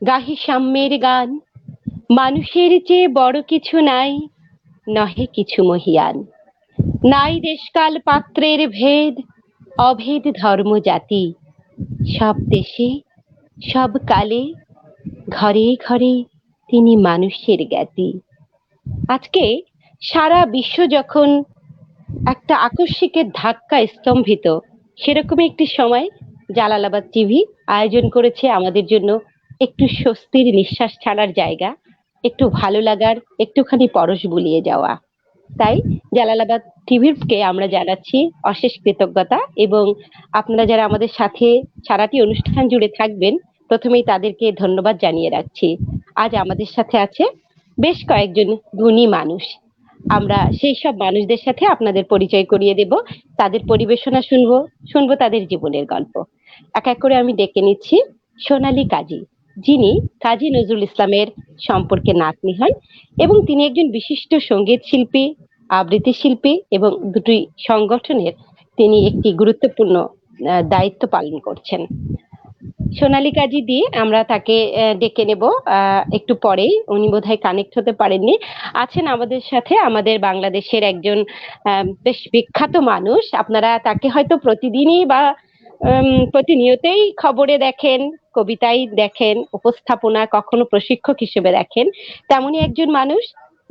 গাহি সাম্যের গান, মানুষের চেয়ে বড় কিছু নাই, নহে কিছু মহিয়ান। নাই দেশকাল পাত্রের ভেদ, অভেদ ধর্ম জাতি, সব দেশে সব কালে ঘরে ঘরে তিনি মানুষের জ্ঞাতি। আজকে সারা বিশ্ব যখন একটা আকস্মিকের ধাক্কায় স্তম্ভিত, সেরকমই একটি সময় জালালাবাদ টিভি আয়োজন করেছে আমাদের জন্য একটু স্বস্তির নিঃশ্বাস ছাড়ার জায়গা, একটু ভালো লাগার একটুখানি পরশ বুলিয়ে যাওয়া। তাই জালালাবাদ টিভিকে আমরা জানাচ্ছি অশেষ কৃতজ্ঞতা, এবং আপনারা যারা আমাদের সাথে সারাটি অনুষ্ঠান জুড়ে থাকবেন, প্রথমেই তাদেরকে ধন্যবাদ জানিয়ে রাখছি। আজ আমাদের সাথে আছে বেশ কয়েকজন গুণী মানুষ। আমরা সেই সব মানুষদের সাথে আপনাদের পরিচয় করিয়ে দেব, তাদের পরিবেশনা শুনবো, শুনবো তাদের জীবনের গল্প। এক এক করে আমি ডেকে নিচ্ছি সোনালী কাজী, যিনি কাজী নজরুল ইসলামের সম্পর্কে নাতনি হন, এবং তিনি একজন বিশিষ্ট সঙ্গীত শিল্পী, আবৃত্তি শিল্পী, এবং দুটি সংগঠনের তিনি একটি গুরুত্বপূর্ণ দায়িত্ব পালন করছেন। সোনালী কাজী দিয়ে আমরা তাকে ডেকে নেব একটু পরেই। উনি বোধহয় কানেক্ট হতে পারেননি। আছেন আমাদের সাথে আমাদের বাংলাদেশের একজন বেশ বিখ্যাত মানুষ। আপনারা তাকে হয়তো প্রতিদিনই বা প্রতিনিয়তেই খবরে দেখেন, কবিতায় দেখেন, উপস্থাপনা, কখনো প্রশিক্ষক হিসেবে দেখেন। তেমনই একজন মানুষ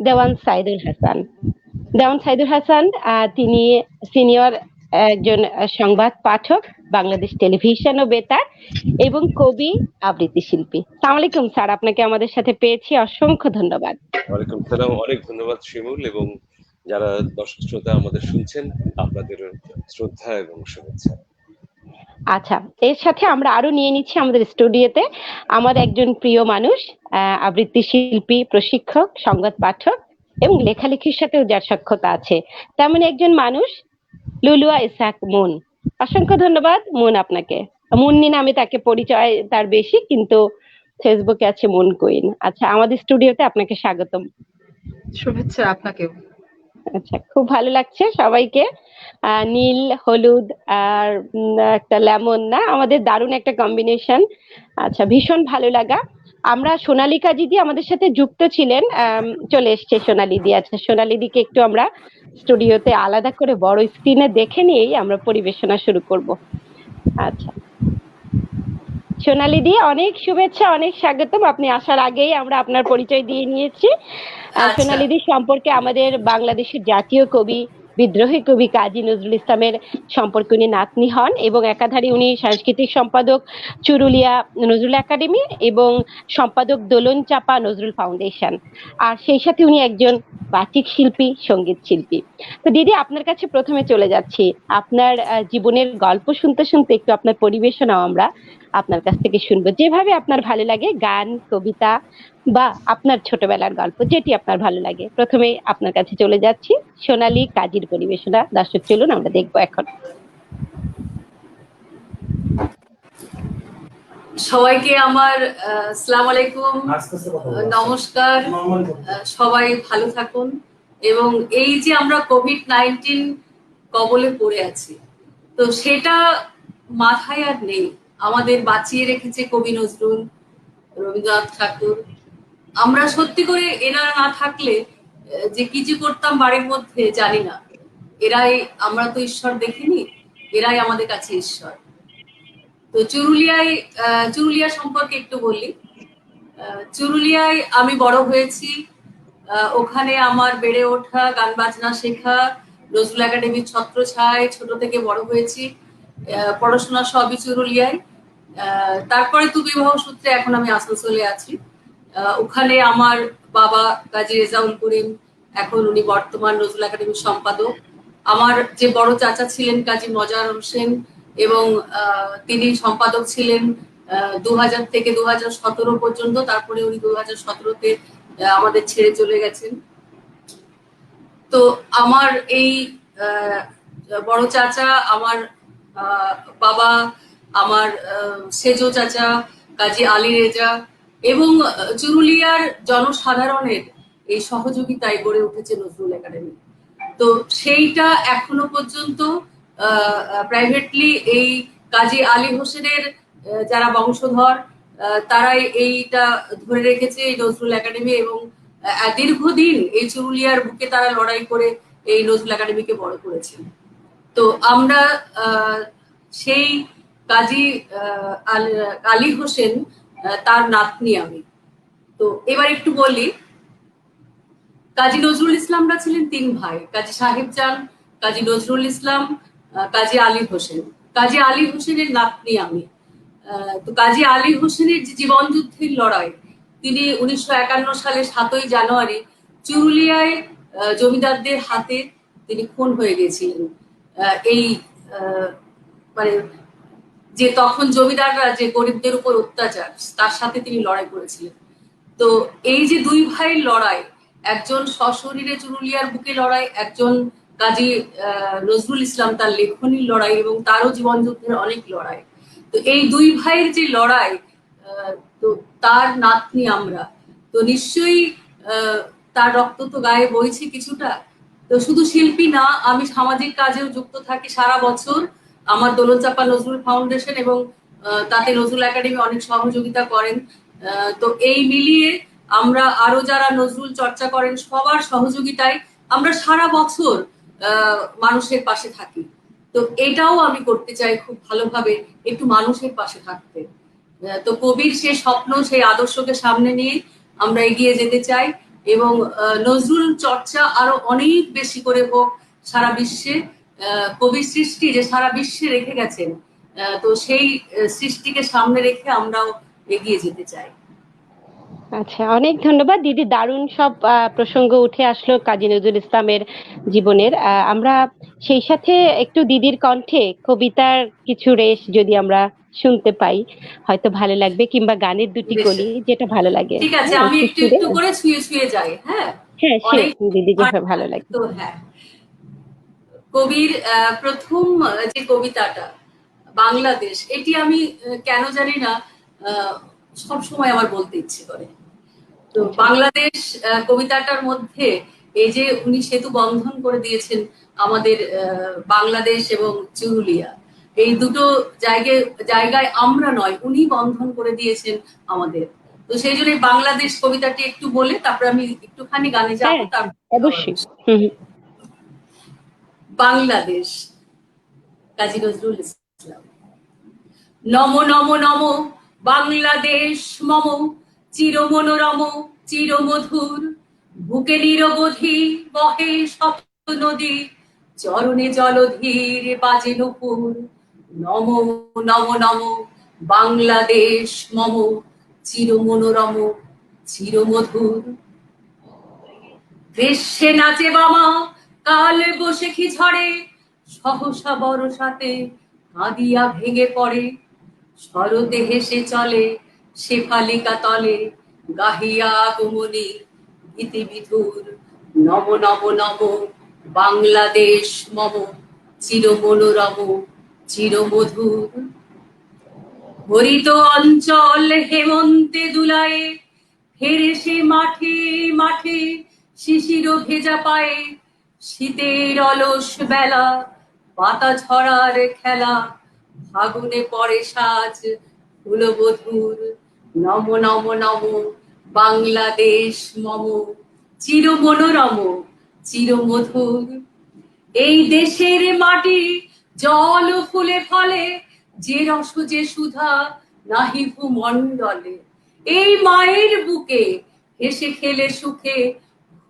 দেওয়ান সাইদুল হাসান। দেওয়ান সাইদুল হাসান তিনি সিনিয়র একজন সংবাদ পাঠক, বাংলাদেশ টেলিভিশন ও বেতার, এবং কবি, আবৃত্তি শিল্পী। আসসালামু আলাইকুম স্যার, আপনাকে আমাদের সাথে পেয়েছি, অসংখ্য ধন্যবাদ। ওয়ালাইকুম সালাম, অনেক ধন্যবাদ শিমুল, এবং যারা দর্শক শ্রোতা আমাদের শুনছেন আপনাদের শ্রদ্ধা এবং শুভেচ্ছা। আচ্ছা, এর সাথে আমরা আরো নিয়ে নিচ্ছি আমাদের স্টুডিওতে আমার একজন প্রিয় মানুষ, আবৃত্তি শিল্পী, প্রশিক্ষক, সংবাদ পাঠক এবং লেখালেখির সাথেও যার সখ্যতা আছে, তেমন একজন মানুষ লুলুয়া ইসহাক মুন। অসংখ্য ধন্যবাদ মুন আপনাকে। মুন্নি নামে তাকে পরিচয় তার বেশি, কিন্তু ফেসবুকে আছে মুন কুইন। আচ্ছা, আমাদের স্টুডিওতে আপনাকে স্বাগতম। শুভেচ্ছা আপনাকেও। আচ্ছা, খুব ভালো লাগছে সবাইকে। নীল হলুদ আর একটা লেমন, না আমাদের দারুণ একটা কম্বিনেশন। আচ্ছা, ভীষণ ভালো লাগা। আমরা সোনালী কাজী আমাদের সাথে যুক্ত ছিলেন, চলে এসছে সোনালী দি। আচ্ছা, সোনালী দিকে একটু আমরা স্টুডিওতে আলাদা করে বড় স্ক্রিনে দেখে নিয়েই আমরা পরিবেশনা শুরু করব। আচ্ছা, সোনালী দি অনেক শুভেচ্ছা, অনেক স্বাগতম। আপনি আসার আগেই আমরা আপনার পরিচয় দিয়ে নিয়েছি। সোনালী দি সম্পর্কে আমাদের বাংলাদেশের জাতীয় কবি, বিদ্রোহী কবি কাজী নজরুল ইসলামের সম্পর্কে উনি নাতনি হন, এবং একাধারে উনি সাংস্কৃতিক সম্পাদক চুরুলিয়া নজরুল একাডেমি এবং সম্পাদক দোলন চাপা নজরুল ফাউন্ডেশন। আর সেই সাথে উনি একজন বাচিক শিল্পী, সঙ্গীত শিল্পী। তো দিদি, আপনার কাছে প্রথমে চলে যাচ্ছি। আপনার জীবনের গল্প শুনতে শুনতে একটু আপনার পরিবেশনাও আমরা আপনার কাছ থেকে শুনবো, যেভাবে আপনার ভালো লাগে, গান, কবিতা বা আপনার ছোটবেলার গল্প, যেটি আপনার ভালো লাগে। প্রথমে আপনার কাছে চলে যাচ্ছি, সোনালী কাজীর পরিবেশনা। দর্শক চলুন আমরা দেখবো এখন। সবাইকে আমার আসসালামু আলাইকুম, নমস্কার। সবাই ভালো থাকুন। এবং এই যে আমরা কোভিড-19 কবলে পড়ে আছি, তো সেটা মাথায় আর নেই। আমাদের বাঁচিয়ে রেখেছে কবি নজরুল, রবীন্দ্রনাথ ঠাকুর। আমরা সত্যি করে এনারা না থাকলে যে কি যে করতাম বাড়ির মধ্যে জানি না। এরাই, আমরা তো ঈশ্বর দেখিনি, এরাই আমাদের কাছে ঈশ্বর। তো চুরুলিয়া সম্পর্কে একটু বলি। চুরুলিয়ায় আমি বড় হয়েছি। ওখানে আমার বেড়ে ওঠা, গান বাজনা শেখা, নজরুল একাডেমির ছত্রছায়ায় ছোট থেকে বড় হয়েছি। পড়াশোনা সবই চুরুলিয়ায়। তারপরে তো বিবাহ সূত্রে এখন আমি আসানসোলে আছি। ওখানে আমার বাবা কাজী রেজাউল করিম, এখন উনি বর্তমান নজরুল একাডেমির সম্পাদক। আমার যে বড় চাচা ছিলেন কাজী মজার হোসেন, এবং তিনি সম্পাদক ছিলেন 2000 থেকে 2017 পর্যন্ত। তারপরে উনি 2017-তে আমাদের ছেড়ে চলে গেছেন। তো আমার এই বড় চাচা, আমার বাবা, আমার সেজো চাচা কাজী আলী রেজা, এবং চুরুলিয়ার জনসাধারণের এই সহযোগিতায় গড়ে উঠেছে নজরুল একাডেমি। তো সেইটা এখনো পর্যন্ত প্রাইভেটলি এই কাজী আলী হোসেনের যারা বংশধর, তারাই এইটা ধরে রেখেছে, এই নজরুল একাডেমি, এবং দীর্ঘদিন এই চুরুলিয়ার বুকে তারা লড়াই করে এই নজরুল একাডেমিকে বড় করেছেন। তো আমরা সেই কাজী আলী হোসেন তার নাতনি আমি। তো এবার একটু বলি, কাজী নজরুল ইসলামরা ছিলেন 3 ভাই, কাজী সাহেব চান, কাজী নজরুল ইসলাম, কাজী আলী হোসেন। কাজী আলী হোসেনের নাতনি আমি। তো কাজী আলী হোসেনের যে জীবন যুদ্ধের লড়াই, তিনি 1951 সালে 7ই জানুয়ারি চুরুলিয়ায় জমিদারদের হাতে তিনি খুন হয়ে গেছিলেন। এই মানে যে তখন জমিদাররা যে গরিবদের উপর অত্যাচার, তার সাথে তিনি লড়াই করেছিলেন। তো এই যে 2 ভাইয়ের লড়াই, একজন সশরীরে চুরুলিয়ার বুকে লড়াই, একজন কাজী নজরুল ইসলাম তার লেখনীর লড়াই, এবং তারও জীবন যুদ্ধের অনেক লড়াই। তো এই 2 ভাইয়ের যে লড়াই, তো তার নাতনি আমরা, তো নিশ্চয়ই তার রক্ত তো গায়ে বইছে কিছুটা। তো শুধু শিল্পী না, আমি সামাজিক কাজেও যুক্ত থাকি সারা বছর। আমার দোলনচাঁপা নজরুল ফাউন্ডেশন এবং তাতে নজরুল একাডেমি অনেক সহযোগিতা করেন। তো এই মিলিয়ে আমরা আরো যারা নজরুল চর্চা করেন সবার সহযোগিতায় আমরা সারা বছর মানুষের পাশে থাকি। তো এটাও আমি করতে চাই খুব ভালোভাবে, একটু মানুষের পাশে থাকতে। তো কবির সেই স্বপ্ন, সেই আদর্শকে সামনে নিয়ে আমরা এগিয়ে যেতে চাই, এবং নজরুল চর্চা আরো অনেক বেশি করে হোক সারা বিশ্বে। কবির সৃষ্টি যে সারা বিশ্বে রেখে গেছেন, তো সেই সৃষ্টিকে সামনে রেখে আমরাও এগিয়ে যেতে চাই। আচ্ছা, অনেক ধন্যবাদ দিদি। দারুণ সব প্রসঙ্গ উঠে আসলো কাজী নজরুল ইসলামের জীবনের। আমরা সেই সাথে একটু দিদির কণ্ঠে কবিতার কিছু রেশ যদি আমরা শুনতে পাই হয়তো ভালো লাগবে, কিংবা গানের দুটি কলি, যেটা ভালো লাগে। ঠিক আছে, আমি একটু একটু করে ছুঁয়ে ছুঁয়ে যাই। হ্যাঁ হ্যাঁ, দিদি যেভাবে ভালো লাগে। তো হ্যাঁ, কবির প্রথম যে কবিতাটা বাংলাদেশ, এটি আমি কেন জানি না সব সময় আমার বলতে ইচ্ছে করে। তো বাংলাদেশ কবিতাটার মধ্যে এই যে উনি সেতু বন্ধন করে দিয়েছেন আমাদের বাংলাদেশ এবং চুরুলিয়া, এই দুটো জায়গায় আমরা নয়, উনি বন্ধন করে দিয়েছেন আমাদের। তো সেই জন্য বাংলাদেশ কবিতাটি একটু বলে তারপর আমি একটুখানি গানে যাবো। অবশ্যই। বাংলাদেশ, কাজী নজরুল ইসলাম। নম নম নম বাংলাদেশ মম, চির মনোরম চির মধুর, বুকে নিরবধি বহে সপ্ত নদী, চরণে জলধীর বাজে নুপুর। নম নম নম বাংলাদেশ মম, চির মনোরম চির মধুর। গ্রীষ্মে নাচে বামা কাল বৈশাখী ঝড়ে, সহসা বরসাতে কাঁদিয়া ভেঙে পড়ে। শরতে হেসে চলে শেফালিকা তলে, গাহিয়া আগমনী গীতি বিধুর। নম নম নম বাংলাদেশ মম, চির মনোরম চির মধুর। হরিত অঞ্চল হেমন্তে দুলায়ে, ফেরে সে মাঠে মাঠে শিশির ভেজা পায়ে। শীতের অলস বেলা পাতা ঝরার খেলা, ফাগুনে পরে সাজ ফুলবধূর। নম নম নম বাংলাদেশ মম, চির মনোরম চির মধুর। এই দেশের মাটি জল ফুলে ফলে, যে রস যে সুধা নাহি ভূমণ্ডলে। এই মায়ের বুকে হেসে খেলে সুখে,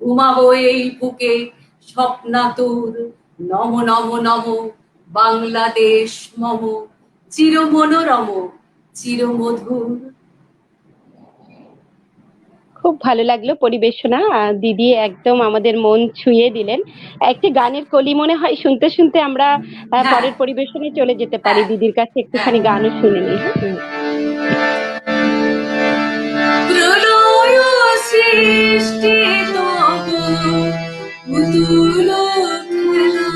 ঘুমাবো এই বুকে স্বপ্নাতুর। নম নম নম বাংলাদেশ মম, চির মনোরম চির মধুর। খুব ভালো লাগলো পরিবেশনা, দিদি একদম আমাদের মন ছুঁয়ে দিলেন। একটি গানের কলি মনে হয় শুনতে শুনতে আমরা পরের পরিবেশনে চলে যেতে পারি। দিদির কাছে একটুখানি গানও শুনে নিই। প্রলয় সৃষ্টি তবু পুতুল খেলা,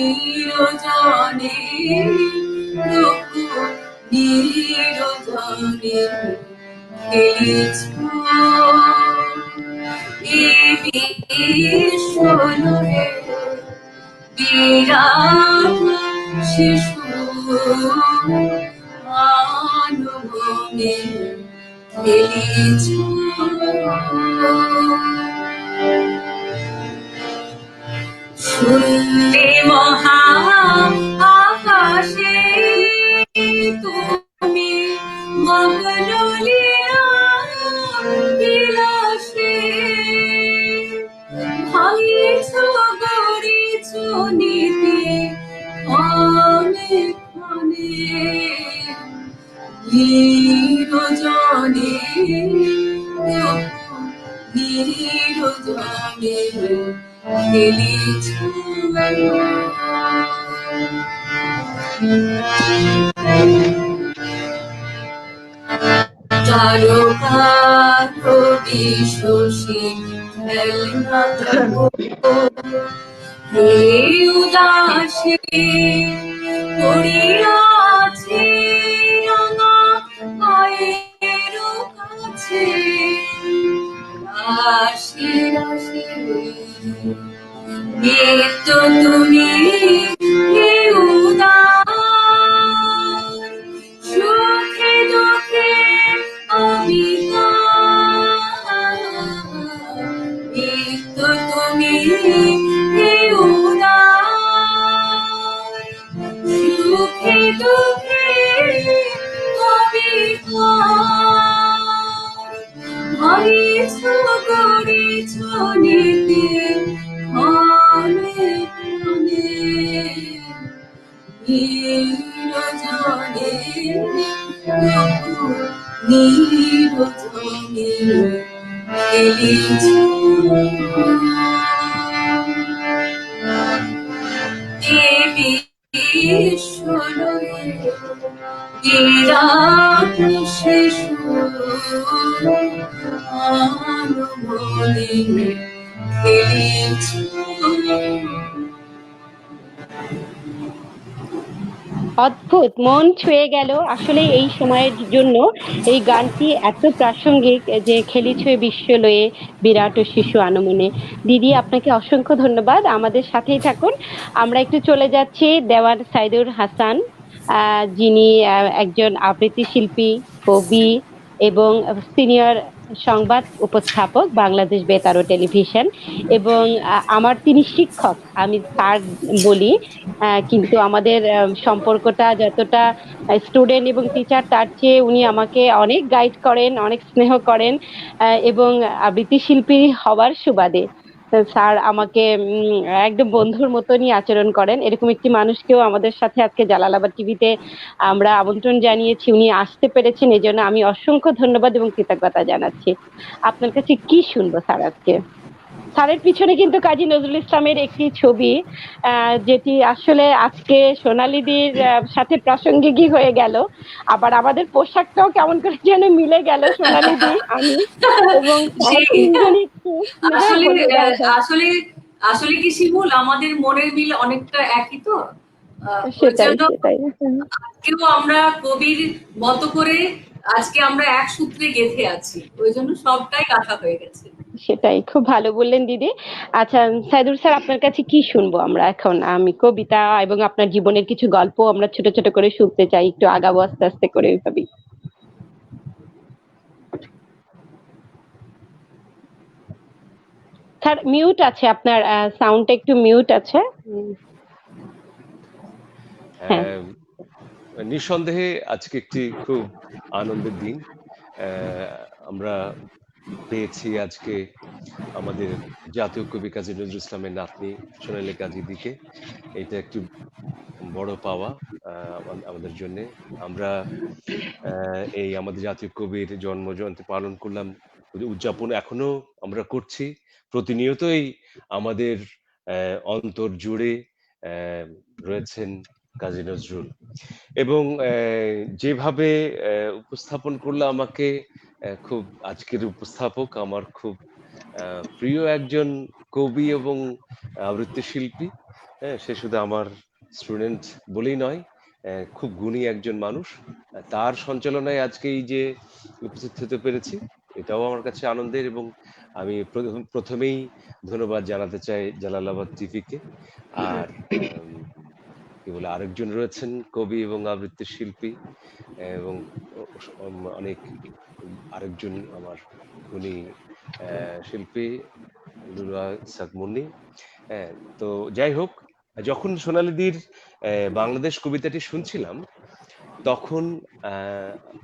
নিরজনে প্রভু নিরজনে খেলিছ। বিশ্বরে বিরাট শিশু মনে খেলিছ শূন্যে মহা আকাশে তুমি মগ্ন লীলা বিলাসে ভাঙিছ গড়িছ নীতি ক্ষণে ক্ষণে নিরজনে নিরজনে খেলিছ তারকার বিশ্বসী খেলনা হে উদাসী পড়িয়াছি রাঙা পায়ের কাছে রাশি রাশি নিত্য তুমি হে উদার সুখে দুঃখে আমি নিত্য তুমি হে উদার সুখে দুঃখে আমি ভাঙিছ গড়িছ নীতি ক্ষণে ক্ষণে নিরজনে নিরজনে খেলিছ দেবী ঈশ্বরে বিরাট শিশু মনে খেলিছ অদ্ভুত, মন ছুঁয়ে গেল। আসলে এই সময়ের জন্য এই গানটি এত প্রাসঙ্গিক যে খেলি ছুঁয়ে বিশ্ব লয়ে বিরাট ও শিশু আনমনে। দিদি, আপনাকে অসংখ্য ধন্যবাদ। আমাদের সাথেই থাকুন। আমরা একটু চলে যাচ্ছি দেওয়ান সাইদুর হাসান, যিনি একজন আবৃত্তি শিল্পী, কবি এবং সিনিয়র সংবাদ উপস্থাপক বাংলাদেশ বেতার ও টেলিভিশন, এবং আমার তিনি শিক্ষক, আমি স্যার বলি। কিন্তু আমাদের সম্পর্কটা যতটা স্টুডেন্ট এবং টিচার, তার চেয়ে উনি আমাকে অনেক গাইড করেন, অনেক স্নেহ করেন, এবং আবৃত্তি শিল্পী হওয়ার সুবাদে স্যার আমাকে একদম বন্ধুর মতনই আচরণ করেন। এরকম একটি মানুষকেও আমাদের সাথে আজকে জালালাবাদ টিভিতে আমরা আমন্ত্রণ জানিয়েছি, উনি আসতে পেরেছেন, এজন্য আমি অসংখ্য ধন্যবাদ এবং কৃতজ্ঞতা জানাচ্ছি। আপনার কাছে কি শুনবো স্যার আজকে? স্যারের পিছনে কিন্তু কাজী নজরুল ইসলামের একটি ছবি, যেটি আসলে আজকে সোনালীদির সাথে প্রাসঙ্গিকই হয়ে গেল। আবার আমাদের পোশাকটাও কেমন করে যেন মিলে গেল, সোনালীদি, আমি এবং আসলে আসলে কি শিমুল, আমাদের মনের মিল অনেকটা একই, তো আজকেও আমরা কবির মতো করে আজকে আমরা এক সূত্রে গেঁথে আছি, ওই জন্য সবটাই কাঁথা হয়ে গেছে। সেটাই, খুব ভালো বললেন দিদি। আচ্ছা সাইদুর স্যার, আপনার কাছে কি শুনবো আমরা এখন? আমি কবিতা এবং আপনার জীবনের কিছু গল্প আমরা ছোট ছোট করে শুনতে চাই, একটু আগাবো আস্তে আস্তে করে ওইভাবেই। স্যার মিউট আছে আপনার, সাউন্ডটা একটু মিউট আছে। নিঃসন্দেহে আজকে একটি খুব আনন্দের দিন। আমরা পেয়েছি আজকে আমাদের জাতীয় কবি কাজী নজরুল ইসলামের নাতনি সোনালী কাজীদিকে। এটা একটি বড় পাওয়া আমাদের জন্য। আমরা এই আমাদের জাতীয় কবির জন্ম জয়ন্তী পালন করলাম, উদযাপন এখনো আমরা করছি। প্রতিনিয়তই আমাদের অন্তর জুড়ে রয়েছেন কাজী নজরুল, এবং যেভাবে উপস্থাপন করলো আমাকে, খুব আজকের উপস্থাপক আমার খুব প্রিয় একজন কবি এবং আবৃত্তি শিল্পী। সে শুধু আমার স্টুডেন্ট বলেই নয়, খুব গুণী একজন মানুষ। তার সঞ্চালনায় আজকে এই যে উপস্থিত হতে পেরেছি, এটাও আমার কাছে আনন্দের। এবং আমি প্রথমেই ধন্যবাদ জানাতে চাই জালালাবাদ টিভিকে। আর কি বলে, আরেকজন রয়েছেন কবি এবং আবৃত্তি শিল্পী, এবং অনেক আরেকজন আমার গুণী শিল্পী লুরা ইসহাক মুন্নি। হ্যাঁ, তো যাই হোক, যখন সোনালীদির বাংলাদেশ কবিতাটি শুনছিলাম তখন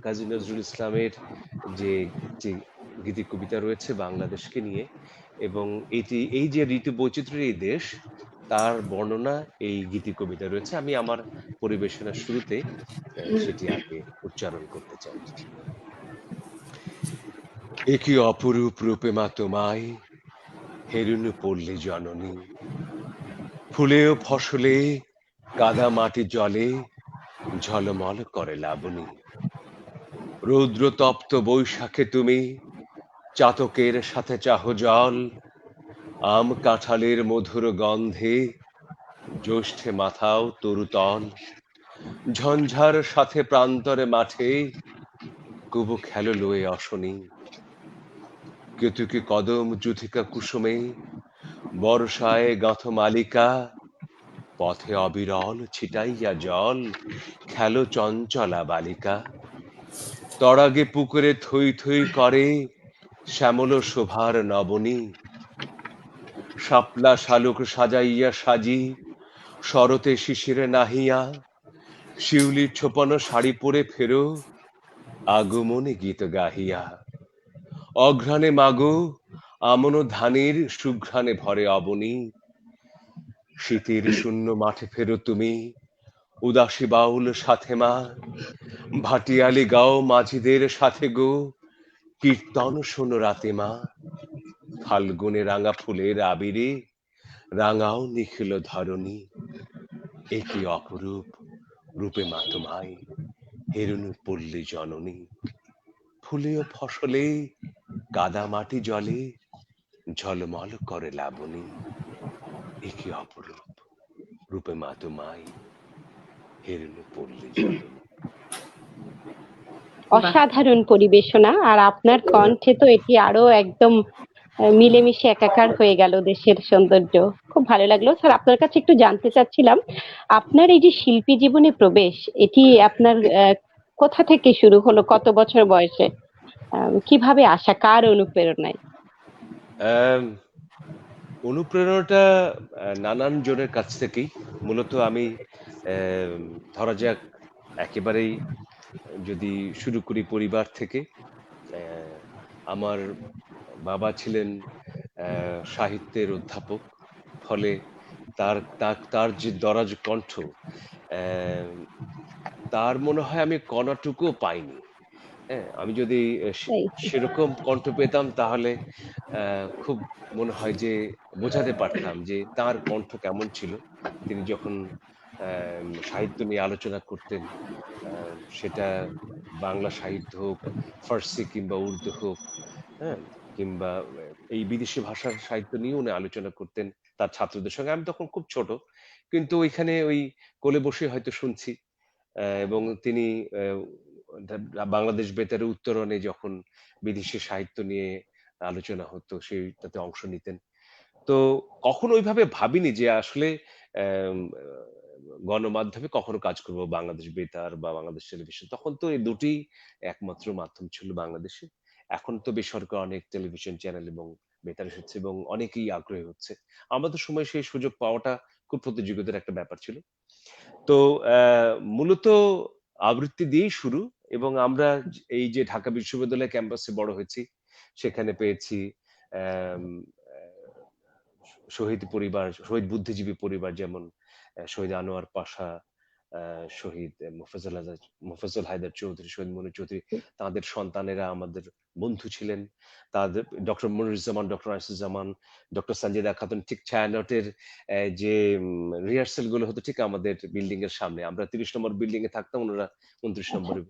কাজী নজরুল ইসলামের যে যে গীতি কবিতা রয়েছে বাংলাদেশকে নিয়ে, এবং এই যে ঋতু বৈচিত্র্যের এই দেশ, তার বর্ণনা এই গীতি কবিতা রয়েছে। আমি আমার পরিবেশনার শুরুতে সেটি আগে উচ্চারণ করতে চাই। এ কি অপরূপ রূপে মা তোমায়, হেরুনু পল্লী জননী, ফুলে ও ফসলে কাদা মাটি জলে ঝলমল করে লাবণী। রৌদ্র তপ্ত বৈশাখে তুমি চাতকের সাথে চাহ জল, আম কাঁঠালের মধুর গন্ধে জ্যৈষ্ঠে মাথাও তরুতল, ঝঞ্ঝার সাথে প্রান্তরে মাঠে কুবু খেলো লয়ে অশনি। কেতুকি কদম যুথিকা কুসুমে বর্ষায় গাঁথ মালিকা, পথে অবিরল ছিটাইয়া জল খেলো চঞ্চলা বালিকা। তড়াগে পুকুরে থই থই করে শ্যামল শোভার নবনী, শাপলা শালুক সাজাইয়া সাজি শরতে শিশিরে নাহিয়া, শিউলি ছোপানো শাড়ি পরে ফেরো আগমনে গীত গাহিয়া। অঘ্রাণে মাগো আমন ধানের সুঘ্রাণে ভরে অবনী, শীতের শূন্য মাঠে ফেরো তুমি উদাসী বাউল সাথে মা, ভাটিয়ালি গাও মাঝিদের সাথে গো কীর্তন শোনো রাতে মা। ফাল্গুনে রাঙা ফুলের আবিরে রাঙাও নিখিল ধরণী, এ কি অপরূপ রূপে মা তোমায়, হেরুনু পল্লী জননী। ফুলে ও ফসলে কাদা মাটি জলে ঝলমল করে লাবণী, এ কি অপরূপ রূপে মা তোমায়, হেরুনু পল্লী জননী। অসাধারণ পরিবেশনা, আর আপনার কণ্ঠে তো এটি আরো একদম মিলেমিশে একাকার হয়ে গেল দেশের সৌন্দর্য। খুব ভালো লাগলো স্যার। আপনার কাছে একটু জানতে চাচ্ছিলাম, আপনার এই যে শিল্পী জীবনে প্রবেশ, এটি আপনার কোথা থেকে শুরু হলো, কত বছর বয়সে, কিভাবে আসা, কার অনুপ্রেরণায়? আম, অনুপ্রেরণাটা নানান জনের কাছ থেকেই। মূলত আমি আম, ধরা যাক একেবারেই যদি শুরু করি পরিবার থেকে, আমার বাবা ছিলেন সাহিত্যের অধ্যাপক। ফলে তার যে দরাজ কণ্ঠ, আহ, তার মনে হয় আমি কণাটুকুও পাইনি। হ্যাঁ, আমি যদি তাই? সেরকম কণ্ঠ পেতাম তাহলে খুব মনে হয় যে বোঝাতে পারতাম যে তার কণ্ঠ কেমন ছিল। তিনি যখন সাহিত্য নিয়ে আলোচনা করতেন, সেটা বাংলা সাহিত্য হোক, ফার্সি কিংবা উর্দু হোক, হ্যাঁ, কিংবা এই বিদেশি ভাষার সাহিত্য নিয়ে উনি আলোচনা করতেন তার ছাত্রদের সঙ্গে। আমি তখন খুব ছোট, কিন্তু ওইখানে ওই কোলে বসে হয়তো শুনছি। এবং তিনি বাংলাদেশ বেতারের উত্তরণে যখন বিদেশি সাহিত্য নিয়ে আলোচনা হতো সেইটাতে অংশ নিতেন। তো কখনো ওইভাবে ভাবিনি যে আসলে আম, গণমাধ্যমে কখনো কাজ করব, বাংলাদেশ বেতার বা বাংলাদেশ টেলিভিশন। তখন তো এই দুটি একমাত্র মাধ্যম ছিল বাংলাদেশে। এখন তো বেসরকারি অনেক টেলিভিশন চ্যানেল এবং বেতার এসেছে এবং অনেকেই আগ্রহী হচ্ছে। আমাদের সময় সেই সুযোগ পাওয়াটা খুব প্রতিযোগিতার একটা ব্যাপার ছিল। তো মূলত আবৃত্তি দিয়েই শুরু, এবং আমরা এই যে ঢাকা বিশ্ববিদ্যালয় ক্যাম্পাসে বড় হয়েছি, সেখানে পেয়েছি আম, শহীদ পরিবার, শহীদ বুদ্ধিজীবী পরিবার, যেমন শহীদ আনোয়ার পাশা, শহীদ মোফাজ্জল হায়দার চৌধুরী, শহীদ মনির চৌধুরী, তাদের সন্তানেরা আমাদের বন্ধু ছিলেন। তাদের doctor Moniruzzaman, doctor Anisuzzaman, doctor Sanjida Khatun, ঠিক ছায়ানটের যে রিহার্সেল গুলো হতো ঠিক আমাদের বিল্ডিং এর সামনে। আমরা 30 নম্বর বিল্ডিং এ থাকতাম, ওনারা 29 আচ্ছা। নম্বরে।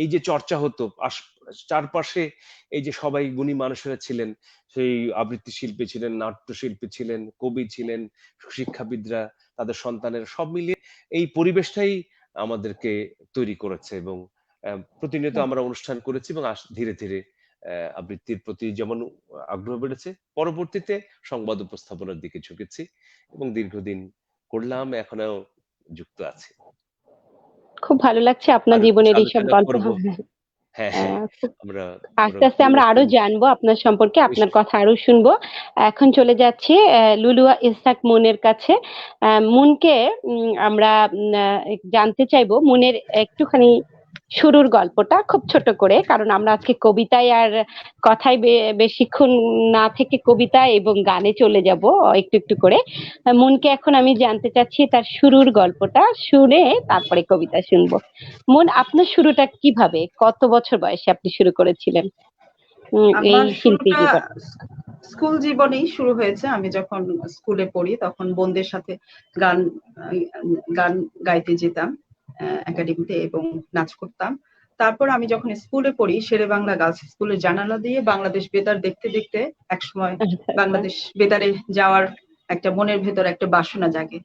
এই যে চর্চা হতো চারপাশে, এই যে সবাই গুণী মানুষেরা ছিলেন, সেই আবৃত্তি শিল্পী ছিলেন, নাট্যশিল্পী ছিলেন, কবি ছিলেন, শিক্ষাবিদরা, তাদের সন্তানের, সব মিলিয়ে এই পরিবেশটাই আমাদেরকে তৈরি করেছে। এবং প্রতিনিয়ত বাহ। আমরা অনুষ্ঠান করেছি, এবং ধীরে ধীরে আবৃত্তির প্রতি যেমন আগ্রহ বেড়েছে, পরবর্তীতে সংবাদ উপস্থাপনার দিকে ঝুঁকেছি এবং দীর্ঘদিন করলাম, এখনো যুক্ত আছি। খুব ভালো লাগছে আপনার আর জীবনের এইসব আলোচনা গল্প। করব। হ্যাঁ, হ্যাঁ, খুব আমরা আস্তে আস্তে আমরা আরো জানবো আপনার সম্পর্কে, আপনার নিশ্চয়ই। কথা আরো শুনবো। এখন চলে যাচ্ছি লুলুয়া ইসহাক মুনের কাছে। মুনকে আমরা জানতে চাইবো মুনের একটুখানি শুরুর গল্পটা খুব ছোট করে, কারণ আমরা আজকে কবিতায় আর কথায় বেশিক্ষণ না থেকে কবিতা এবং গানে চলে যাব একটু একটু করে। মুনকে এখন আমি জানতে চাচ্ছি তার শুরুর গল্পটা, শুনে তারপরে কবিতা শুনবো। মুন, আপনার শুরুটা কিভাবে, কত বছর বয়সে আপনি শুরু করেছিলেন এই আমার শিল্পী শুরুটা জীবন? স্কুল জীবনেই শুরু হয়েছে। আমি যখন স্কুলে পড়ি তখন বোনদের সাথে গান গান গাইতে যেতাম একাডেমিতে এবং নাচ করতাম। তারপর আমি যখন স্কুলে পড়ি শেরেবাংলা গার্লস স্কুলের জানালা দিয়ে বাংলাদেশ বেতার দেখতে দেখতে একসময় বাংলাদেশ বেতারে যাওয়ার একটা মনের ভেতর একটা বাসনা জাগে।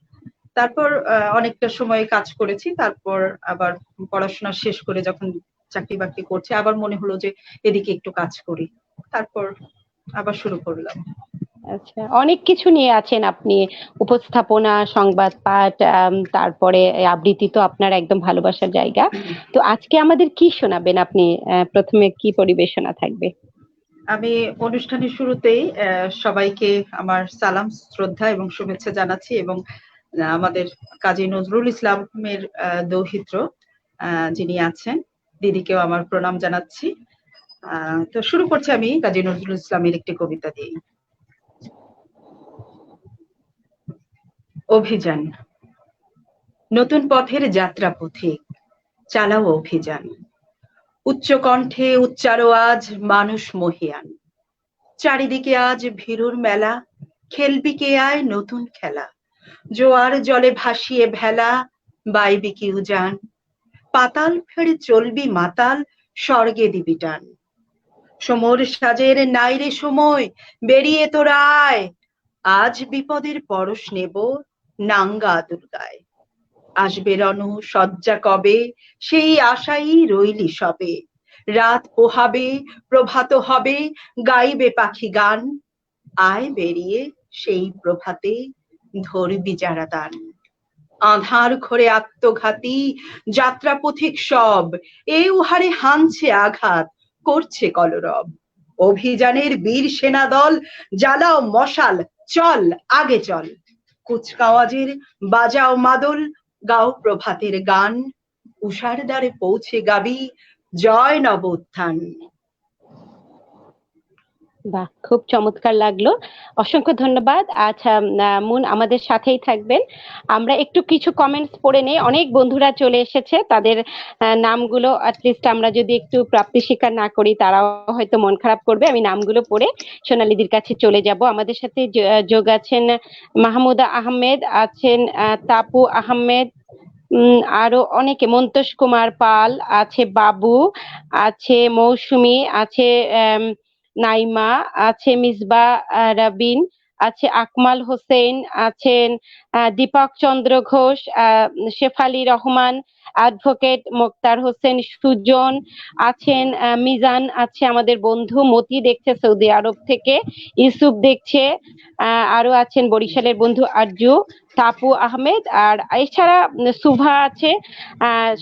তারপর অনেকটা সময় কাজ করেছি। তারপর আবার পড়াশোনা শেষ করে যখন চাকরি বাকরি করছি আবার মনে হলো যে এদিকে একটু কাজ করি। তারপর আবার শুরু করলাম। আচ্ছা, অনেক কিছু নিয়ে আছেন আপনি, উপস্থাপনা, সংবাদ পাঠ, তারপরে আবৃত্তি তো আপনার একদম ভালোবাসার জায়গা। তো আজকে আমাদের কি শোনাবেন আপনি? প্রথমে কি পরিবেশনা থাকবে? আমি অনুষ্ঠানের শুরুতেই সবাইকে আমার সালাম, শ্রদ্ধা এবং শুভেচ্ছা জানাচ্ছি এবং আমাদের কাজী নজরুল ইসলামের দৌহিত্র যিনি আছেন দিদিকেও আমার প্রণাম জানাচ্ছি। তো শুরু করছি আমি কাজী নজরুল ইসলামের একটি কবিতা দিয়ে। অভিযান। নতুন পথের যাত্রা পথিক, চালাও অভিযান। উচ্চ কণ্ঠে উচ্চারো আজ মানুষ মহিয়ান। চারিদিকে আজ ভীরুর মেলা, খেলবি কে আয় নতুন খেলা। জোয়ার জলে ভাসিয়ে ভেলা, বাইবি কি উজান। পাতাল ফেরে চলবি মাতাল, স্বর্গে দিবি টান। সমর সাজের নাইরে সময়, বেরিয়ে তোরা আয়। আজ বিপদের পরশ নেব, নাঙ্গা দুর্গায়। আসবে রণু সজ্জা কবে, সেই আশাই রইলি সবে। রাত পোহাবে, প্রভাত হবে, গাইবে পাখি গান। আয় বেরিয়ে সেই প্রভাতে, ধরবি যারা দান। আঁধার ঘরে আত্মঘাতী যাত্রা পথিক সব, এ উহারে হানছে আঘাত, করছে কলরব। অভিযানের বীর সেনা দল, জ্বালাও মশাল, চল আগে চল। কুচকাওয়াজের বাজাও মাদল, গাও প্রভাতের গান। উষার দ্বারে পৌঁছে গাবি, জয় নব উত্থান। বাহ, খুব চমৎকার লাগলো, অসংখ্য ধন্যবাদ। আচ্ছা মুন আমাদের সাথেই থাকবেন, আমরা একটু কিছু কমেন্টস পড়ে নেই। অনেক বন্ধুরা চলে এসেছে, তাদের নামগুলো অ্যাটলিস্ট আমরা যদি একটু প্রাপ্তি স্বীকার না করি তারাও হয়তো মন খারাপ করবে। আমি নামগুলো পড়ে সোনালীদির কাছে চলে যাব। আমাদের সাথে যোগ আছেন মাহমুদা আহমেদ, আছেন তাপু আহমেদ, আরো অনেকে, মন্তোষ কুমার পাল আছে, বাবু আছে, মৌসুমী আছে, নাইমা আছে, মিসবা রাবিন আছে, আকমাল হোসেন আছেন, দীপক চন্দ্র ঘোষ, শেফালি রহমান, অ্যাডভোকেট মোক্তার হোসেন সুজন আছেন, মিজান আছে, আমাদের বন্ধু মতি দেখছে সৌদি আরব থেকে, ইউসুফ দেখছে, আরো আছেন বরিশালের বন্ধু আরজু, তাপু আহমেদ, আর এছাড়া সুভা আছে,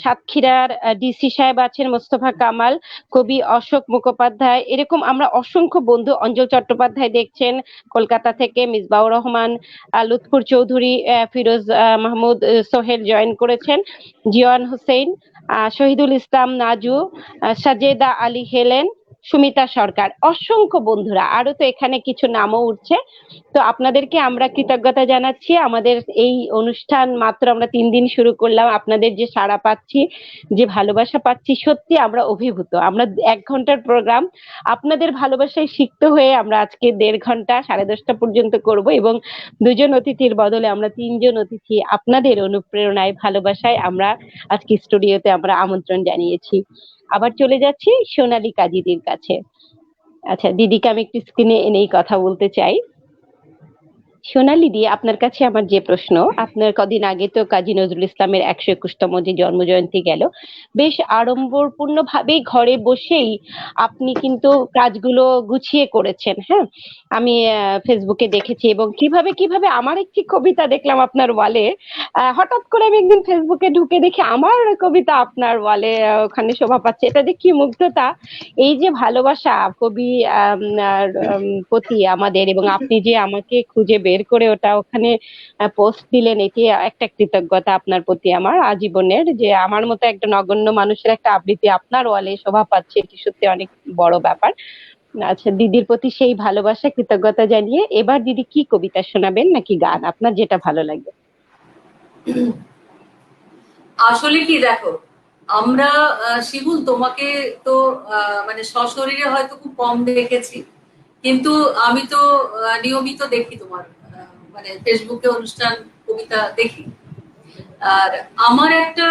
সাতক্ষীরার ডিসি সাহেব আছেন, মোস্তফা কামাল, কবি অশোক মুখোপাধ্যায়, এরকম আমরা অসংখ্য বন্ধু, অঞ্জল চট্টোপাধ্যায় দেখছেন কলকাতা থেকে, মিসবাউর রহমান, লুৎফুর চৌধুরী, ফিরোজ মাহমুদ সোহেল জয়েন করেছেন, জিয়ান হোসেন, শহীদুল ইসলাম নাজু, সাজেদা আলী হেলেন, সুমিতা সরকার, অসংখ্য বন্ধুরা, আরো তো এখানে কিছু নামও উঠছে। তো আপনাদেরকে আমরা কৃতজ্ঞতা জানাচ্ছি। আমাদের এই অনুষ্ঠান মাত্র আমরা 3 দিন শুরু করলাম, আপনাদের যে সাড়া পাচ্ছি, যে ভালোবাসা পাচ্ছি, সত্যি আমরা অভিভূত। আমরা 1 ঘন্টার প্রোগ্রাম আপনাদের ভালোবাসায় সিক্ত হয়ে আমরা আজকে 1.5 ঘন্টা 10:30 পর্যন্ত করব, এবং 2 জন অতিথির বদলে আমরা 3 জন অতিথি আপনাদের অনুপ্রেরণায়, ভালোবাসায় আমরা আজকে স্টুডিওতে আমরা আমন্ত্রণ জানিয়েছি। আবার চলে যাচ্ছি সোনালী কাজীদের কাছে। আচ্ছা দিদিকে আমি একটু স্ক্রিনে এনেই কথা বলতে চাই। সোনালী দি, আপনার কাছে আমার যে প্রশ্ন, আপনার কদিন আগে তো কাজী নজরুল ইসলামের 121তম যে জন্মজয়ন্তী গেল, বেশ আড়ম্বরপূর্ণ ভাবে ঘরে বসেই আপনি কিন্তু কাজগুলো গুছিয়ে করেছেন। হ্যাঁ, আমি ফেসবুকে দেখেছি, এবং কিভাবে কিভাবে আমার একটি কবিতা দেখলাম আপনার ওয়ালে। হঠাৎ করে আমি একদিন ফেসবুকে ঢুকে দেখি আমার কবিতা আপনার ওয়ালে ওখানে শোভা পাচ্ছে। এটা দেখি মুগ্ধতা, এই যে ভালোবাসা কবি প্রতি আমাদের, এবং আপনি যে আমাকে খুঁজে বের করে ওটা ওখানে পোস্ট দিলেন, এটি একটা কৃতজ্ঞতা আপনার প্রতি আমার আজীবনের, যে আমার মতো একটা নগণ্য মানুষের একটা আবৃত্তি আপনার ওয়ালে শোভা পাচ্ছে, এটি সত্যি অনেক বড় ব্যাপার। আচ্ছা, দিদির প্রতি সেই ভালোবাসা কৃতজ্ঞতা জানিয়ে এবার দিদি কি কবিতা শোনাবেন নাকি গান, আপনার যেটা ভালো লাগে? আসলে কি দেখো, আমরা শিবুল তোমাকে তো মানে সশরীরে হয়তো খুব কম দেখেছি, কিন্তু আমি তো নিয়মিত দেখি তোমার মানে ফেসবুকে অনুষ্ঠান, কবিতা দেখি। আর আমার একটা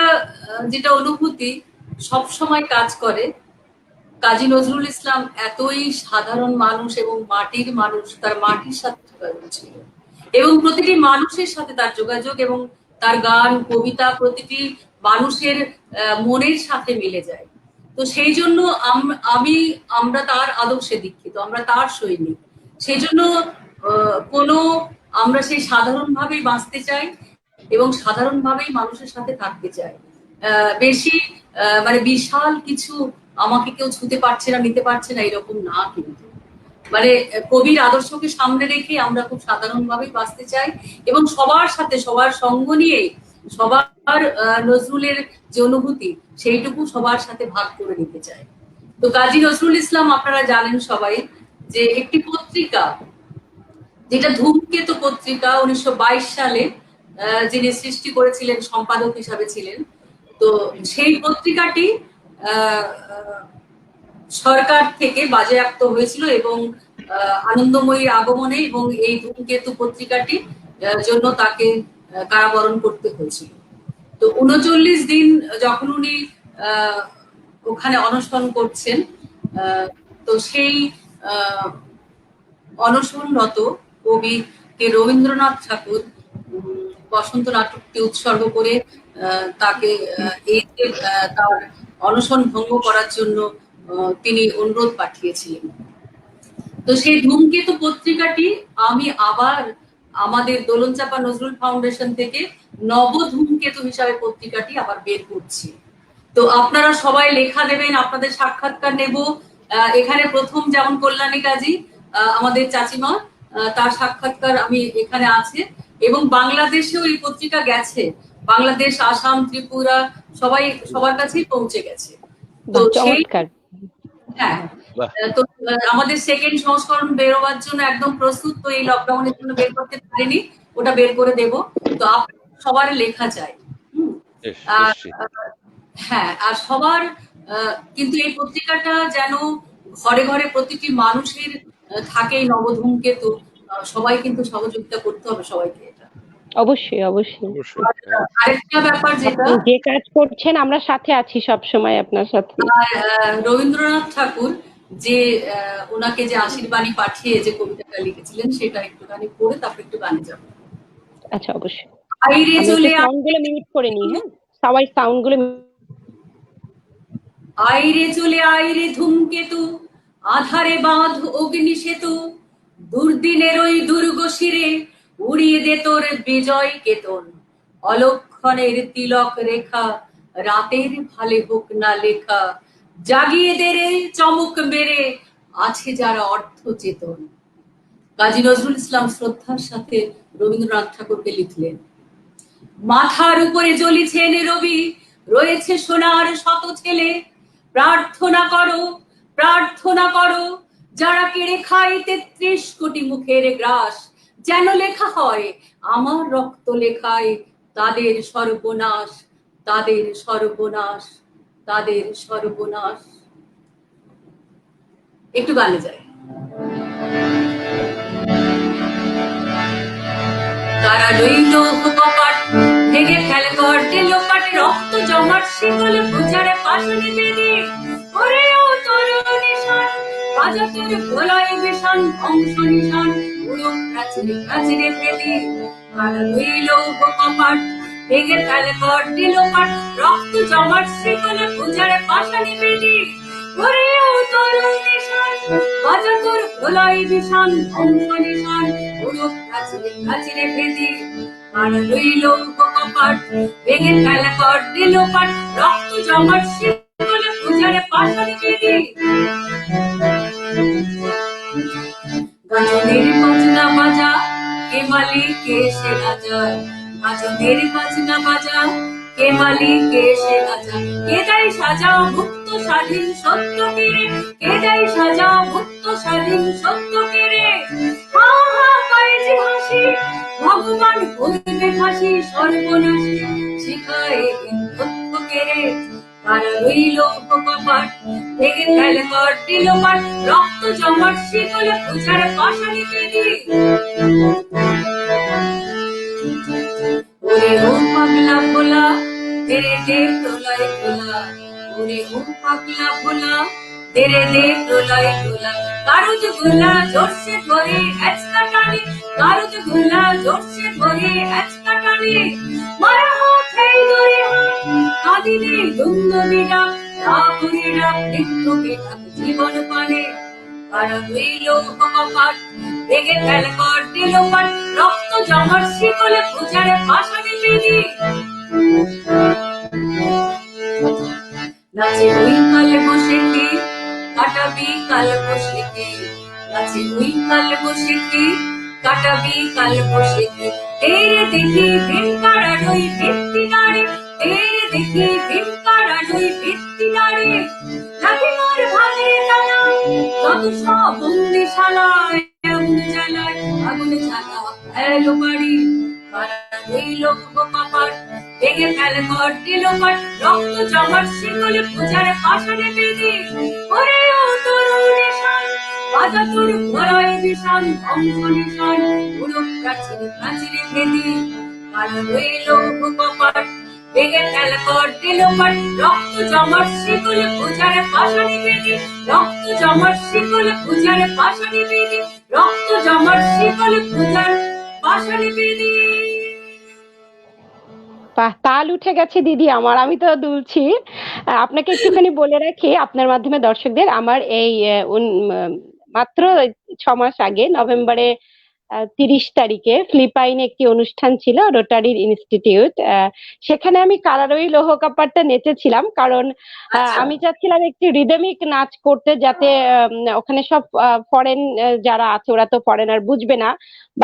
যেটা অনুভূতি সব সময় কাজ করে, কাজী নজরুল ইসলাম এতই সাধারণ মানুষ এবং মাটির মানুষ, তার মাটির সাথে যোগাযোগ ছিল, এবং প্রতিটি মানুষের সাথে তার যোগাযোগ, এবং তার গান কবিতা প্রতিটি মানুষের মনের সাথে মিলে যায়। তো সেই জন্য আমরা তার আদর্শে দীক্ষিত, আমরা তার সৈনিক। সেই জন্য কোনো আমরা সেই সাধারণভাবেই বাঁচতে চাই এবং সাধারণভাবেই মানুষের সাথে থাকতে চাই। বেশি মানে বিশাল কিছু আমাকে কেউ ছুতে পারছে না, নিতে পারছে না, এরকম না। কিন্তু মানে কবির আদর্শকে সামনে রেখে আমরা খুব সাধারণভাবেই বাঁচতে চাই, এবং সবার সাথে সবার সঙ্গ নিয়ে সবার নজরুলের যে অনুভূতি সেইটুকু সবার সাথে ভাগ করে নিতে চাই। তো কাজী নজরুল ইসলাম আপনারা জানেন সবাই যে একটি পত্রিকা, যেটা ধূমকেতু পত্রিকা 1922 সালে যিনি সৃষ্টি করেছিলেন, সম্পাদক হিসাবে ছিলেন। তো সেই পত্রিকাটি সরকার থেকে বাজেয়াপ্ত হয়েছিল, এবং আনন্দময়ীর আগমনে এবং এই ধূমকেতু পত্রিকাটি জন্য তাকে কারাবরণ করতে হয়েছিল। তো 39 দিন যখন উনি ওখানে অনশন করছেন, তো সেই অনশনরত কবিকে রবীন্দ্রনাথ ঠাকুর বসন্ত নাটকটি উৎসর্গ করে তাকে এই তার অনশন ভঙ্গ করার জন্য তিনি অনুরোধ পাঠিয়েছিলেন। তো সেই ধূমকেতু পত্রিকাটি আমি আবার আমাদের দোলনচাপা নজরুল ফাউন্ডেশন থেকে নব ধূমকেতু হিসাবে পত্রিকাটি আবার বের করছি। তো আপনারা সবাই লেখা দেবেন, আপনাদের সাক্ষাৎকার নেব। এখানে প্রথম যেমন কল্যাণী কাজী আমাদের চাচিমা, তার সাক্ষাৎকার আমি এখানে আছে, এবং বাংলাদেশেও এই পত্রিকা গেছে, বাংলাদেশ, আসাম, ত্রিপুরা সবার কাছেই পৌঁছে গেছে। তো সেই হ্যাঁ, তো আমাদের সেকেন্ড সংস্করণ বেরোবার জন্য একদম প্রস্তুত। তো এই লকডাউনের জন্য বের করতে পারিনি, ওটা বের করে দেব। তো সবার লেখা চাই। হ্যাঁ, আর সবার কিন্তু এই পত্রিকাটা যেন ঘরে ঘরে প্রতিটি মানুষের থাকে এই নবধূমকেতু, সবাই কিন্তু সহযোগিতা করতে হবে সবাইকে। এটা অবশ্যই অবশ্যই। আরেকটা ব্যাপার, যেটা যে কাজ করছেন আমরা সাথে আছি সব সময় আপনার সাথে। রবীন্দ্রনাথ ঠাকুর যে ওনাকে যে আশীর্বাণী পাঠিয়ে যে কবিতাটা লিখেছিলেন, সেটা একটুখানি পড়ে তারপর একটু গানে যাবো। আচ্ছা, অবশ্যই। আইরে চলে সাউন্ডগুলো মিউট করে নিই। হ্যাঁ, সবাই সাউন্ডগুলো। আইরে চলে আইরে ধূমকেতু, আধারে বাঁধ অগ্নি সেতু, দুর্দিনের ওই দুর্গ শিরে উড়িয়ে দে তোর বিজয় কেতন। অলক্ষণের তিলক রেখা, রাতের ভালে হোক না লেখা, জাগিয়ে দে রে চমক মেরে, আছে যারা অর্থ চেতন। কাজী নজরুল ইসলাম শ্রদ্ধার সাথে রবীন্দ্রনাথ ঠাকুরকে লিখলেন। মাথার উপরে জ্বলিছেন রবি, রয়েছে সোনার শত ছেলে, প্রার্থনা করো প্রার্থনা করো, যারা কেড়ে খায় 33 কোটি মুখের গ্রাস, যেন লেখা হয় আমার রক্ত লেখায় তাদের সর্বনাশ, তাদের সর্বনাশ, তাদের সর্বনাশ। একটু গানে যায়। তারা রইল কপাট ভেঙে ফেলে গর্তে লোপাটে, রক্ত জমাট শিকলে পূজারে পাশনে বেঁধে, ওরেও তোর নিশান বাজাতের গোলায় বিশান ধ্বংস নিশান, পুরো প্রাচীর প্রাচীরে প্রাচীরে ভেদি কারা রইল কপাট ভেঙে ফেলে কর দিল পাট রক্ত জমাট শিকলে পূজারে পাশানি বেদি করেও তরুণ নিশান বাজা তোর প্রলয় বিষান ধ্বংস নিশান পুরো প্রাচীরে প্রাচীরে ভেদি কারা রইল কপাট ভেঙে ফেলে কর দিল পাট রক্ত জমাট শিকলে পূজারে পাশানি বেদি গাজনের বাজনা বাজা কে মালিক কে সে রাজা গাজনের বাজনা বাজা কে মালিক কে সে রাজা কে দেয় সাজা মুক্ত স্বাধীন সত্য কেড়ে কে দেয় সাজা মুক্ত স্বাধীন সত্য কেড়ে হা হা করে যে হাসি ভগবান বলবে ফাঁসি সর্বনাশী শিখায় তথ্য কেড়ে কারা রইল কপাট ভেঙে ফেলে কর দিল পাট রক্ত জমাট শিকলে পূজার পাশানি বেদি ওরে ও পাগলা ভোলা তেরে দে প্রলয় ভোলা ওরে ও পাগলা ভোলা তেরে দে প্রলয় ভোলা কারুজ গোলা জোরসে ধরে আজকা টানে কারুজ গোলা জোরসে ধরে আজকা টানে মারা হাত এই ধরে কাদিনে দুন্দবিরা ঠাকুরেরা মৃত্যুকে জীবন পানে কারা রইল কপাট ভেঙে ফেলে কর দিল পাট রক্ত জমাট শিকলে পূজারে পাশানি বেদি নাচে ওই কালে বসে কি কাটাবি কাল বসে কি নাচে ওই কাল বসে কি কাটাবি কাল বসে কি তেরে দেখি ভিনকারা রই ভিত্তি নাড়ে তেরে দেখি ভিনকারা রই ভিত্তি নাড়ে লাঠি মার ভালে টানা যত সব বন্দিশালায় আগুন জ্বালায় আগুন জ্বালা এলো বাড়ি কারা রইল কপাট ভেঙে ফেলে কর দিল পাট রক্ত জমাট শিকলে পূজার পাশানি বেদি ওরে ও তরুণ নিশান বাজা তোর প্রলয় বিষান ধ্বংস নিশান পুরো প্রাচীরে প্রাচীরে ভেদি কারা রইল কপাট ভেঙে ফেলে কর দিল পাট রক্ত জমাট শিকলে পূজার পাশানি বেদি রক্ত জমাট শিকলে পূজার পাশানি বেদি রক্ত জমাট শিকলে পূজার পাশানি বেদি বাহ, তাল উঠে গেছে দিদি আমার, আমি তো দুলছি। আপনাকে একটুখানি বলে রাখি আপনার মাধ্যমে দর্শকদের, আমার এই মাত্র 6 মাস আগে নভেম্বরে 30 তারিখে ফিলিপাইনে একটি অনুষ্ঠান ছিল, রোটারি ইনস্টিটিউট। সেখানে আমি কারারই লৌহ কাপারটা নেচেছিলাম, কারণ আমি চাচ্ছিলাম একটি রিদমিক নাচ করতে, যাতে ওখানে সব ফরেন যারা আছে, ওরা তো ফরেনার বুঝবে না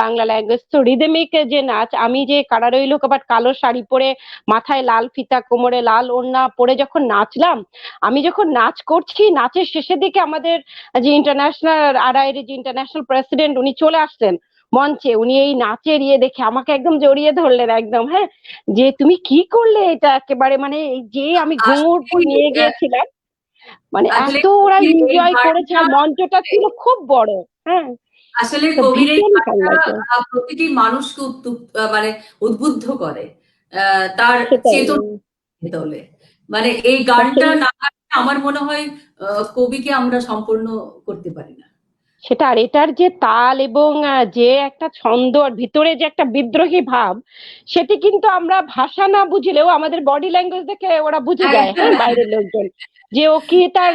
বাংলা ল্যাঙ্গুয়েজ, তো রিদমিক যে নাচ, আমি যে কারারই লৌহ কাপাট কালো শাড়ি পরে মাথায় লাল ফিতা, কোমরে লাল ওড়না পরে যখন নাচলাম, আমি যখন নাচ করছি, নাচের শেষের দিকে আমাদের যে ইন্টারন্যাশনাল আরআইয়ের যে ইন্টারন্যাশনাল প্রেসিডেন্ট, উনি চলে আসলেন মঞ্চে। উনি এই নাচের দেখে আমাকে একদম জড়িয়ে ধরলেন একদম, হ্যাঁ, যে তুমি কি করলে এটা, একেবারে মানে যে আমি ঘুঙুর নিয়ে গিয়েছিলাম, মানে এত ওরা এনজয় করেছে, আর মঞ্চটা ছিল খুব বড়। হ্যাঁ, আসলে কবির এই গানটা প্রতিটি মানুষকে মানে উদ্বুদ্ধ করে, তার চেতনা তোলে। মানে এই গানটা না গাইলে আমার মনে হয় কবিকে আমরা সম্পূর্ণ করতে পারি না। সেটা, আর এটার যে তাল এবং যে একটা ছন্দ, আর ভিতরে যে একটা বিদ্রোহী ভাব, সেটি কিন্তু আমরা ভাষা না বুঝলেও আমাদের বডি ল্যাঙ্গুয়েজ দেখে ওরা বুঝে যায়, হ্যাঁ, বাইরের লোকজন, যে ও কি তার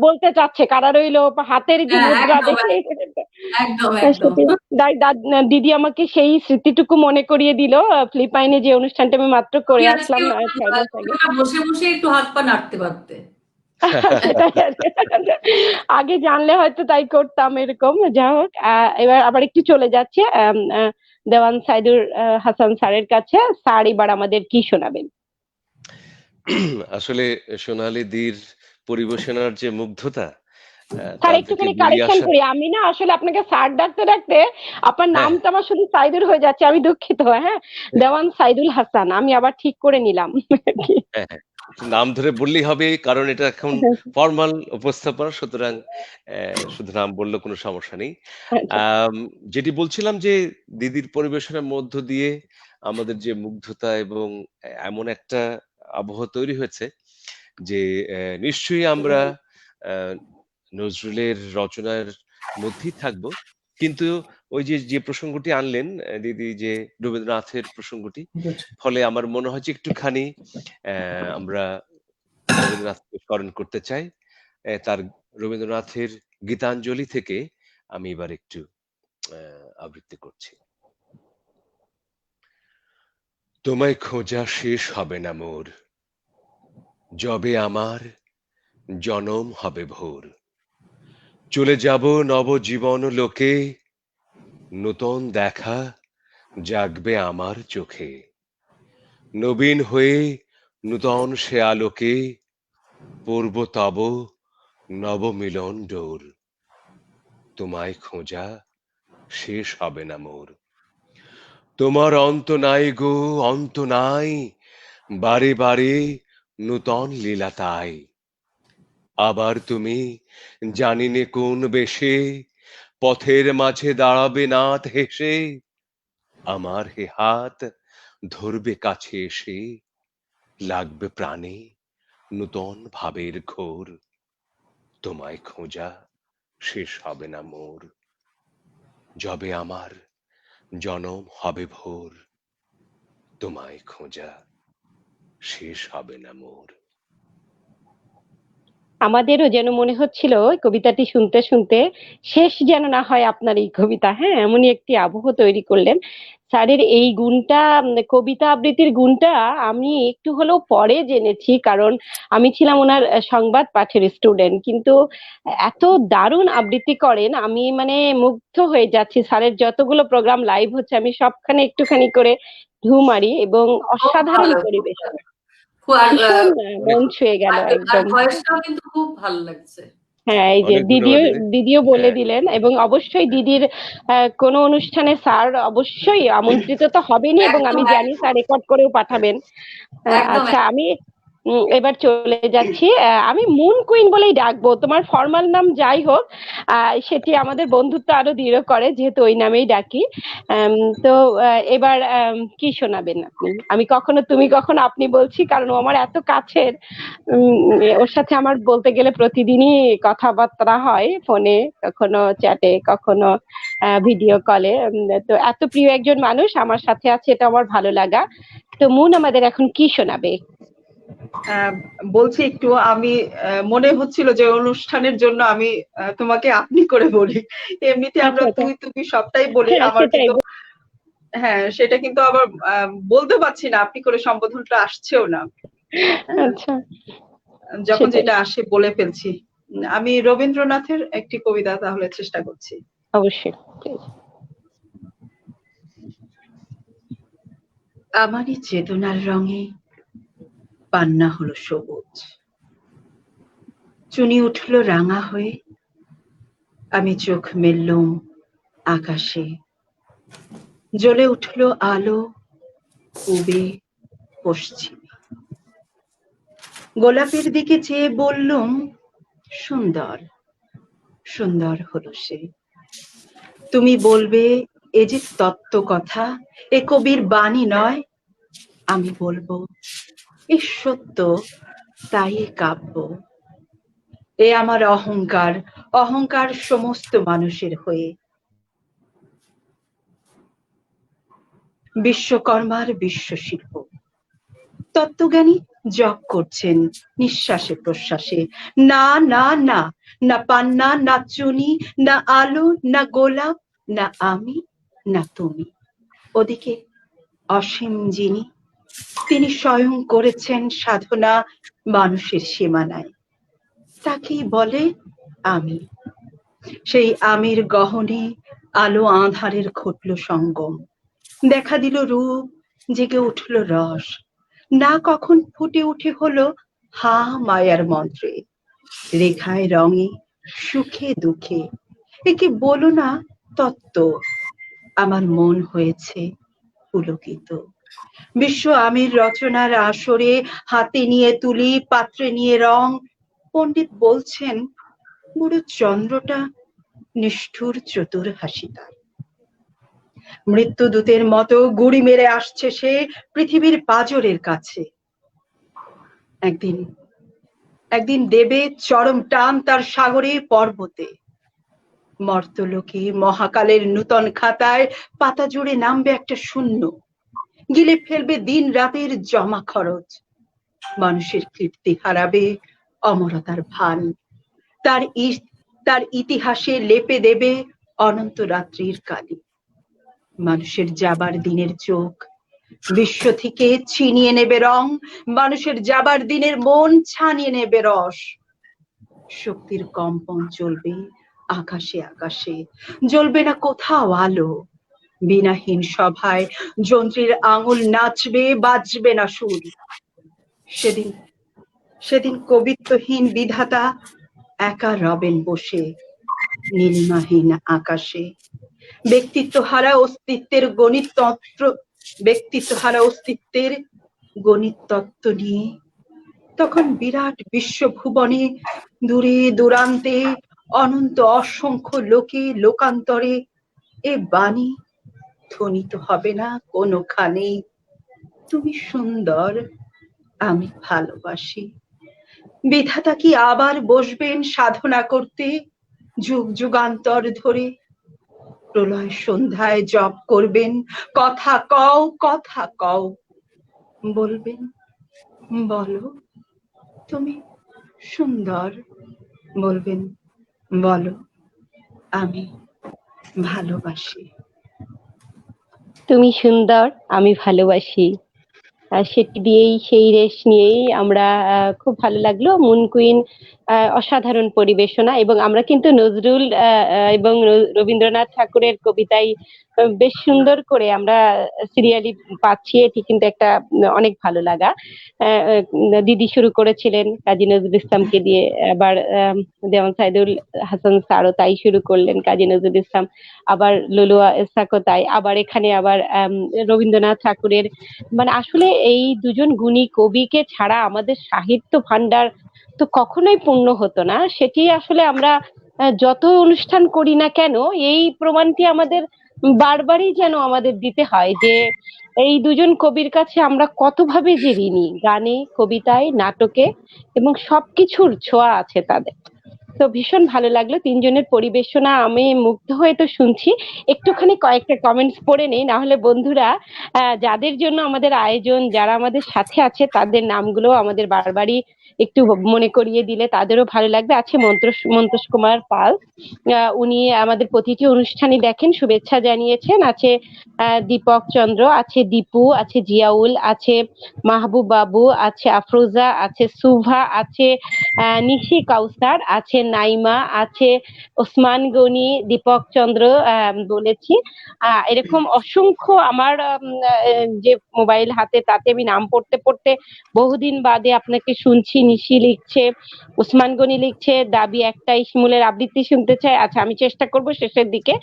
বলতে চাচ্ছে, কারা রইলো হাতের যে মুদ্রা দেখে। দিদি আমাকে সেই স্মৃতিটুকু মনে করিয়ে দিল, ফিলিপাইনে যে অনুষ্ঠানটা আমি মাত্র করে আসলাম 6 মাস আগে। বসে বসে একটু হাত পা নাড়তে পারতে। আগে জানলে হয়তো তাই করতাম, এরকম। যা হোক, এবার আবার একটু চলে যাচ্ছে দেওয়ান সাইদুর হাসান স্যারের কাছে। স্যার এবার আমাদের কি শোনাবেন? আসলে সোনালী দির পরিবেশনার যে মুগ্ধতা, স্যার একটুখানি কারেকশন করি, আমি না আসলে আপনাকে স্যার ডাকতে ডাকতে আপনার নামটা আমার শুধু সাইদুর হয়ে যাচ্ছে, আমি দুঃখিত। হ্যাঁ, দেওয়ান সাইদুল হাসান, আমি আবার ঠিক করে নিলাম। নাম ধরে বললেই হবে, কারণ এটা এখন ফর্মাল উপস্থাপনা, সুতরাং শুধু নাম বললে কোনো সমস্যা নেই। যেটি বলছিলাম যে দিদির পরিবেশনার মধ্য দিয়ে আমাদের যে মুগ্ধতা এবং এমন একটা আবহাওয়া তৈরি হয়েছে যে নিশ্চয়ই আমরা নজরুলের রচনার মধ্যেই থাকবো, কিন্তু ওই যে যে প্রসঙ্গটি আনলেন দিদি, যে রবীন্দ্রনাথের প্রসঙ্গটি, ফলে আমার মনে হয় যে একটুখানি আমরা রবীন্দ্রনাথকে স্মরণ করতে চাই। তার রবীন্দ্রনাথের গীতাঞ্জলি থেকে আমি এবার একটু আবৃত্তি করছি। তোমায় খোঁজা শেষ হবে না মোর, যবে আমার জনম হবে ভোর। চলে যাব নবজীবন লোকে, নূতন দেখা জাগবে আমার চোখে। নবীন হয়ে নূতন সে আলোকে, পূর্ব তব নবমিলন ডোর। তোমায় খোঁজা শেষ হবে না মোর, তোমার অন্ত নাই গো অন্ত নাই, বারে বারে নূতন লীলা তাই। আবার তুমি জানিনে কোন বেশে, পথের মাঝে দাঁড়াবে নাথ হেসে। আমার হে হাত ধরবে কাছে এসে, লাগবে প্রাণে নূতন ভাবের ঘোর। তোমায় খোঁজা শেষ হবে না মোর, যবে আমার জনম হবে ভোর। তোমায় খোঁজা শেষ হবে না মোর। আমাদেরও যেন মনে হচ্ছিল ওই কবিতাটি শুনতে শুনতে শেষ যেন না হয় আপনার এই কবিতা। হ্যাঁ, এমনই একটি আবহ তৈরি করলেন। স্যারের এই গুণটা, কবিতা আবৃত্তির গুণটা আমি একটু হলেও পরে জেনেছি, কারণ আমি ছিলাম ওনার সংবাদ পাঠের স্টুডেন্ট। কিন্তু এত দারুণ আবৃত্তি করেন, আমি মানে মুগ্ধ হয়ে যাচ্ছি। স্যারের যতগুলো প্রোগ্রাম লাইভ হচ্ছে আমি সবখানে একটুখানি করে ঢু মারি, এবং খুব অসাধারণ ভালো, খুব পরিবেশনা, ভালো। আর ভীষণ মন ছুঁয়ে গেল আর একদম। ভয়েসটাও কিন্তু খুব ভালো লাগছে। হ্যাঁ, এই যে অনেক দিদিও ধন্যবাদ দিদি। দিদিও বলে হ্যাঁ, দিলেন, এবং অবশ্যই দিদির কোনো অনুষ্ঠানে স্যার অবশ্যই আমন্ত্রিত তো হবেনই, এবং আমি একদম জানি একদম স্যার রেকর্ড করেও পাঠাবেন। একদম আচ্ছা, আমি এবার চলে যাচ্ছি। আমি মুন কুইন বলেই ডাকবো, তোমার ফর্মাল নাম যাই হোক, সেটি আমাদের বন্ধুত্ব আরো দৃঢ় করে, যেহেতু ওই নামেই ডাকি। তো এবার কি শোনাবেন আপনি? আমি কখনো তুমি কখনো আপনি বলছি, কারণ ও আমার এত কাছের। ওর সাথে আমার বলতে গেলে প্রতিদিনই কথাবার্তা হয়, ফোনে, কখনো চ্যাটে, কখনো ভিডিও কলে। তো এত প্রিয় একজন মানুষ আমার সাথে আছে, এটা আমার ভালো লাগা। তো মুন আমাদের এখন কি শোনাবে? বলছি একটু, আমি মনে হচ্ছিল যে অনুষ্ঠানের জন্য আমি তোমাকে আপনি করে বলি। এমনিতে আমরা আচ্ছা আচ্ছা, তুই তুমি সবটাই বলি, হ্যাঁ আমার সেটাই। কিন্তু হ্যাঁ সেটা কিন্তু আবার বলতে পারছি না, আপনি করে সম্বোধনটা আসছেও না। আচ্ছা, যখন সেটাই। যেটা আসে বলে ফেলছি। আমি রবীন্দ্রনাথের একটি কবিতা তাহলে চেষ্টা করছি। অবশ্যই, please। আমারই চেতনার রঙে পান্না হলো সবুজ, চুনি উঠল রাঙা হয়ে, আমি চোখ মেললুম আকাশে, জ্বলে উঠল আলো পূবে পশ্চিমে। গোলাপের দিকে চেয়ে বললুম, সুন্দর সুন্দর হলো সে। তুমি বলবে এ যে তত্ত্ব কথা, এ কবির বাণী নয়। আমি বলবো এ সত্য, তাই এ কাব্য। এ আমার অহংকার, অহংকার সমস্ত মানুষের হয়ে। বিশ্বকর্মার বিশ্বশিল্প, তত্ত্বজ্ঞানী জপ করছেন নিঃশ্বাসে প্রশ্বাসে। না না না, না পান্না, না চুনি, না আলো, না গোলাপ, না আমি, না তুমি। ওদিকে অসীম যিনি, তিনি স্বয়ং করেছেন সাধনা মানুষের সীমানায়, তাকেই বলে আমি। সেই আমির গহনে আলো আঁধারের ঘটল সঙ্গম, দেখা দিল রূপ, জেগে উঠল রস, না কখন ফুটে উঠে হলো হা মায়ার মন্ত্রে, রেখায় রঙে, সুখে দুঃখে। একে বলো না তত্ত্ব, আমার মন হয়েছে পুলকিত। বিশ্ব আমির রচনার আসরে হাতে নিয়ে তুলি, পাত্রে নিয়ে রং। পণ্ডিত বলছেন বুড়ো চন্দ্রটা নিষ্ঠুর চতুর হাসি তার। মৃত্যুদূতের মতো গুড়ি মেরে আসছে সে পৃথিবীর পাঁজরের কাছে। একদিন একদিন দেবে চরম টান তার সাগরে পর্বতে, মর্তলোকে মহাকালের নূতন খাতায় পাতা জুড়ে নামবে একটা শূন্য, গিলে ফেলবে দিন রাতের জমা খরচ। মানুষের কীর্তি হারাবে অমরতার ভান, তার ইতিহাসে লেপে দেবে অনন্ত রাত্রির কালি। মানুষের যাবার দিনের চোখ বিশ্ব থেকে ছিনিয়ে নেবে রং, মানুষের যাবার দিনের মন ছানিয়ে নেবে রস। শক্তির কম্পন চলবে আকাশে আকাশে, জ্বলবে না কোথাও আলো। বিনাহীন সভায় যন্ত্রীর আঙুল নাচবে, বাজবে না সুর। সেদিন কবিত্বহীন বিধাতা একা রবেন বসে নীলিমাহীন আকাশে। ব্যক্তিত্বহারা অস্তিত্বের গণিত তত্ত্ব নিয়ে তখন বিরাট বিশ্বভুবনে দূরে দূরান্তে অনন্ত অসংখ্য লোকে লোকান্তরে এ বাণী ধ্বনিত হবে না কোনোখানে, তুমি সুন্দর, আমি ভালোবাসি। বিধাতা কি আবার বসবেন সাধনা করতে যুগ যুগান্তর ধরে? প্রলয় সন্ধ্যায় জপ করবেন, কথা কও, কথা কও। বলবেন, বলো তুমি সুন্দর। বলবেন, বলো আমি ভালোবাসি। তুমি সুন্দর, আমি ভালোবাসি। সেটি দিয়েই, সেই রেশ নিয়েই আমরা খুব ভালো লাগলো। মুন কুইন অসাধারণ পরিবেশনা, এবং আমরা কিন্তু নজরুল এবং রবীন্দ্রনাথ ঠাকুরের কবিতায় বেশ সুন্দর করে আমরা সিরিয়ালি পাচ্ছি। এটি কিন্তু একটা অনেক ভালো লাগা। দিদি শুরু করেছিলেন কাজী নজরুল ইসলামকে দিয়ে, আবার দেওয়ান সাইদুল হাসান স্যারও তাই শুরু করলেন, কাজী নজরুল ইসলাম, আবার লুলুয়া ইসহাকও তাই, আবার এখানে আবার রবীন্দ্রনাথ ঠাকুরের, মানে আসলে এই দুজন গুণী কবিকে ছাড়া আমাদের সাহিত্য ভান্ডার তো কখনোই পূর্ণ হতো না। সেটি আসলে আমরা যত অনুষ্ঠান করি না কেন, এই প্রমাণটি আমাদের বারবারই যেন আমাদের দিতে হয় যে এই দুজন কবির কাছে আমরা কতভাবে যে ঋণী, গানে, কবিতায়, নাটকে, এবং সবকিছুর ছোঁয়া আছে তাদের। তো ভীষণ ভালো লাগলো তিনজনের পরিবেশনা, আমি মুগ্ধ হয়ে তো শুনছি। একটুখানি কয়েকটা কমেন্টস পড়ে নেই, না হলে বন্ধুরা যাদের জন্য আমাদের আয়োজন, যারা আমাদের সাথে আছে তাদের নামগুলো আমাদের বারবারই একটু মনে করিয়ে দিলে তাদেরও ভালো লাগবে। আছে মন্তোষ কুমার পাল, উনি আমাদের প্রতিটি অনুষ্ঠানই দেখেন, শুভেচ্ছা জানিয়েছেন। আছে দীপক চন্দ্র, আছে দীপু, আছে জিয়াউল, আছে মাহবুব বাবু, আছে আফরোজা, আছে সুভা, আছে নিশি কাউসার, আছে নাইমা, আছে ওসমান গনি, দীপক চন্দ্র বলেছি। এরকম অসংখ্য আমার যে মোবাইল হাতে, তাতে আমি নাম পড়তে পড়তে বহুদিন বাদে আপনাকে শুনছি। নিশি লিখছে, ওসমান গনি লিখছে, দাবি একটাই, শিমুলের আবৃত্তি শুনতে চাই। আচ্ছা, আমি চেষ্টা করব শেষের দিকে।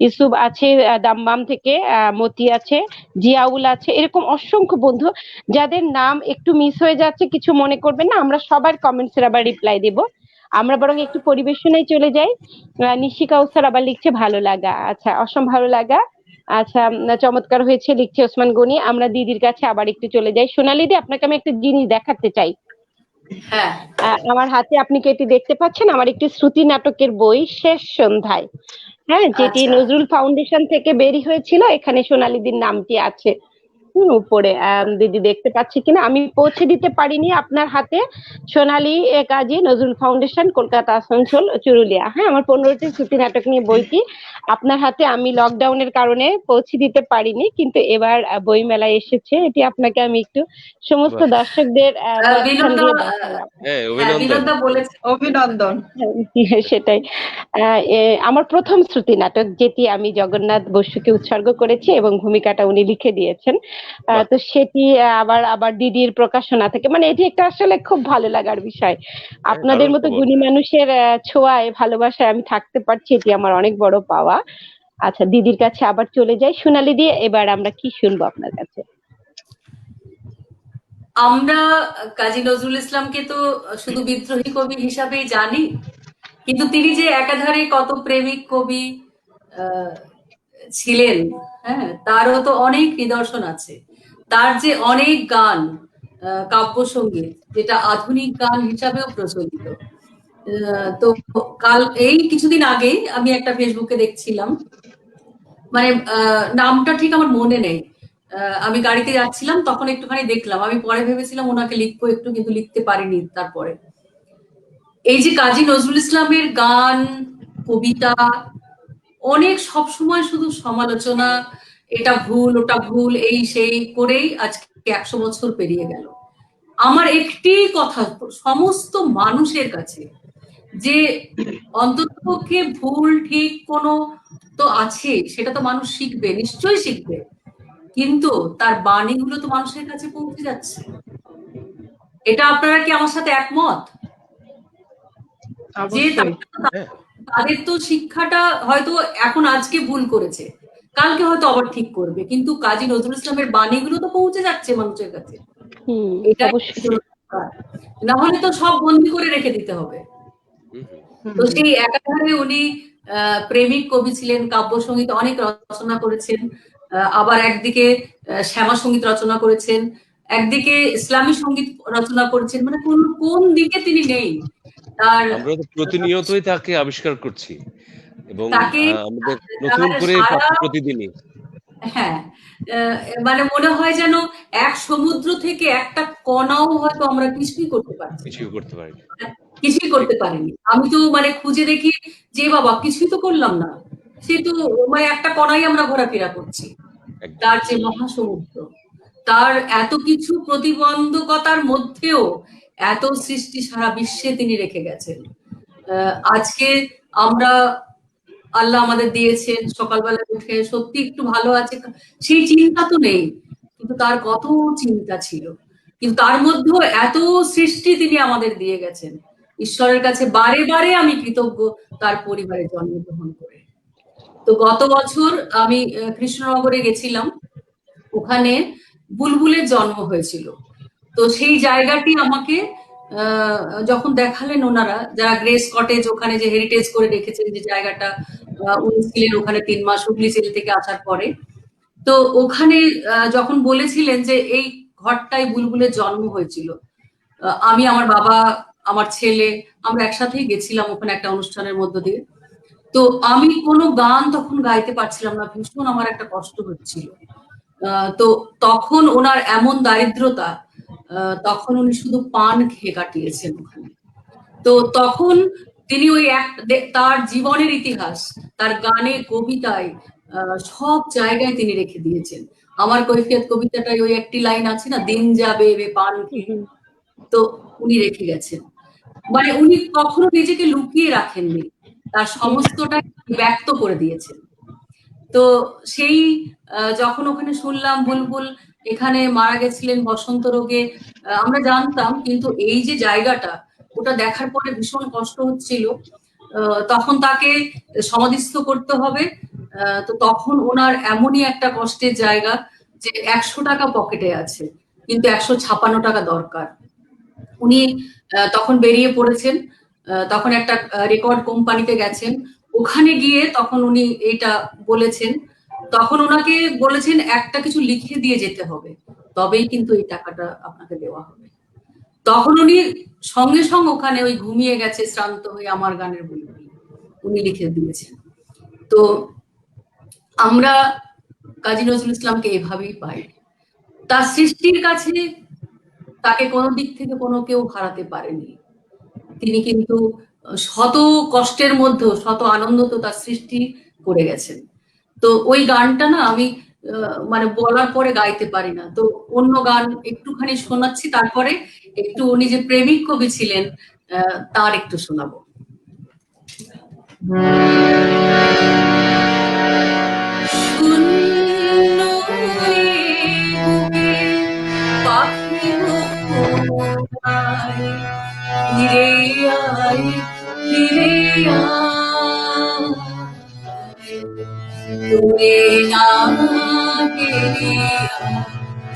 ইউসুফ আছে দামবাম থেকে, মতি আছে, জিয়াউল আছে, এরকম অসংখ্য বন্ধু যাদের নাম একটু মিস হয়ে যাচ্ছে, কিছু মনে করবেন না, আমরা সবার কমেন্টসের আবার রিপ্লাই দেব। আমরা বরং একটু পরিবেশনায় চলে যাই। নিশি কাউসার আবার লিখছে ভালো লাগা। আচ্ছা, অসম ভালো লাগা। আচ্ছা, চমৎকার হয়েছে লিখছে ওসমান গনি। আমরা দিদির কাছে আবার একটু চলে যাই। সোনালী দি, আপনাকে আমি একটা জিনিস দেখাতে চাই। হ্যাঁ, আমার হাতে আপনি কি এটি দেখতে পাচ্ছেন? আমার একটি শ্রুতি নাটকের বই, শেষ সন্ধ্যায়, হ্যাঁ, যেটি আচ্ছা। নজরুল ফাউন্ডেশন থেকে বেরি হয়েছিল। এখানে সোনালীদির নামটি আছে উপরে। দিদি দেখতে পাচ্ছি কিনা, আমি পৌঁছে দিতে পারিনি আপনার হাতে। সোনালী কাজী, নজরুল ফাউন্ডেশন, কলকাতা, আসানসোল, চুরুলিয়া। হ্যাঁ, আমার 15টি শ্রুতি নাটক নিয়ে বইটি আপনার হাতে আমি লকডাউনের কারণে পৌঁছে দিতে পারিনি, কিন্তু এবার বই মেলায় এসেছে। এটি আপনাকে আমি একটু সমস্ত দর্শকদের মাঝখান দিয়ে দেখালাম। অভিনন্দন। সেটাই। আমার প্রথম শ্রুতি নাটক, যেটি আমি জগন্নাথ বসুকে উৎসর্গ করেছি এবং ভূমিকাটা উনি লিখে দিয়েছেন। তো সেটি আবার দিদির প্রকাশনা থেকে, মানে এটি একটা আসলে খুব ভালো লাগার বিষয়। আপনাদের মতো গুণী মানুষের ছোঁয়ায়, ভালোবাসায় আমি থাকতে পারছি, এটি আমার অনেক বড় পাওয়া। আচ্ছা, দিদির কাছে আবার চলে যাই। সোনালী দি, এবার আমরা কি শুনবো আপনার কাছে? আমরা কাজী নজরুল ইসলামকে তো শুধু বিদ্রোহী কবি হিসাবেই জানি, কিন্তু তিনি যে একাধারে কত প্রেমিক কবি ছিলেন, হ্যাঁ, তারও তো অনেক নিদর্শন আছে। তার যে অনেক গান, কাব্যসঙ্গীত, যেটা আধুনিক গান হিসাবেও প্রচলিত, তো কাল এই কিছুদিন আগেই আমি একটা ফেসবুকে দেখছিলাম, মানে নামটা ঠিক আমার মনে নেই, আমি গাড়িতে যাচ্ছিলাম তখন একটুখানি দেখলাম, আমি পরে ভেবেছিলাম ওনাকে লিখবো একটু, কিন্তু লিখতে পারিনি। তারপরে এই যে কাজী নজরুল ইসলামের গান, কবিতা, অনেক সবসময় শুধু সমালোচনা, এটা ভুল ওটা ভুল এই সেই করেই আজকে 100 বছর পেরিয়ে গেল। আমার একটি কথা সমস্ত মানুষের কাছে, যে অন্ততপক্ষে ভুল ঠিক কোনো তো আছে, সেটা তো মানুষ শিখবে, নিশ্চয়ই শিখবে, কিন্তু তার বাণীগুলো তো মানুষের কাছে পৌঁছে যাচ্ছে। এটা আপনারা কি আমার সাথে একমত? যে তাদের তো শিক্ষাটা হয়তো এখন আজকে ভুল করেছে, কালকে হয়তো আবার ঠিক করবে, কিন্তু কাজী নজরুল ইসলামের বাণীগুলো তো পৌঁছে যাচ্ছে মানুষের কাছে। এটা না হলে তো সব বন্দি করে রেখে দিতে হবে। তো সেই একাধারে উনি প্রেমিক কবি ছিলেন, কাব্য সঙ্গীত অনেক রচনা করেছেন, আবার একদিকে শ্যামা সঙ্গীত রচনা করেছেন, একদিকে ইসলামী সঙ্গীত রচনা করেছেন, মানে কোন দিকে তিনি নেই। তার আমরা তো প্রতিনিয়তই তাকে আবিষ্কার করছি এবং তাকে আমাদের নতুন করে প্রতিদিনই, হ্যাঁ, মানে মনে হয় যেন এক সমুদ্র থেকে একটা কণাও হয়তো আমরা কিছুই করতে পারিনি। আমি তো মানে খুঁজে দেখি যে বাবা কিছুই তো করলাম না, সে তো মানে একটা কণাই আমরা ঘোরাফেরা করছি। তার যে মহাসমুদ্র, তার এত কিছু প্রতিবন্ধকতার মধ্যেও এত সৃষ্টি সারা বিশ্বে তিনি রেখে গেছেন। আজকে আমরা, আল্লাহ আমাদের দিয়েছেন সকালবেলা উঠে সত্যি একটু ভালো আছে, সেই চিন্তা তো নেই, কিন্তু তার কত চিন্তা ছিল, কিন্তু তার মধ্যেও এত সৃষ্টি তিনি আমাদের দিয়ে গেছেন। ঈশ্বরের কাছে বারে বারে আমি কৃতজ্ঞ তার পরিবারে জন্মগ্রহণ করে। তো গত বছর আমি কৃষ্ণনগরে গেছিলাম, ওখানে বুলবুলের জন্ম হয়েছিল। তো সেই জায়গাটি আমাকে যখন দেখালেন ওনারা, যারা গ্রেস কটেজ ওখানে যে হেরিটেজ করে রেখেছেন যে জায়গাটা, উনি ছিলেন ওখানে 3 মাস হুগলি জেল থেকে আসার পরে, তো ওখানে যখন বলেছিলেন যে এই ঘরটায় বুলবুলের জন্ম হয়েছিল, আমি, আমার বাবা, আমার ছেলে, আমরা একসাথেই গেছিলাম ওখানে একটা অনুষ্ঠানের মধ্য দিয়ে। তো আমি কোনো গান তখন গাইতে পারছিলাম না, ভীষণ আমার একটা কষ্ট হচ্ছিল। তো তখন ওনার এমন দারিদ্রতা, তখন উনি শুধু পান খেয়ে কাটিয়েছেন ওখানে। তো তখন তিনি ওই তার জীবনের ইতিহাস তার গানে, কবিতায়, সব জায়গায় তিনি রেখে দিয়েছেন। আমার কৈফিয়ত কবিতাটাই ওই একটি লাইন আছে না, দিন যাবে রে পান খেয়ে, তো উনি রেখে গেছেন। মানে উনি কখনো নিজেকে লুকিয়ে রাখেননি, তার সমস্তটা ব্যক্ত করে দিয়েছেন। তো সেই যখন ওখানে শুনলাম বুলবুল এখানে মারা গেছিলেন বসন্ত রোগে, আমরা জানতাম, কিন্তু এই যে জায়গাটা, ওটা দেখার পরে ভীষণ কষ্ট হচ্ছিল। তখন তাকে সমাধিস্থ করতে হবে, তো তখন ওনার এমনই একটা কষ্টের জায়গা যে 100 টাকা পকেটে আছে, কিন্তু 156 টাকা দরকার। উনি তখন বেরিয়ে পড়েছেন, তখন একটা রেকর্ড কোম্পানিতে গেছেন, ওখানে গিয়ে তখন উনি এটা বলেছেন, তখন ওনাকে বলেছেন একটা কিছু লিখে দিয়ে যেতে হবে, তবেই কিন্তু এই টাকাটা আপনাকে দেওয়া হবে। তখন উনি সঙ্গে সঙ্গে ওখানে ওই ঘুমিয়ে গেছে শ্রান্ত হয়ে আমার গানের বুলবুল উনি লিখে দিয়েছেন। তো আমরা কাজী নজরুল ইসলামকে এভাবেই পাই, তার সৃষ্টির কাছে তাকে কোনো দিক থেকে কোনো কেউ হারাতে পারেনি। তিনি কিন্তু শত কষ্টের মধ্যেও শত আনন্দ তো তার সৃষ্টি করে গেছেন। তো ওই গানটা না আমি মানে বলার পরে গাইতে পারি না, তো অন্য গান একটুখানি শোনাচ্ছি, তারপরে একটু উনি যে প্রেমিক কবি ছিলেন তার একটু শোনাবো। ফিরে আয়, ফিরে আয়, তুমি না গেলে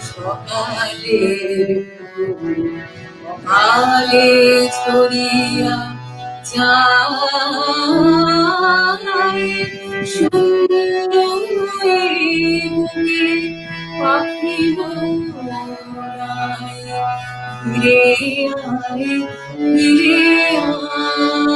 সকালের আলে ছড়িয়া যায়, সুন্দর বুকে পাখি ফিরে আয়, ফিরে আয়।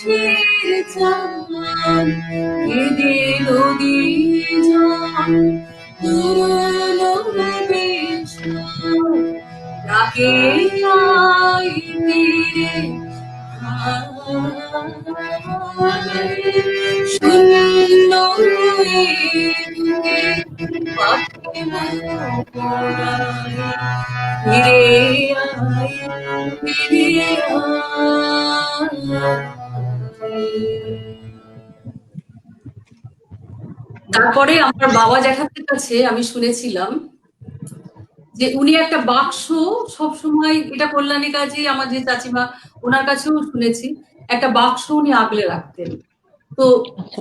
আকাশের চাঁদ কেঁদে নদী জল পুরনো ডাকে আয় ফিরে শূন্য ফিরে ফিরে তারপরে আমার বাবা জ্যাঠাদের কাছে আমি শুনেছিলাম যে উনি একটা বাক্স সবসময়, এটা কল্যাণী কাজে আমার যে চাচিমা ওনার কাছেও শুনেছি, একটা বাক্স উনি আগলে রাখতেন। তো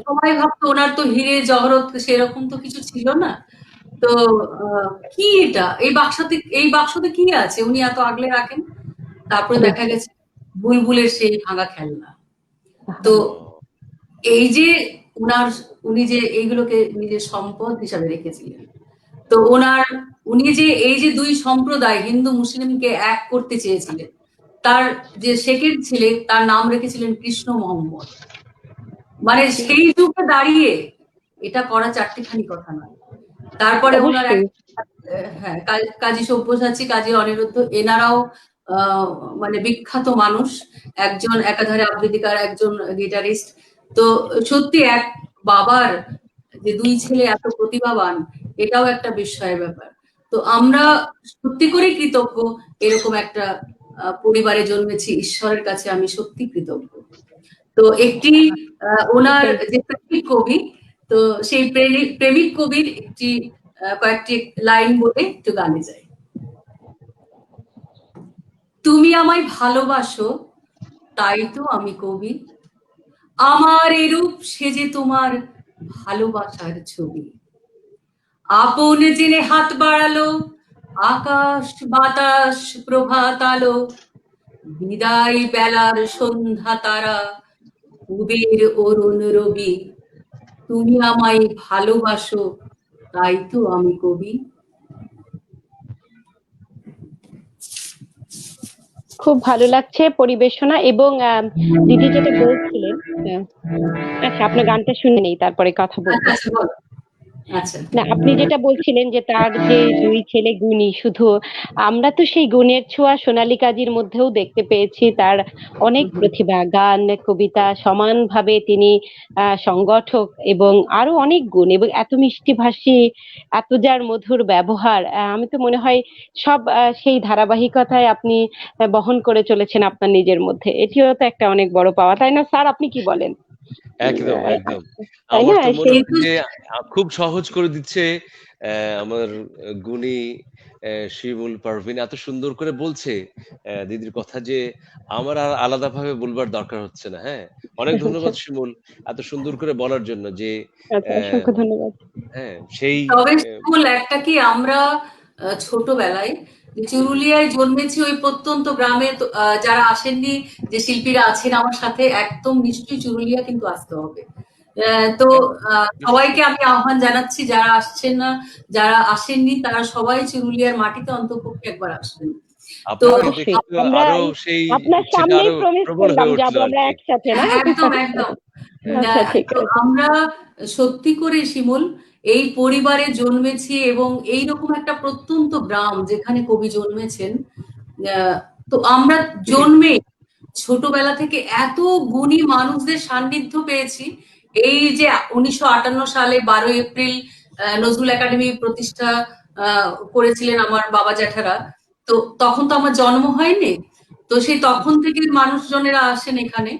সবাই ভাবতো ওনার তো হিরে জহরত সেরকম তো কিছু ছিল না, তো কি এটা, এই বাক্সতে কি আছে উনি এত আগলে রাখেন? তারপরে দেখা গেছে বুলবুলের সেই ভাঙা খেলনা। তো এই যে উনি যে এইগুলোকে নিজের সম্পদ হিসাবে রেখেছিলেন, তো উনি যে এই যে দুই সম্প্রদায় হিন্দু মুসলিমকে এক করতে চেয়েছিলেন, তার যে শেখের ছেলে তার নাম রেখেছিলেন কৃষ্ণ মোহাম্মদ। মানে সেই যুগে দাঁড়িয়ে এটা করা চারটিখানি কথা নয়। তারপরে ওনার হ্যাঁ কাজী সব্যসাচী, কাজী অনিরুদ্ধ, এনারাও মানে বিখ্যাত মানুষ, একজন একাধারে আবৃত্তিকার, একজন গিটারিস্ট। তো সত্যি এক বাবার যে দুই ছেলে এত প্রতিভাবান, এটাও একটা বিস্ময়ের ব্যাপার। তো আমরা সত্যি করে কৃতজ্ঞ এরকম একটা পরিবারে জন্মেছি, ঈশ্বরের কাছে আমি সত্যি কৃতজ্ঞ। তো একটি ওনার যে প্রেমিক কবি, তো সেই প্রেমিক কবির কয়েকটি লাইন বলে একটু গানে যাই। তুমি আমায় ভালোবাসো তাই তো আমি কবি, আমার এরূপ সেজে তোমার ভালোবাসার ছবি। আপন জেনে হাত বাড়ালো আকাশ বাতাস প্রভাত আলো, বিদায় বেলার সন্ধ্যা তারা কুবের অরুণ রবি। তুমি আমায় ভালোবাসো তাই তো আমি কবি। খুব ভালো লাগছে পরিবেশনা। এবং দিদি যেটা বলছিলেন, আচ্ছা আপনার গানটা শুনে নেই তারপরে কথা বলবো। না, আপনি যেটা বলছিলেন যে তার যে দুই ছেলে গুণী, শুধু আমরা তো সেই গুণের ছোঁয়া সোনালী কাজীর মধ্যেও দেখতে পেয়েছি তার অনেক প্রতিভা, গান কবিতা সমানভাবে তিনি সংগঠক, এবং আরো অনেক গুণ, এবং এত মিষ্টি ভাষী, এত যার মধুর ব্যবহার। আমি তো মনে হয় সব সেই ধারাবাহিকতায় আপনি বহন করে চলেছেন আপনার নিজের মধ্যে। এটিও তো একটা অনেক বড় পাওয়া, তাই না স্যার? আপনি কি বলেন? একদম একদম। আমার তো মনে হয় যে খুব সহজ করে দিচ্ছে আমার গুণী শিমুল পারভিন, এত সুন্দর করে বলছে দিদির কথা যে আমার আর আলাদা ভাবে বলবার দরকার হচ্ছে না। হ্যাঁ, অনেক ধন্যবাদ শিমুল এত সুন্দর করে বলার জন্য। যে অসংখ্য ধন্যবাদ। হ্যাঁ, সেই একটা কি আমরা ছোটবেলায় চুরুলিয়ায় জন্মেছি, ওই প্রত্যন্ত গ্রামে যারা আসেননি, যে শিল্পীরা আছেন আমার সাথে, একদম নিশ্চয়ই চুরুলিয়া কিন্তু আসতে হবে। তো সবাইকে আমি আহ্বান জানাচ্ছি, যারা আসছেন না, যারা আসেননি, তারা সবাই চুরুলিয়ার মাটিতে অন্তপক্ষে একবার আসবেন। তো আপনার সামনেই প্রমিস করলাম যাব আমরা একসাথে, না? একদম একদম। তো আমরা সত্যি করে শিমুল এই পরিবারে জন্মেছি, এবং এইরকম একটা প্রত্যন্ত গ্রাম যেখানে কবি জন্মেছেন। তো আমরা জন্মে ছোটবেলা থেকে এত গুণী মানুষদের সান্নিধ্য পেয়েছি। এই যে 1958 সালে 12 এপ্রিল নজরুল একাডেমি প্রতিষ্ঠা করেছিলেন আমার বাবা জ্যাঠারা, তো তখন তো আমার জন্ম হয়নি। তো সেই তখন থেকে মানুষজনেরা আসেন এখানে,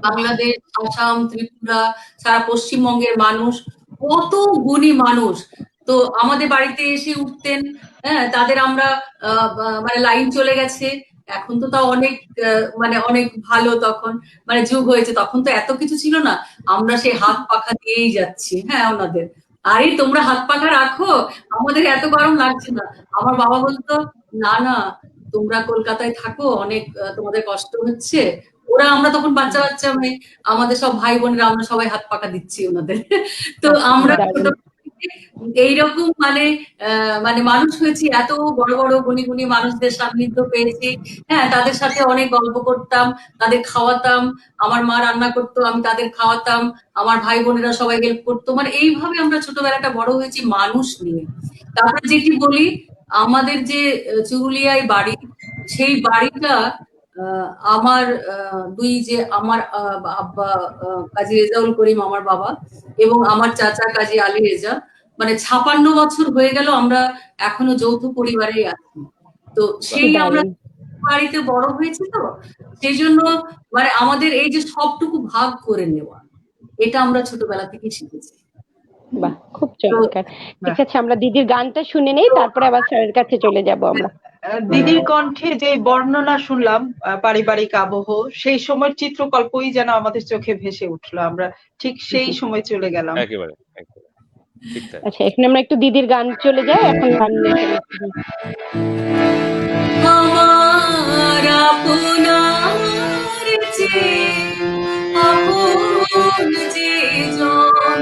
বাংলাদেশ, আসাম, ত্রিপুরা, সারা পশ্চিমবঙ্গের মানুষ, কত গুণী মানুষ। তো আমাদের বাড়িতে এসে উঠতেন, হ্যাঁ, তাদের আমরা মানে লাইন চলে গেছে, এখন তো তাও অনেক মানে অনেক ভালো, তখন মানে যুগ হয়েছে, তখন তো এত কিছু ছিল না, আমরা সেই হাত পাখা দিয়েই যাচ্ছি। হ্যাঁ, ওনাদের আরে তোমরা হাত পাখা রাখো, আমাদের এত গরম লাগছে না। আমার বাবা বলতো না না, তোমরা কলকাতায় থাকো, অনেক তোমাদের কষ্ট হচ্ছে। আমরা তখন বাচ্চা বাচ্চা, মানে আমাদের সব ভাই বোনেরা আমরা সবাই হাত পাকা দিচ্ছি ওনাদের। তো আমরা এইরকম মানে মানে মানুষ হয়েছি, এত বড় বড় গুণী গুণী মানুষদের সান্নিধ্য পেয়েছি। হ্যাঁ, তাদের সাথে অনেক গল্প করতাম, তাদের খাওয়াতাম, আমার মা রান্না করতো, আমি তাদের খাওয়াতাম, আমার ভাই বোনেরা সবাই হেল্প করতো। মানে এইভাবে আমরা ছোটবেলাটা বড় হয়েছি মানুষ নিয়ে। তারপরে যেটি বলি, আমাদের যে চুরুলিয়ায় বাড়ি, সেই বাড়িটা আমার আমার আব্বা কাজী রেজাউল করিম আমার বাবা, এবং আমার চাচা কাজী আলী রেজা, মানে 56 বছর হয়ে গেল আমরা এখনো যৌথ পরিবারে আছি। তো সেই আমরা দারুণ। বাড়িতে বড় হয়েছি, তো সেই জন্য মানে আমাদের এই যে সবটুকু ভাগ করে নেওয়া, এটা আমরা ছোটবেলা থেকে শিখেছি। বাহ, খুব তো চমৎকার। ঠিক আছে, আমরা দিদির গানটা শুনে নেই, তারপরে আবার স্যারের কাছে চলে যাব আমরা। দিদির কণ্ঠে যে বর্ণনা শুনলাম পারিবারিক আবহ, সেই সময়ের চিত্রকল্পই যেন আমাদের চোখে ভেসে উঠলো, আমরা ঠিক সেই সময় চলে গেলাম। একেবারে একেবারে ঠিক তাই। আচ্ছা, এখানে আমরা একটু দিদির গান চলে যাই, এখন গান নিয়ে চলে আসি। আমার আপনার যে আপন যে জন,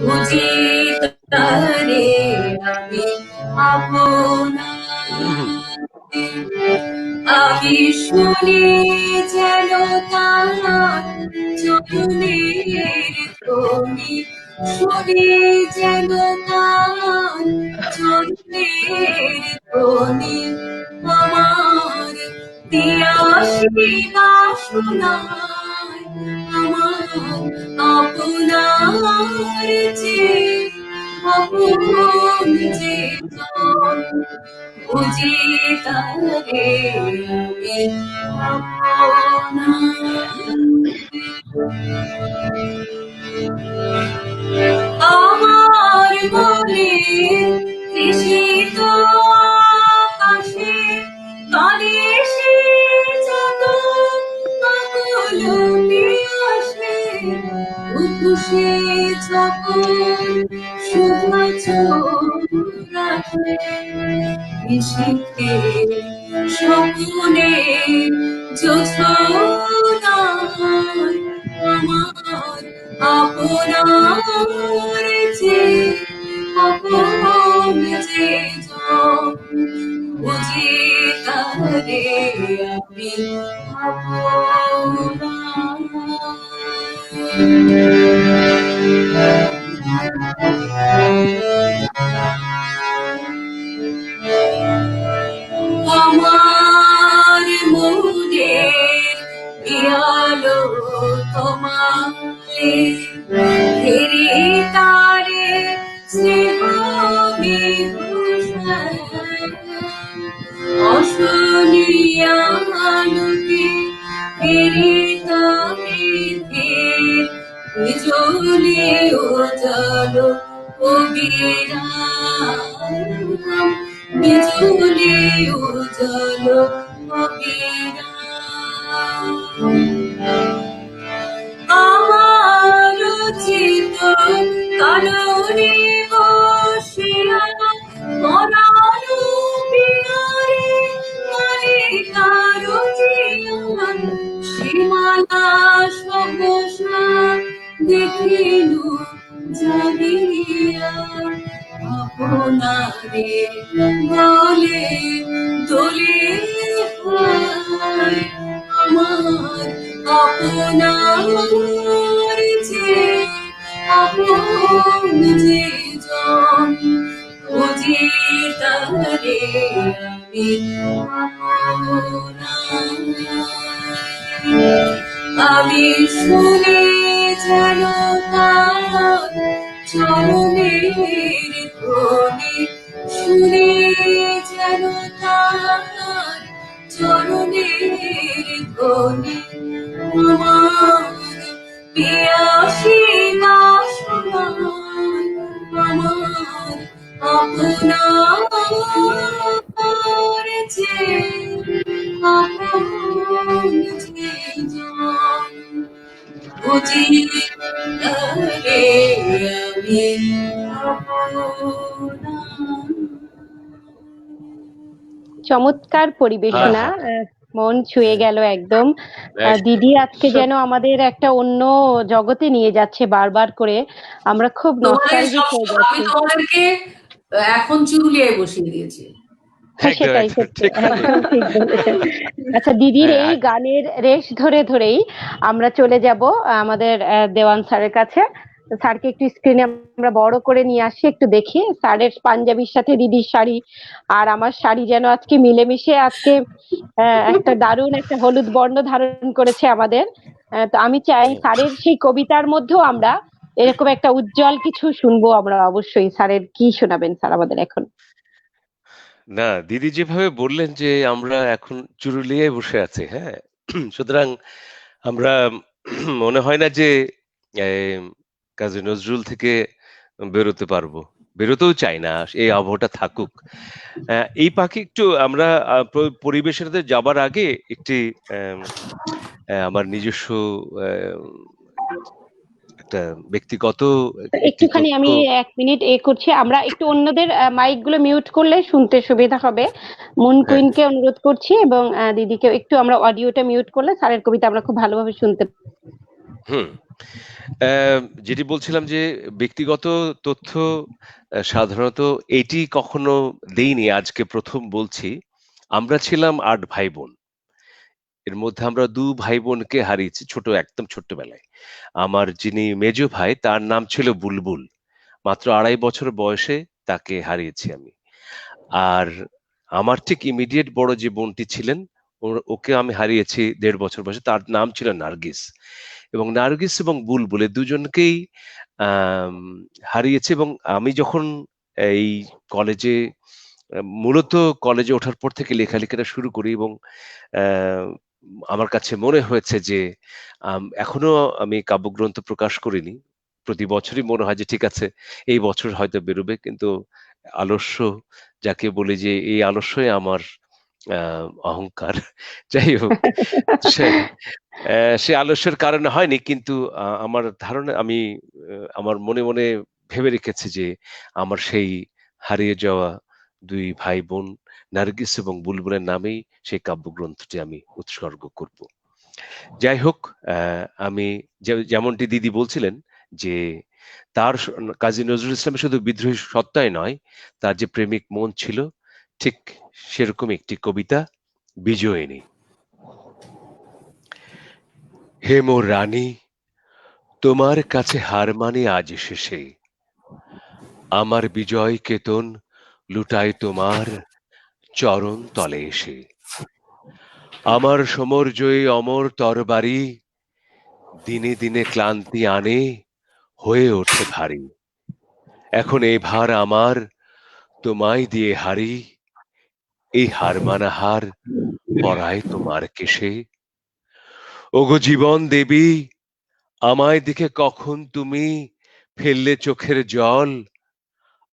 বুঝি তারে আমি আপনার, আমি শুনি যেন তার চরণের ধ্বনি, শুনি যেন তার চরণের ধ্বনি, আমার দিয়াশি বাসনায়, আমার আপনার যে আপন যে জন, বুঝি তারে আমি আমার মনে তৃষিত আকাশে গানে সে যত আকুল পিয়াসে, উঠুসে যখন শুধু চোরাশে, নিশীথে স্বপ্নে জোছনায়, আমার আপনার যে আপন যে জন, বুঝি তারে আমি আমার মনের পিয়ালো তোমারে, ফেরি তারে স্নেহ বিভূষণ, অশুনিয়া আলোকে ফেরি তারে বিজলি উজালো অবিরাম, বিজলি উজালো অবিরাম, আমার চিত কাননে বসিয়া মরানো পিয়ারে মালিকার জিয়ান, সীমানা সহসা দেখিলু জাগিয়া, আপনারে বলে দোলে আমার আপনার যে আপন যে জন, বুঝি তারে আমি আমি শুনে যেন তার চরণের ধ্বনি, শুনে যেন তার চরণের ধ্বনি, আমার পিয়াসী বাসনায়, আমার আপনার যে আপন যে জন, বুঝি তারে আমি আপনার। চমৎকার পরিবেশনা। মন ছুঁয়ে হ্যাঁ, গেল একদম। একদম। দিদি আজকে সব যেন আমাদের একটা অন্য জগতে নিয়ে যাচ্ছে বারবার করে, আমরা খুব তোমাদের নস্টালজিক হয়ে আমি যাচ্ছি। তোমাদেরকে এখন চুরুলিয়ায় বসিয়ে দিয়েছি। হ্যাঁ, একদম, সেটাই একদম সত্যি, ঠিক কথা। একদম ঠিক বলেছেন। আচ্ছা, দিদির হ্যাঁ, এই গানের রেশ ধরে ধরেই আমরা চলে যাব আমাদের দেওয়ান স্যারের কাছে। স্যারকে একটু স্ক্রিনে আমরা বড় করে নিয়ে আসি, একটু দেখি স্যারের পাঞ্জাবির সাথে দিদির শাড়ি আর আমার শাড়ি যেন আজকে মিলেমিশে আজকে একটা দারুণ একটা হলুদ বর্ণ ধারণ করেছে আমাদের। তো আমি চাই স্যারের সেই কবিতার মধ্যেও আমরা এরকম একটা উজ্জ্বল কিছু শুনবো আমরা অবশ্যই। স্যারের কি শোনাবেন স্যার আমাদের এখন? না দিদি যেভাবে বললেন যে আমরা এখন চুরুলিয়ায় বসে আছি, হ্যাঁ? সুতরাং আমরা মনে হয় না যে কাজী নজরুল থেকে বেরোতে পারবো, বেরোতেও চাই না, এই আবহাওয়াটা থাকুক। এই পাখি একটু আমরা পরিবেশনাতে যাবার আগে একটি আম, আমার নিজস্ব আহ, একটা ব্যক্তিগত একটি একটুখানি তথ্য। আমি 1 মিনিট করছি, আমরা একটু অন্যদের মাইক গুলো মিউট করলে শুনতে সুবিধা হবে। মুন হ্যাঁ, কুইনকে অনুরোধ করছি এবং দিদিকে একটু আমরা অডিওটা মিউট করলে স্যারের কবিতা আমরা খুব ভালোভাবে শুনতে। হুম। যেটি বলছিলাম যে ব্যক্তিগত তথ্য সাধারণত এটি কখনো দেইনি, আজকে প্রথম বলছি। আমরা ছিলাম ৮ ভাই বোন। এর মধ্যে আমরা ২ ভাই বোনকে হারিয়েছি একদম ছোট্টবেলায়। আমার যিনি মেজো ভাই তার নাম ছিল বুলবুল। মাত্র ২.৫ বছর বয়সে তাকে হারিয়েছি আমি। আর আমার ঠিক ইমিডিয়েট বড় যে বোনটি ছিলেন, ওকে আমি হারিয়েছি ১.৫ বছর বয়সে। তার নাম ছিল নার্গিস। এবং নার্গিস এবং বুলবুল এই দুজনকেই আম হারিয়েছি। এবং আমি যখন এই কলেজে মূলত কলেজে ওঠার পর থেকে লেখালেখিটা শুরু করি এবং আ আমার কাছে মনে হয়েছে যে এখনো আমি কাব্যগ্রন্থ প্রকাশ করিনি। প্রতি বছরই মনে হয় যে ঠিক আছে, এই বছর হয়তো বেরোবে। কিন্তু আলস্য যাকে বলি, যে এই আলস্যই আমার আ অহংকার। যাই হোক, সে সে আলস্যের কারণে হয়নি। কিন্তু আমার ধারণা আমি আমার মনে, মনে ভেবে রেখেছি যে আমার সেই হারিয়ে যাওয়া ২ ভাই-বোন নার্গিস এবং বুলবুলের নামেই সেই কাব্যগ্রন্থটি আমি উৎসর্গ করব। যাই হোক, আমি যেমনটি দিদি বলছিলেন যে তার কাজী নজরুল ইসলামের শুধু বিদ্রোহী সত্তাই নয়, তার যে প্রেমিক মন ছিল, ঠিক সেরকম একটি কবিতা, বিজয়িনী। হে মোর রানী, তোমার কাছে হার মানি আজ শেষে, আমার বিজয় কেতন লুটাই তোমার চরণ তলে এসে। আমার সমর জয়ী অমর তরবারি দিনে দিনে ক্লান্তি আনে, হয়ে ওঠে ভারী। এখন এ ভার আমার, তোমায় দিয়ে হারি, এই হার মানা হার পরায় তোমার কেশে। ওগো জীবন দেবী, আমায় দেখে কখন তুমি ফেললে চোখের জল,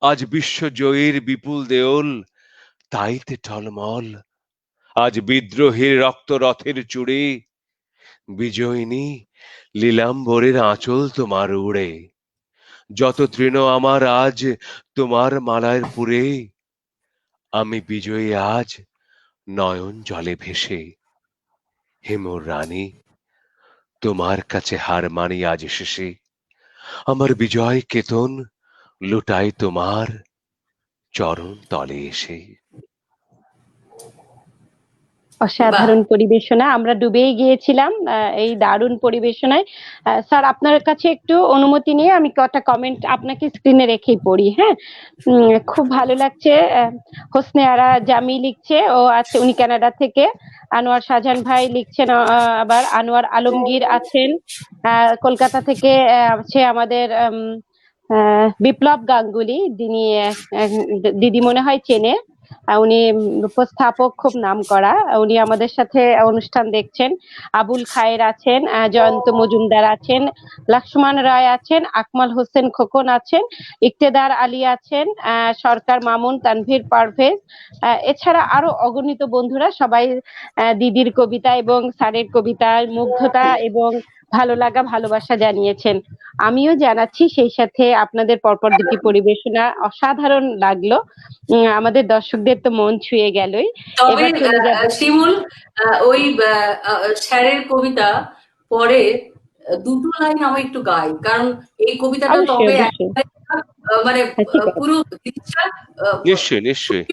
আজ বিশ্বজয়ীর বিপুল দেওল তাইতে টলমল। আজ বিদ্রোহীর রক্ত রথের চূড়ে, বিজয়িনী লীলাম্বরের আঁচল তোমার উড়ে। যত তৃণ আমার আজ তোমার মালার পুরে, আমি বিজয়ী আজ নয়ন জলে ভেসে। হে মোর রানী, তোমার কাছে হার মানি আজ শেষে, আমার বিজয় কেতন লুটাই তোমার চরণ তলে এসে। বাহ, অসাধারণ পরিবেশনা, আমরা ডুবেই গিয়েছিলাম এই দারুণ পরিবেশনায়। স্যার, আপনার কাছে একটু অনুমতি নিয়ে আমি কটা কমেন্ট আপনাকে স্ক্রিনে রেখেই পড়ি, হ্যাঁ? খুব ভালো লাগছে। হোসনে আরা জামি লিখছে, ও আছে, উনি কানাডা থেকে। আনোয়ার শাহজাহান ভাই লিখছেন, আবার আনোয়ার আলমগীর আছেন কলকাতা থেকে। আছে আমাদের বিপ্লব গাঙ্গুলি, যিনি দিদি মনে হয় চেনে। উনি উপস্থাপক, খুব নামকরা। উনি আমাদের সাথে অনুষ্ঠান দেখছেন। আবুল খায়ের আছেন, জয়ন্ত মজুমদার আছেন, লক্ষ্মণ রায় আছেন, আকমাল হোসেন খোকন আছেন, ইকতেদার আলী আছেন, সরকার মামুন, তানভীর পারভেজ, এছাড়া আরো অগণিত বন্ধুরা সবাই দিদির কবিতা এবং স্যারের কবিতায় মুগ্ধতা এবং ভালো লাগা ভালোবাসা জানিয়েছেন, আমিও জানাচ্ছি। সেই সাথে আপনাদের পরপর দুটি পরিবেশনা অসাধারণ লাগলো। আমাদের দর্শকদের তো মন ছুঁয়ে গেলই। তবে এবার চলে যাব শিমুল, ওই স্যারের কবিতা পরে দুটো লাইন আমি একটু গাই, কারণ এই কবিতাটা অবশ্যই তবে অবশ্যই। মানে হ্যাঁ, ঠিক আছে। পুরো জিনিসটা নিশ্চয়ই নিশ্চয়ই।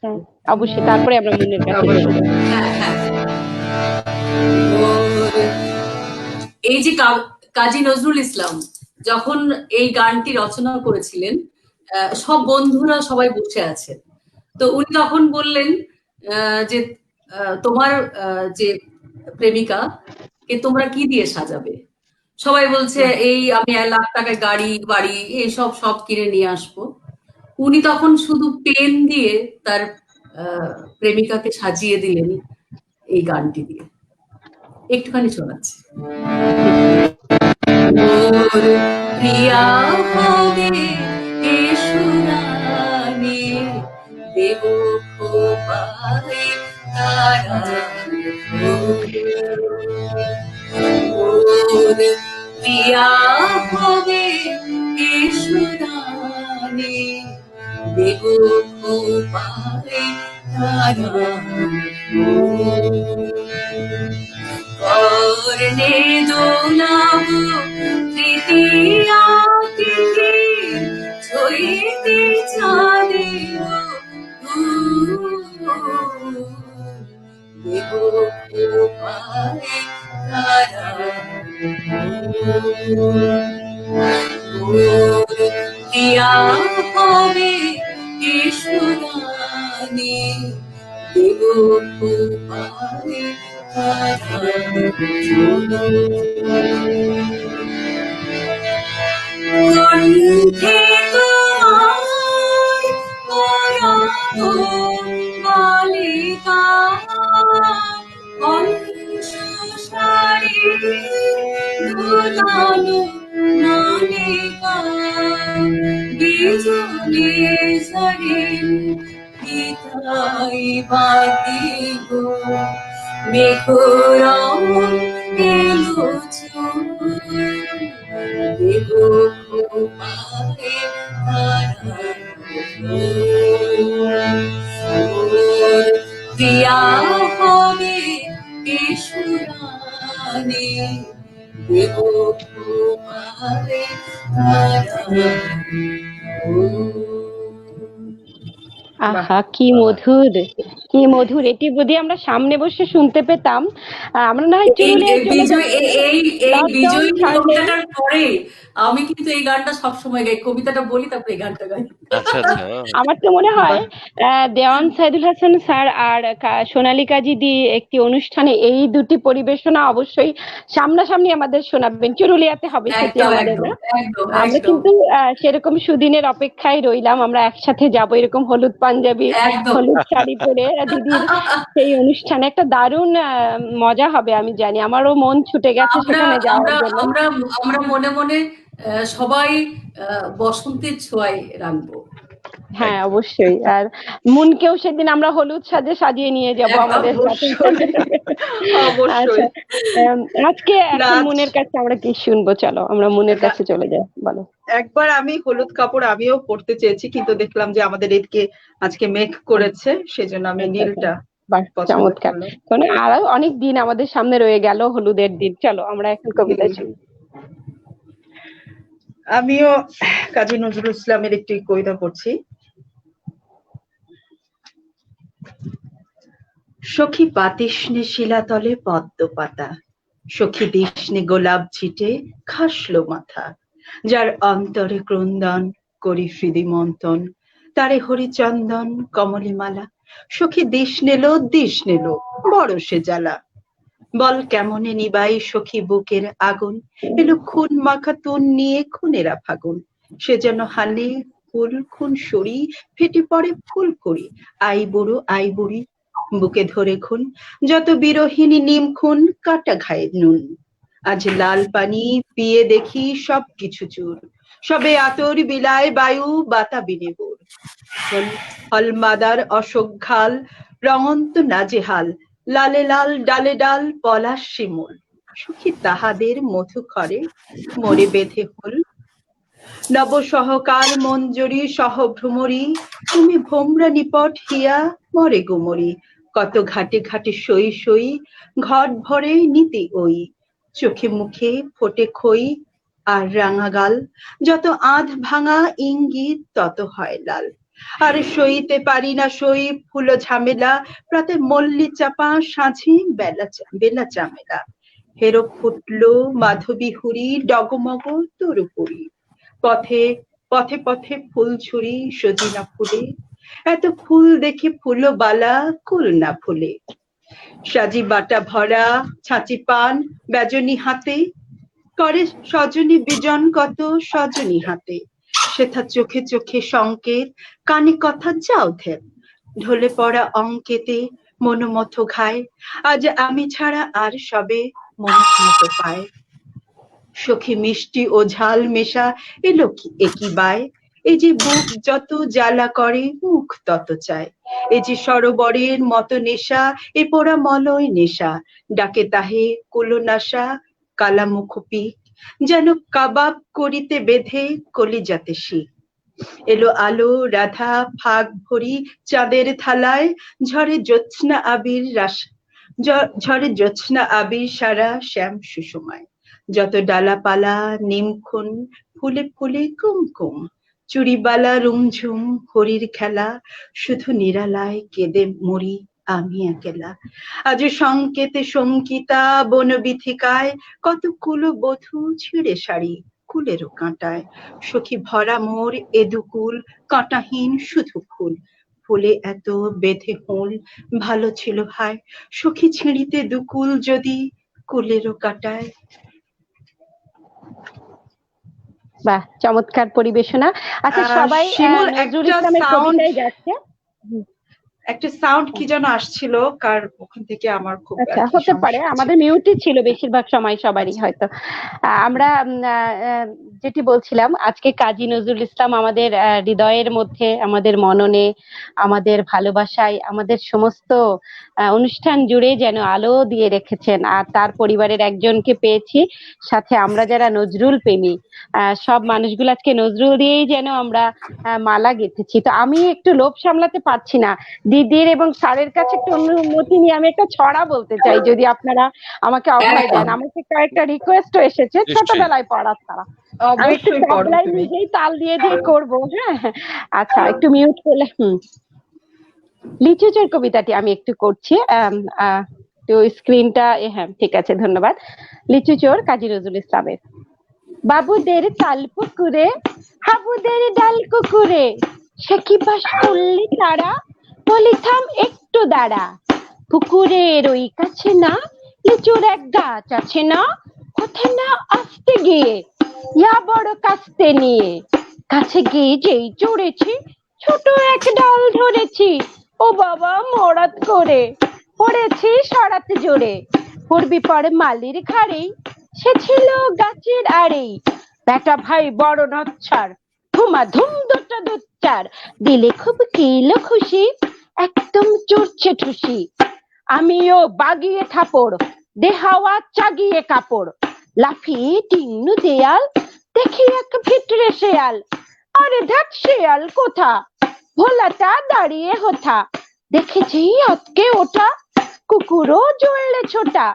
হ্যাঁ, অবশ্যই। তারপরে আমরা মনের কাছে চলে যাব। হ্যাঁ হ্যাঁ। ওর এই যে কাজী নজরুল ইসলাম যখন এই গানটি রচনা করেছিলেন, সব বন্ধুরা সবাই বসে আছে, তো উনি তখন বললেন যে তোমার যে প্রেমিকা কে তোমরা কি দিয়ে সাজাবে? সবাই বলছে এই আমি 1 লাখ টাকায় গাড়ি বাড়ি এইসব সব কিনে নিয়ে আসবো। উনি তখন শুধু পেন দিয়ে তার প্রেমিকাকে সাজিয়ে দিলেন এই গানটি দিয়ে। একটুখানি শোনাচ্ছি। মোর প্রিয়া হবে এসুরানি, দেব খোপায় তারা। মোর প্রিয়া হবে এসুরানি, দেব খোপায় তারা। করনে দোলাব তৃতীয়া তিথি, ছইতে চাঁদের দেব খোপায় তারা। মোর প্রিয়া হবে এসুরানি, দেব খোপায় তারা। কণ্ঠে তোমায় পরাবো বালিকা, কণ্ঠ সারি দোলানো নানিকা, বিজলি ঝরে পিতাই বাদিব, মেঘরম এলো দেব খোপায় তারা। মোর প্রিয়া হবে এসুরানি, দেব খোপায় তারা। আহা, কি মধুর, কি মধুর! এটি যদি আমরা সামনে বসে শুনতে পেতাম। আমরা না হয় চুরুলিয়ায় চলে বিজয় এই লকডাউন বিজয় ছাড়লে। কবিতাটার পরে আমি কিন্তু এই গানটা সবসময় গাই, কবিতাটা বলি তারপরে এই গানটা গাই। আচ্ছা আচ্ছা। আমার তো মনে হয় দেওয়ান সাইদুল হাসান স্যার আর সোনালী কাজী দি একটি অনুষ্ঠানে এই দুটি পরিবেশনা অবশ্যই সামনাসামনি আমাদের শোনাবেন। চুরুলিয়াতে হবে সেটি একদম আমাদের। একদম একদম আমরা একদম কিন্তু সেরকম সুদিনের অপেক্ষায় রইলাম। আমরা একসাথে যাব এরকম হলুদ পাঞ্জাবি একদম। হলুদ শাড়ি পরে দিদির সেই অনুষ্ঠানে। একটা দারুণ মজা হবে আমি জানি। আমারও মন ছুটে গেছে আমরা সেখানে যাওয়ার আমরা জন্য। আমরা আমরা মনে মনে সবাই বসন্তের ছোঁয়ায় রাখবো। হ্যাঁ, অবশ্যই। আর মুনকেও সেদিন আমরা হলুদ সাজে সাজিয়ে নিয়ে যাব আমাদের সাথে। অবশ্যই। আচ্ছা, আজকে এখন মুনের কাছে আমরা কি শুনবো? চলো আমরা মুনের কাছে চলে যাই। বলো। একবার আমি হলুদ কাপড় আমিও পরতে চেয়েছি, কিন্তু দেখলাম যে আমাদের এদিকে আজকে মেঘ করেছে, সেজন্য আমি নীলটা চমৎকার। কারণ আরো অনেক দিন আমাদের সামনে রয়ে গেল হলুদের দিন। চলো আমরা এখন কবিতা শুনি। আমিও কাজী নজরুল ইসলামের একটি কবিতা পড়ছি। সখী পাতিস্নে শিলাতলে পদ্ম পাতা, সখী দিস্নে গোলাপ ছিটে খাসলো মাথা, যার অন্তরে ক্রন্দন করি হৃদি মন্থন, তারে হরিচন্দন কমলিমালা। সখী দিস নিল বড় সে জ্বালা, বল কেমনে নিবাই সখী বুকের আগুন, এলো খুন মাখা তুন নিয়ে খুনেরা ফাগুন, সে যেন হানে ফুল খুন সরি, ফেটে পড়ে ফুল করি, আই বুড়ি বুকে ধরে খুন, যত বিরোহিনী নিম খুন কাটা ঘায়ে নুন। আজ লাল পানি পিয়ে দেখি সব কিছু চুর, সবে আতর বিলায় বায়ু বাতাবিনে বোর। হলমাদার অশোক ঘাল রঙন্ত নাজেহাল, লালে লাল ডালে ডাল পলাশ শিমুল, সুখী তাহাদের মধুকরে মোরে বেঁধে হল। নব সহকার মঞ্জরি সহভ্রমরী, তুমি ভোমরা নিপট হিয়া মরে গুমরি। কত ঘাটে ঘাটে সই সই, ঘট ভরে নীতি ওই। চোখে মুখে ফোটে খই আর রাঙা গাল, যত আধ ভাঙা ইঙ্গিত তত হয় লাল। আর সইতে পারি না সই ফুল ঝামেলা, প্রাতে মল্লি চাপা সাঁঝি বেলা চামেলা। হেরো ফুটলো মাধবী হুড়ি, ডগমগ তরুপুরি। পথে পথে পথে ফুল ছুরি সজিনা ফুলে, এত ফুল দেখে ফুলো বালা কুল না ফুলে। সাজি বাটা ভরা ছাঁচি পান বেজনি হাতে, করে সজনী বিজন কত সজনী হাতে। সেথা চোখে চোখে সংকেত, কানে কথা যাও ধেপ। ঢলে পড়া অঙ্কেতে মনোমথ ঘায়, আজ আমি ছাড়া আর সবে মনক মতো পায়। সখী মিষ্টি ও ঝাল মেশা এলো কি একই বায়, এই যে বুক যত জ্বালা করে মুখ তত চায়। এই যে সরোবরের মতো নেশা, এ পোড়া মলয় নেশা, ডাকে তাহে কুলনাশা কালা মুখ পিক, যেন কাবাব করিতে বেঁধে কলিজাতে শিক। এলো আলো রাধা ফাগ ভরি চাঁদের থালায়, ঝরে জ্যোৎস্না আবির ঝরে জ্যোৎস্না আবির সারা শ্যাম সুষমায়। যত ডালাপালা নিমখুন ফুলে ফুলে কুমকুম, চুরিবালা রুমঝুম হরির খেলা, শুধু নিরালায় কেঁদে মরি আমি একেলা। আজ সংকেতে শঙ্কিতা বনবিথিকায়, কত কুলবধূ ছিঁড়ে শাড়ি কুলেরও কাঁটায়। সখী ভরা মোর এ দুকুল, কাঁটাহীন শুধু ফুল। ফুলে এত বেঁধে হোল, ভালো ছিল ভাই সখী ছিঁড়িতে দুকুল যদি কুলেরও কাটায়। বাহ, চমৎকার পরিবেশনা। আচ্ছা, সবাই শিমুল, নজরুল একটা ইসলামের সাউন্ড, কবিতায় যাচ্ছে। একটা সাউন্ড কি যেন আসছিল, কার ওখান থেকে আমার খুব আচ্ছা, হতে পারে আমাদের মিউটই ছিল বেশিরভাগ সময় সবারই হয়তো। আমরা যেটি বলছিলাম, আজকে কাজী নজরুল ইসলাম আমাদের হৃদয়ের মধ্যে, আমাদের মননে, আমাদের ভালোবাসায়, আমাদের সমস্ত অনুষ্ঠান জুড়ে যেন আলো দিয়ে রেখেছেন। আর তার পরিবারের একজনকে পেয়েছি সাথে, আমরা যারা নজরুল প্রেমী সব মানুষগুলো আজকে নজরুল দিয়েই যেন আমরা মালা গেঁথেছি। তো আমি একটু লোভ সামলাতে পারছি না, দিদির এবং স্যারের কাছে একটু অনুমতি নিয়ে আমি একটা ছড়া বলতে চাই, যদি আপনারা আমাকে অভয় দেন। আমাকে কয়েকটা রিকোয়েস্টও এসেছে ছোটবেলায় পড়ার তারা, আমি একটু তবলায় নিজেই তাল দিয়ে দিয়ে করবো। হ্যাঁ, আচ্ছা, একটু মিউট করলে। লিচু চোর কবিতাটি আমি একটু করছি, তো স্ক্রিনটা, হ্যাঁ ঠিক আছে, ধন্যবাদ। লিচু চোর কাজী নজরুল ইসলামের। বাবুদের তাল পুকুরে, হাবুদের ডাল কুকুরে, সে কি বাস করলি তারা, বলি থাম একটু দাঁড়া। পুকুরের ওই কাছে না লিচুর এক গাছ আছে না, কোথায় না আসতে গিয়ে ইয়া বড় কাস্তে নিয়ে, কাছে গিয়ে যেই চড়েছি ছোট এক ডাল ধরেছি, ও বাবা মরাত করে পড়েছি সরাতে জোরে। পড়বি পরে মালির ঘাড়েই, সে ছিল গাছের আড়েই, বেটা ভাই বড় নচ্ছার, ধুমা ধুম দুটা দুচ্চার, দিলে খুব কিলো খুশি, একদম চড়ছে ঠুসি। আমিও বাগিয়ে থাপড়, দেহাওয়া চাগিয়ে কাপড়, লাফিয়ে টিন্নু দেয়াল, দেখি এক ভিতরে শেয়াল, আরে দেখ শেয়াল কোথা, ভোলাটা দাঁড়িয়ে হোথা, দেখেছি আজকে ওটা, কুকুরও জ্বললে ছোটা।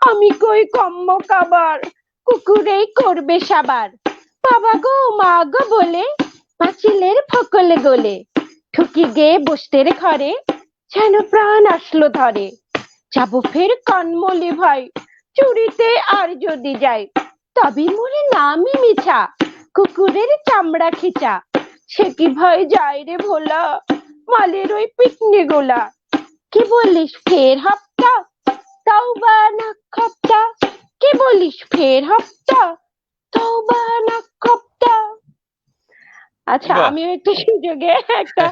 আমি কই কম্ম কাবার, কুকুরেই করবে সাবার, বাবা গো মা গো বলে পাঁচিলের ফকলে গলে, ঠুকি গে বসতের ঘরে, যেন প্রাণ আসলো ধরে। যাবো ফের কানমলি ভাই, চুরিতে আর যদি যাই, তবে মরে নামই মিছা, কুকুরের চামড়া খিচা। সে কি ভয় যায় রে ভোলা, মালের ওই পিকনি গোলা। কি বলিস ফের হপ্তা, তাও বা না খপ্তা, কি বলিস ফের হপ্তা, তাও বা না খপ্তা। আচ্ছা, বাহ! আমিও একটু সুযোগে একটা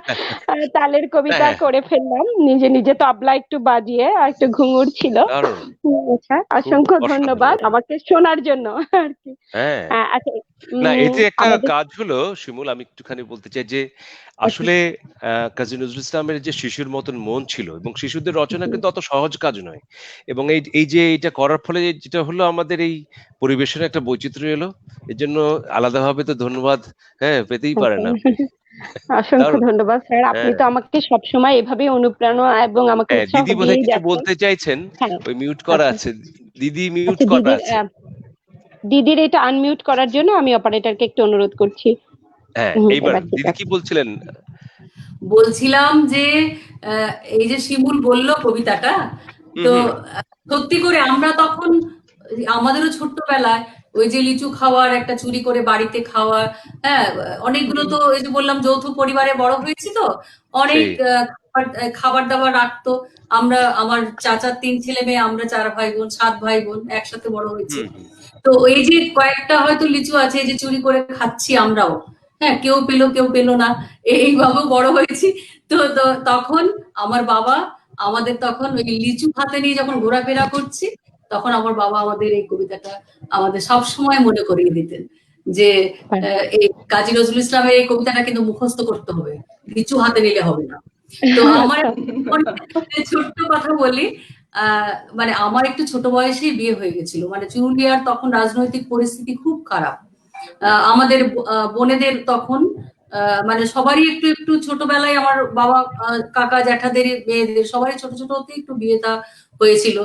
তালের কবিতা হ্যাঁ, করে ফেললাম, নিজে নিজে তবলা একটু বাজিয়ে, আর একটু ঘুঙুর ছিল। দারুণ। আচ্ছা, খুব অসংখ্য ধন্যবাদ অসাধারণ। আমাকে শোনার জন্য আর কি। হ্যাঁ। আচ্ছা, না এতে একটা আমাদের কাজ হলো শিমুল, আমি একটুখানি বলতে চাই যে আচ্ছা, আসলে কাজী নজরুল ইসলামের যে শিশুর মতন মন ছিল এবং শিশুদের রচনা হুম, কিন্তু অত সহজ কাজ নয়। এবং এই যে এইটা করার ফলে যেটা হলো আমাদের এই পরিবেশনের একটা বৈচিত্র্য এলো। এজন্য আলাদাভাবে তো ধন্যবাদ পেতেই পারেন আচ্ছা। আপনি। অসংখ্য দারুণ। ধন্যবাদ স্যার, আপনি হ্যাঁ, তো আমাকে সবসময় এভাবেই অনুপ্রেরণা এবং আমাকে হ্যাঁ, উৎসাহ দিদি বোধহয় দিয়েই কিছু যাচ্ছেন। বলতে চাইছেন। হ্যাঁ, ওই মিউট করা আচ্ছা, আছে। দিদি মিউট আচ্ছা, করা আছে। দিদির এটা আনমিউট করার জন্য আমি অপারেটরকে একটু অনুরোধ করছি। হ্যাঁ, এইবার এবার ঠিক দিদি কি আছে। বলছিলেন? বলছিলাম যে এই যে শিমুল বলল কবিতাটা, হুম, তো হুম। সত্যি করে আমরা তখন আমাদেরও ছোট্টবেলায় ওই যে লিচু খাওয়ার, একটা চুরি করে বাড়িতে খাওয়া, হ্যাঁ, অনেকগুলো হুম, তো এই যে বললাম যৌথ পরিবারে বড় হয়েছি, তো অনেক সেই। খাবার দাবার রাখতো। আমরা, আমার চাচার 3 ছেলে মেয়ে, আমরা 4 ভাই বোন, 7 ভাই বোন একসাথে বড় হয়েছি। হুম, হুম। তো এই যে কয়েকটা হয়তো লিচু আছে যে চুরি করে খাচ্ছি আমরাও, হ্যাঁ, কেউ পেলো কেউ পেলো না, এইভাবে বড় হয়েছি। তো তখন আমার বাবা আমাদের তখন ওই লিচু হাতে নিয়ে যখন ঘোরাফেরা করছি, তখন আমার বাবা আমাদের এই কবিতাটা আমাদের সব সময় মনে করিয়ে দিতেন যে বাহ। এই কাজী নজরুল ইসলামের এই কবিতাটা কিন্তু মুখস্থ করতে হবে, লিচু হাতে নিলে হবে না। তো আমার আচ্ছা, ছোট্ট কথা বলি, মানে আমার একটু ছোট বয়সেই বিয়ে হয়ে গেছিল, মানে চুরুলিয়ার তখন রাজনৈতিক পরিস্থিতি খুব খারাপ। আমাদের বোনেদের তখন মানে সবারই একটু একটু ছোটবেলায়, আমার বাবা কাকা জ্যাঠাদের মেয়েদের সবারই ছোট ছোট হতে একটু বিয়েটা হয়েছিল।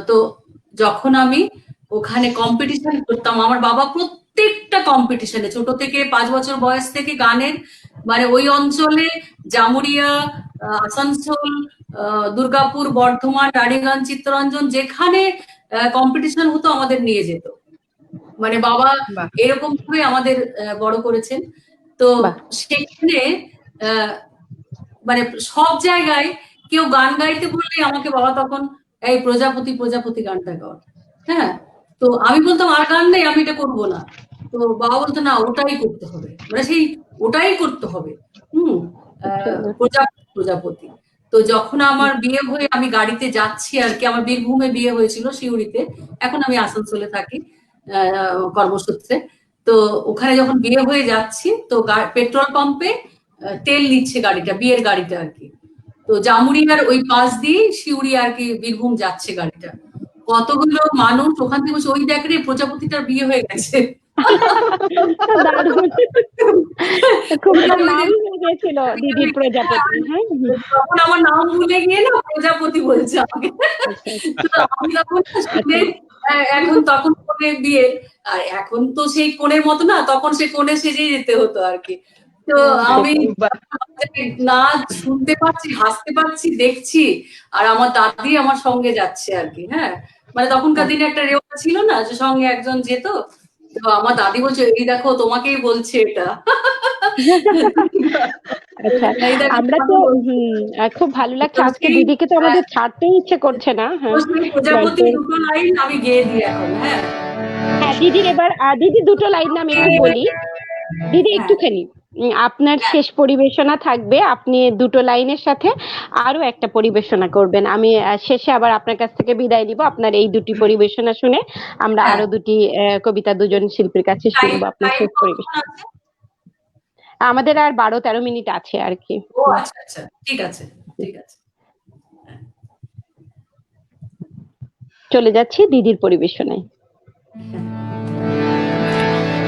তো যখন আমি ওখানে কম্পিটিশন করতাম, আমার বাবা প্রত্যেকটা কম্পিটিশনে ছোট থেকে 5 বছর বয়স থেকে গানের, মানে ওই অঞ্চলে জামুরিয়া, আসানসোল, দুর্গাপুর, বর্ধমান, রানীগঞ্জ, চিত্তরঞ্জন, যেখানে কম্পিটিশন হতো আমাদের নিয়ে যেত। মানে বাবা বাহ, এরকম ভাবে আমাদের বড় করেছেন। তো বাহ, সেখানে আহ, মানে সব জায়গায় কেউ গান গাইতে বললে আমাকে বাবা তখন এই প্রজাপতি প্রজাপতি গানটা গাও, হ্যাঁ। তো আমি বলতাম আর গান নেই, আমি এটা করবো না। তো বাবা বলতো না, ওটাই করতে হবে, মানে সেই ওটাই করতে হবে। হুম। খুব সুন্দর। প্রজাপতি প্রজাপতি। তো যখন আমার বিয়ে হয়ে আমি গাড়িতে যাচ্ছি আর কি, আমার বীরভূমে বিয়ে হয়েছিল, সিউড়িতে, এখন আমি আসানসোলে থাকি কর্মসূত্রে। তো ওখানে যখন বিয়ে হয়ে যাচ্ছি, তো পেট্রোল পাম্পে তেল নিচ্ছে গাড়িটা, বিয়ের গাড়িটা আর কি। তো জামুরিয়ার ওই পাশ দিয়ে সিউড়ি আর কি বীরভূম যাচ্ছে গাড়িটা, কতগুলো মানুষ ওখান থেকে বলছে, ওই দেখ রে প্রজাপতিটার বিয়ে হয়ে গেছে। দারুণ। খুব ওই যে তার ওই যে নাম হয়ে গেছিল দিদির প্রজাপতি, হ্যাঁ। তখন আমার নাম ভুলে গিয়ে না প্রজাপতি বলছে আমাকে। আচ্ছা, তো আমি তখন শুনে আচ্ছা, এখন তখন কোণে বিয়ে, আর এখন তো সেই কোণের মতো না, তখন সে কোণে সেজেই যেতে হতো আর কি। তো আমি সেটাই। বাহ, নাচ শুনতে পাচ্ছি, হাসতে পাচ্ছি, দেখছি, আর আমার দাদি আমার সঙ্গে যাচ্ছে আর কি, হ্যাঁ। মানে তখনকার দিনে একটা রেওয়াজ ছিল না যে সঙ্গে একজন যেত। তো আমার দাদি বলছে, এই দেখো তোমাকেই বলছে এটা। আচ্ছা, এই দেখো আমরা তো তোমাকে বলছে। খুব ভালো লাগছে তো আজকে, সেই দিদিকে তো আমাদের ছাড়তেই ইচ্ছে করছে না, তো হ্যাঁ। সেই প্রজাপতি গল্পের, দুটো লাইন আমি গেয়ে দিই এখন, হ্যাঁ। হ্যাঁ দিদির এবার দিদি দুটো লাইন আমি একটু বলি। দিদি হ্যাঁ, একটুখানি আপনার হ্যাঁ, শেষ পরিবেশনা থাকবে, আপনি দুটো লাইনের সাথে আরো একটা পরিবেশনা করবেন। আমি শেষে আবার আপনার কাছ থেকে বিদায় নিব, আপনার এই দুটি পরিবেশনা শুনে আমরা হ্যাঁ। আরো দুটি কবিতা দুজন শিল্পীর কাছে টাইম শুনবো আপনার টাইম শেষ পরিবেশ। কতক্ষণ আছে? আমাদের আর 12-13 মিনিট আছে আর কি। ও হুম, আচ্ছা আচ্ছা, ঠিক আছে, ঠিক আছে। চলে যাচ্ছি দিদির পরিবেশনায়।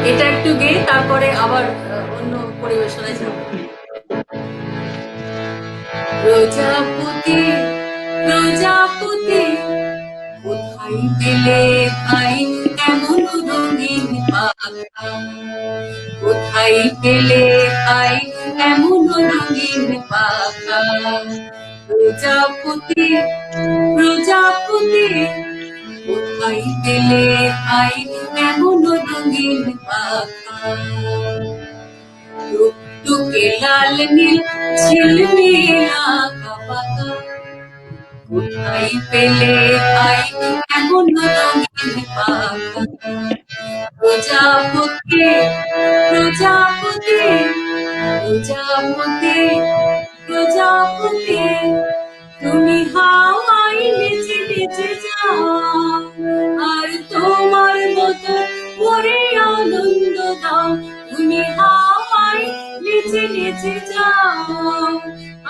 এটা একটু গেয়ে তারপরে আবার অন্য পরিবেশনায় যাব। প্রজাপতি প্রজাপতি কোথায় পেলে ভাই এমন রঙিন পাখা, কোথায় পেলে ভাই এমন রঙিন পাখা। প্রজাপতি প্রজাপতি কোথায় পেলে ভাই এমন রঙিন পাখা। টুকটুকে লাল নীল ঝিলমিল আঁকা পাকা, কোথায় পেলে ভাই এমন রঙিন পাখা। প্রজাপতি প্রজাপতি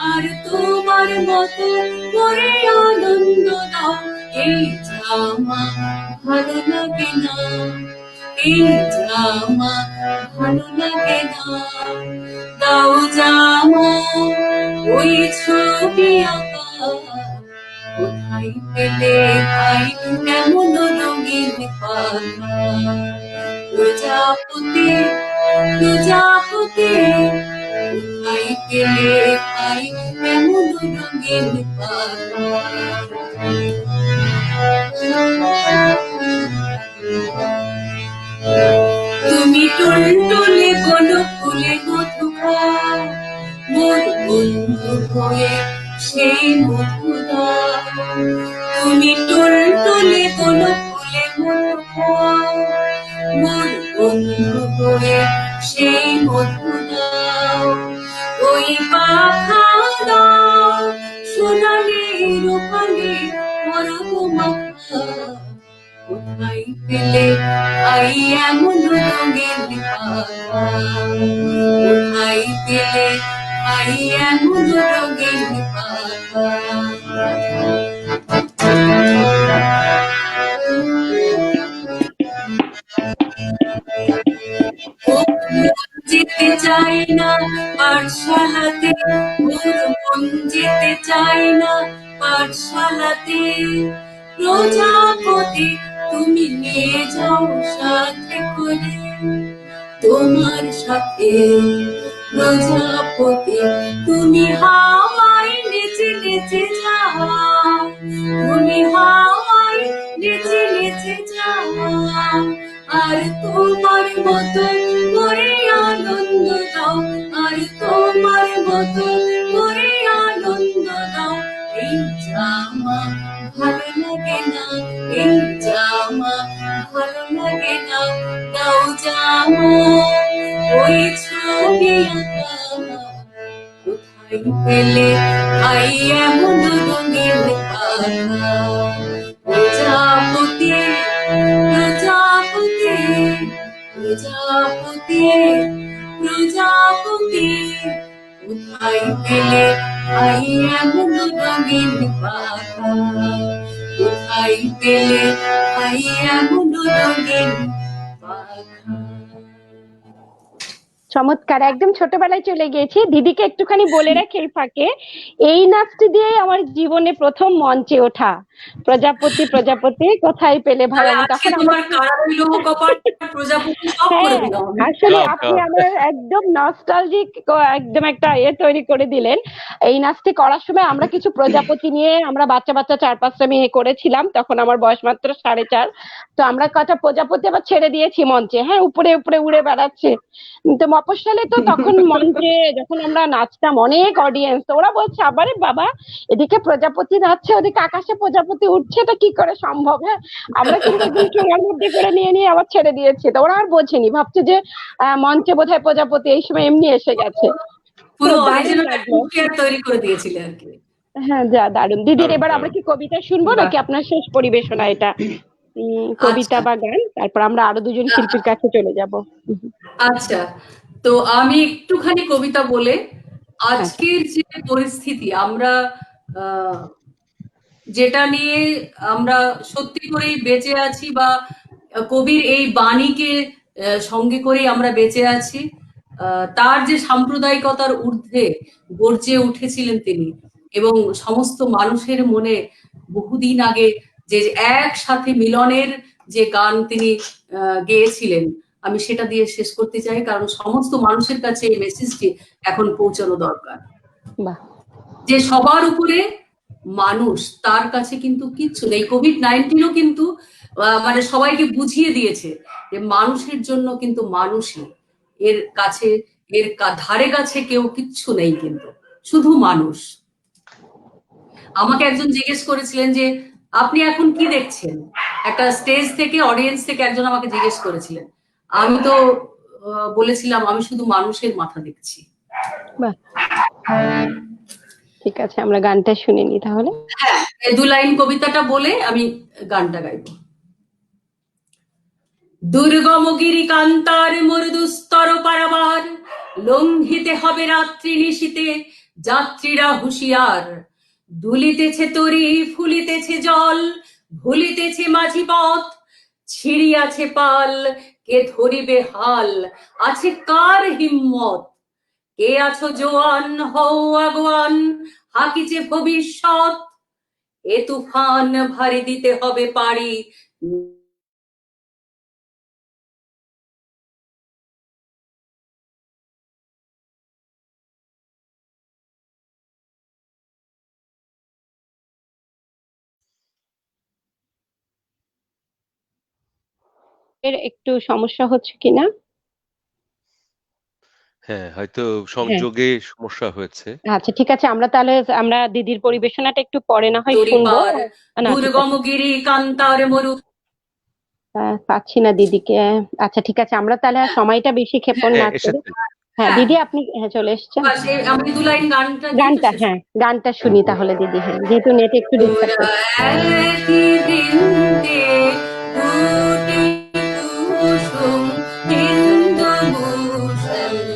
আর তোমার মতো করে আনন্দ দাও, এই জামা ভালো লাগে না, এই জামা ভালো লাগে না। দাও জামা ওই ছবি আঁকা, কোথায় পেলে ভাই এমন রঙিন পাখা। প্রজাপতি প্রজাপতি, কোথায় পেলে ভাই এমন রঙিন পাখা। তুমি টুলটুলে কোন ফুলে মধু খাও, মোর বন্ধু হয়ে সেই মধু দাও। তুমি টুলটুলে কোন ফুলে মধু খাও, মোর বন্ধু হয়ে সেই মধু দাও। ওই পাখা দাও সোনালি রূপালি পরব মাখা, কোথায় পেলে আই এমন রঙের পাখা, কোথায় পেলে আই এমন রঙের পাখা। যেতে চাই না পাঠশালাতে, মোর মন যেতে চাই না পাঠশালাতে। প্রজাপতি তুমি নিয়ে যাও সাথে করে, তোমার সাথে প্রজাপতি তুমি হাওয়ায় নেচে নেচে যাও, তুমি হাওয়ায় নেচে নেচে যাও। আর তোমার মতো করে আনন্দ দাও, আর তোমার মতো করে আনন্দ দাও। এই জামা ভালো লাগে না, এই জামা ভালো লাগে না। দাও জামা ওই ছবি আঁকা, কোথায় পেলে আই এমন রঙের পাখা। প্রজাপতি প্রজাপতি প্রজাপতি প্রজাপতি, কোথায় পেলে আই এমন রঙের পাখা, কোথায় পেলে আই এমন রঙের পাখা। চমৎকার, একদম ছোটবেলায় চলে গিয়েছি। দিদিকে একটুখানি বলে রাখি এই ফাঁকে, এই নাচটি দিয়ে আমার জীবনে প্রথম মঞ্চে ওঠা। প্রজাপতি প্রজাপতি কোথায় পেলে ভাই, আমি তখন আসলে আপনি আমার একদম নস্টালজিক একদম একটা তৈরি করে দিলেন। এই নাচটি করার সময় আমরা কিছু প্রজাপতি নিয়ে আমরা বাচ্চা বাচ্চা 4-5টা মেয়ে করেছিলাম, তখন আমার বয়স মাত্র 4.5। তো আমরা কটা প্রজাপতি আবার ছেড়ে দিয়েছি মঞ্চে, হ্যাঁ উপরে উপরে উড়ে বেড়াচ্ছে। তো মফস্বলে তো তখন মঞ্চে যখন আমরা নাচতাম অনেক অডিয়েন্স, তো ওরা বলছে আবারে বাবা এদিকে প্রজাপতি নাচছে ওদিকে আকাশে প্রজাপতি উঠছে, এটা কি করে সম্ভব। হ্যাঁ আমরা কিন্তু একদম চোরার মধ্যে করে নিয়ে নিয়ে আবার ছেড়ে দিয়েছি। তো ওরা আর বোঝেনি, ভাবছে যে মঞ্চে বোধহয় প্রজাপতি এই সময় এমনি এসে গেছে। তৈরি করে দিয়েছিল আর কি। হ্যাঁ যা দারুণ। দিদির এবার আমরা কি কবিতা শুনবো নাকি আপনার শেষ পরিবেশনা এটা? কবিতা বা গান, তারপর আমরা আরো দুজন শিল্পীর কাছে চলে যাব। আচ্ছা, তো আমি একটুখানি কবিতা বলে আজকের যে পরিস্থিতি আমরা যেটা নিয়ে আমরা সত্যি করেই বেঁচে আছি, বা কবির এই বাণীকে সঙ্গে করেই আমরা বেঁচে আছি, তার যে সাম্প্রদায়িকতার ঊর্ধ্বে গর্জে উঠেছিলেন তিনি, এবং সমস্ত মানুষের মনে বহুদিন আগে যে একসাথে মিলনের যে গান তিনি গেয়েছিলেন, আমি সেটা দিয়ে শেষ করতে চাই, কারণ সমস্ত মানুষের কাছে এই মেসেজটি এখন পৌঁছানো দরকার যে সবার উপরে মানুষ, তার কাছে কিন্তু কিচ্ছু নেই। কোভিড-19ও কিন্তু মানে সবাইকে বুঝিয়ে দিয়েছে যে মানুষের জন্য কিন্তু মানুষই, এর কাছে এর ধারে কাছে কেউ কিচ্ছু নেই, কিন্তু শুধু মানুষ। আমাকে একজন জিজ্ঞেস করেছিলেন যে আপনি এখন কি দেখছেন, একটা স্টেজ থেকে অডিয়েন্স থেকে একজন আমাকে জিজ্ঞেস করেছিলেন, আমি তো বলেছিলাম আমি শুধু মানুষের মাথা দেখছি। ঠিক আছে, আমরা গানটা শুনে নি তাহলে। হ্যাঁ, এই 2 লাইন কবিতাটা বলে আমি গানটা গাইব। দুর্গম গিরি কান্তার মোর দুস্তর পারাবার, লঙ্ঘিতে হবে রাত্রি নিশীতে যাত্রীরা হুঁশিয়ার, দুলিতেছে তরি, ফুলিতেছে জল, ভুলিতেছে মাঝি পথ, ছিড়িয়াছে পাল, কে ধরিবে হাল, আছে কার হিম্মত? কে আছো জোয়ান, হও আগুয়ান, হাকিছে ভবিষ্যৎ, এ তুফান ভারী দিতে হবে পাড়ি। এর একটু সমস্যা হচ্ছে কিনা? হ্যাঁ, হয়তো হ্যাঁ, সংযোগে সমস্যা হয়েছে। আচ্ছা ঠিক আছে, আমরা তাহলে আমরা দিদির পরিবেশনাটা একটু পরে না হয় শুনবো। তরিপার না ঠিক আছে, দুর্গমগিরি কান্তার মরু। পাচ্ছি না দিদিকে। আচ্ছা ঠিক আছে, আমরা তাহলে আর সময়টা বেশি ক্ষেপণ হ্যাঁ, না করে, এসেছে। হ্যাঁ হ্যাঁ, দিদি আপনি চলে এসেছেন। আমি দু লাইন গানটা দিয়ে তো গানটা, শেষ হ্যাঁ গানটা শুনি তাহলে দিদি, হ্যাঁ যেহেতু নেট একটু ডিস্টার্ব তোরা করছে। একই বৃন্দে দুটি কুসুম, হিন্দু মুসলমান,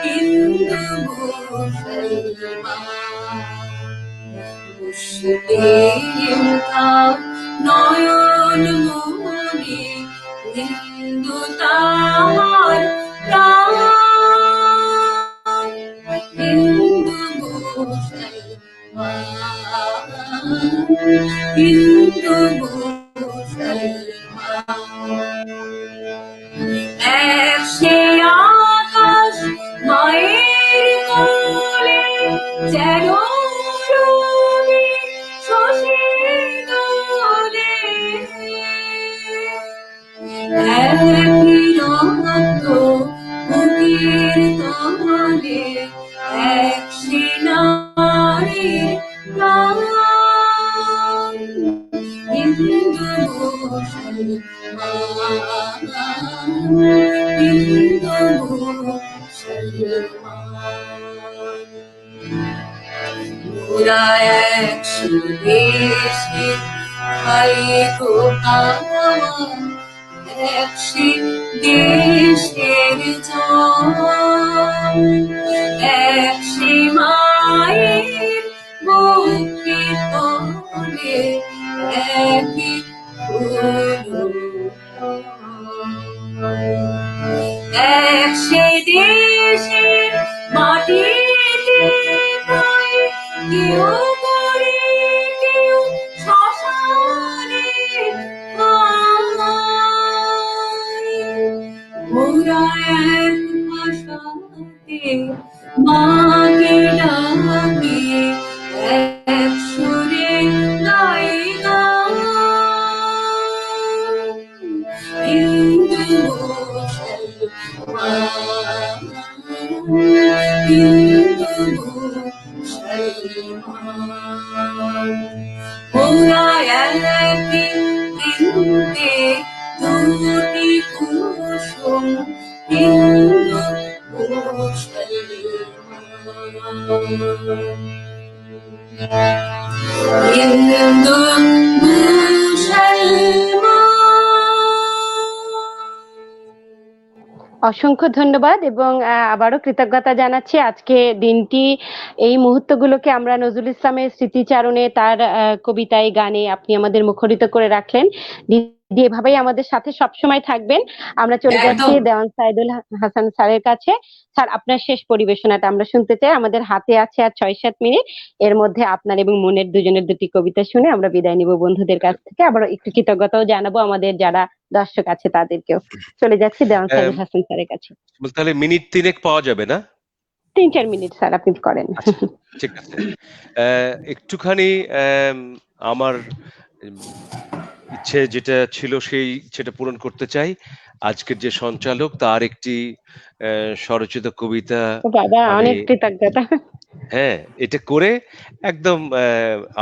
হিন্দু মুসলমান, মুসলিম তার নয়ন মনি, হিন্দু তার প্রাণ, হিন্দু মুসলমান, হিন্দু মুসলমান, এক সে আকাশ মায়ের কোলে, যেন রবি শশী দোলে, একই রক্ত বুকের তলে, এক সে নারীর প্রাণ, হিন্দু মুসলমান, হিন্দু মুসলমান, মোরা একশো দেশে খাই গো খাওয়া, একশি দেশের জল, একশি মায়ের বুকে তলে, একই একশে দেশের মাটিতে পায়, কেউ করে কেউ শ্মশানে খায়, মোরা এক ভাষাতে মাকে ডাকি, এক সুরে গাই গান, হিন্দু মুসলমান, হিন্দু মুসলমান, মোরা একই বৃন্দে দুটি কুসুম, হিন্দু মুসলমান, হিন্দু মুসলমান। অসংখ্য ধন্যবাদ এবং আবারও কৃতজ্ঞতা জানাচ্ছি। আজকে দিনটি, এই মুহূর্তগুলোকে আমরা নজরুল ইসলামের স্মৃতিচারণে, তার কবিতায় গানে আপনি আমাদের মুখরিত করে রাখলেন। দিদি এভাবেই আমাদের সাথে সবসময় থাকবেন। আমরা চলে যাচ্ছি একদম। দেওয়ান সাইদুল হাসান স্যারের কাছে। স্যার আপনার শেষ পরিবেশনাটা আমরা শুনতে চাই। আমাদের হাতে আছে আর 6-7 মিনিট, এর মধ্যে আপনার এবং মনের দুজনের দুটি কবিতা শুনে আমরা বিদায় নিব বন্ধুদের কাছ থেকে। আবার একটু কৃতজ্ঞতাও জানাবো আমাদের যারা দর্শক আছে তাদেরকেও। চলে যাচ্ছি দেওয়ান সাইদুল হাসান স্যারের কাছে। তাহলে মিনিট 3 পাওয়া যাবে না? 3-4 মিনিট স্যার আপনি করেন। আচ্ছা, ঠিক আছে। একটুখানি আমার ইচ্ছে যেটা ছিল সেই ইচ্ছেটা পূরণ করতে চাই। আজকের যে সঞ্চালক তার একটি স্বরচিত কবিতা বাবা আমি, অনেক কৃতজ্ঞতা। হ্যাঁ এটা করে একদম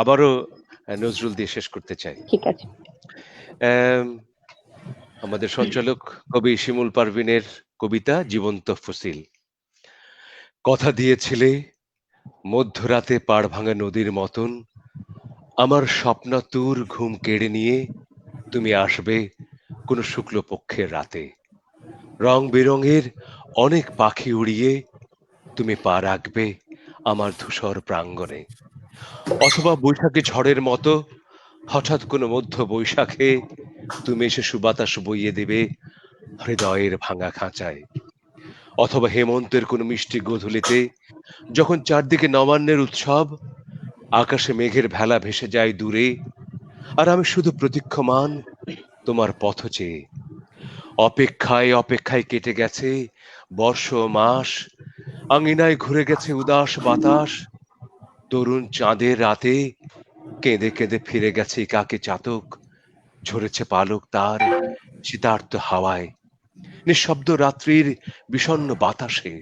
আবারও নজরুল দিয়ে শেষ করতে চাই। ঠিক আছে। আমাদের সঞ্চালক কবি শিমুল পারভিনের কবিতা জীবন্ত ফসিল। কথা দিয়েছিলে মধ্যরাতে পাড় ভাঙা নদীর মতন, আমার স্বপ্নাতুর ঘুম কেড়ে নিয়ে তুমি আসবে কোন শুক্লপক্ষের রাতে, রং বেরঙের অনেক পাখি উড়িয়ে তুমি পা রাখবে আমার ধূসর প্রাঙ্গণে, অথবা বৈশাখী ঝড়ের মতো হঠাৎ কোনো মধ্য বৈশাখে তুমি এসে সুবাতাস বইয়ে দেবে হৃদয়ের ভাঙা খাঁচায়, অথবা হেমন্তের কোনো মিষ্টি গোধূলিতে যখন চারদিকে নবান্নের উৎসব, আকাশে মেঘের ভেলা ভেসে যায় দূরে, আর আমি শুধু প্রতীক্ষমান তোমার পথ চেয়ে। অপেক্ষায় অপেক্ষায় কেটে গেছে বর্ষ মাস, আঙিনায় ঘুরে গেছে উদাস বাতাস, তরুণ চাঁদের রাতে কেঁদে কেঁদে ফিরে গেছে কাকে চাতক, ঝরেছে পালক তার শীতার্ত হাওয়ায়, নিঃশব্দ রাত্রির বিষণ্ণ বাতাসে।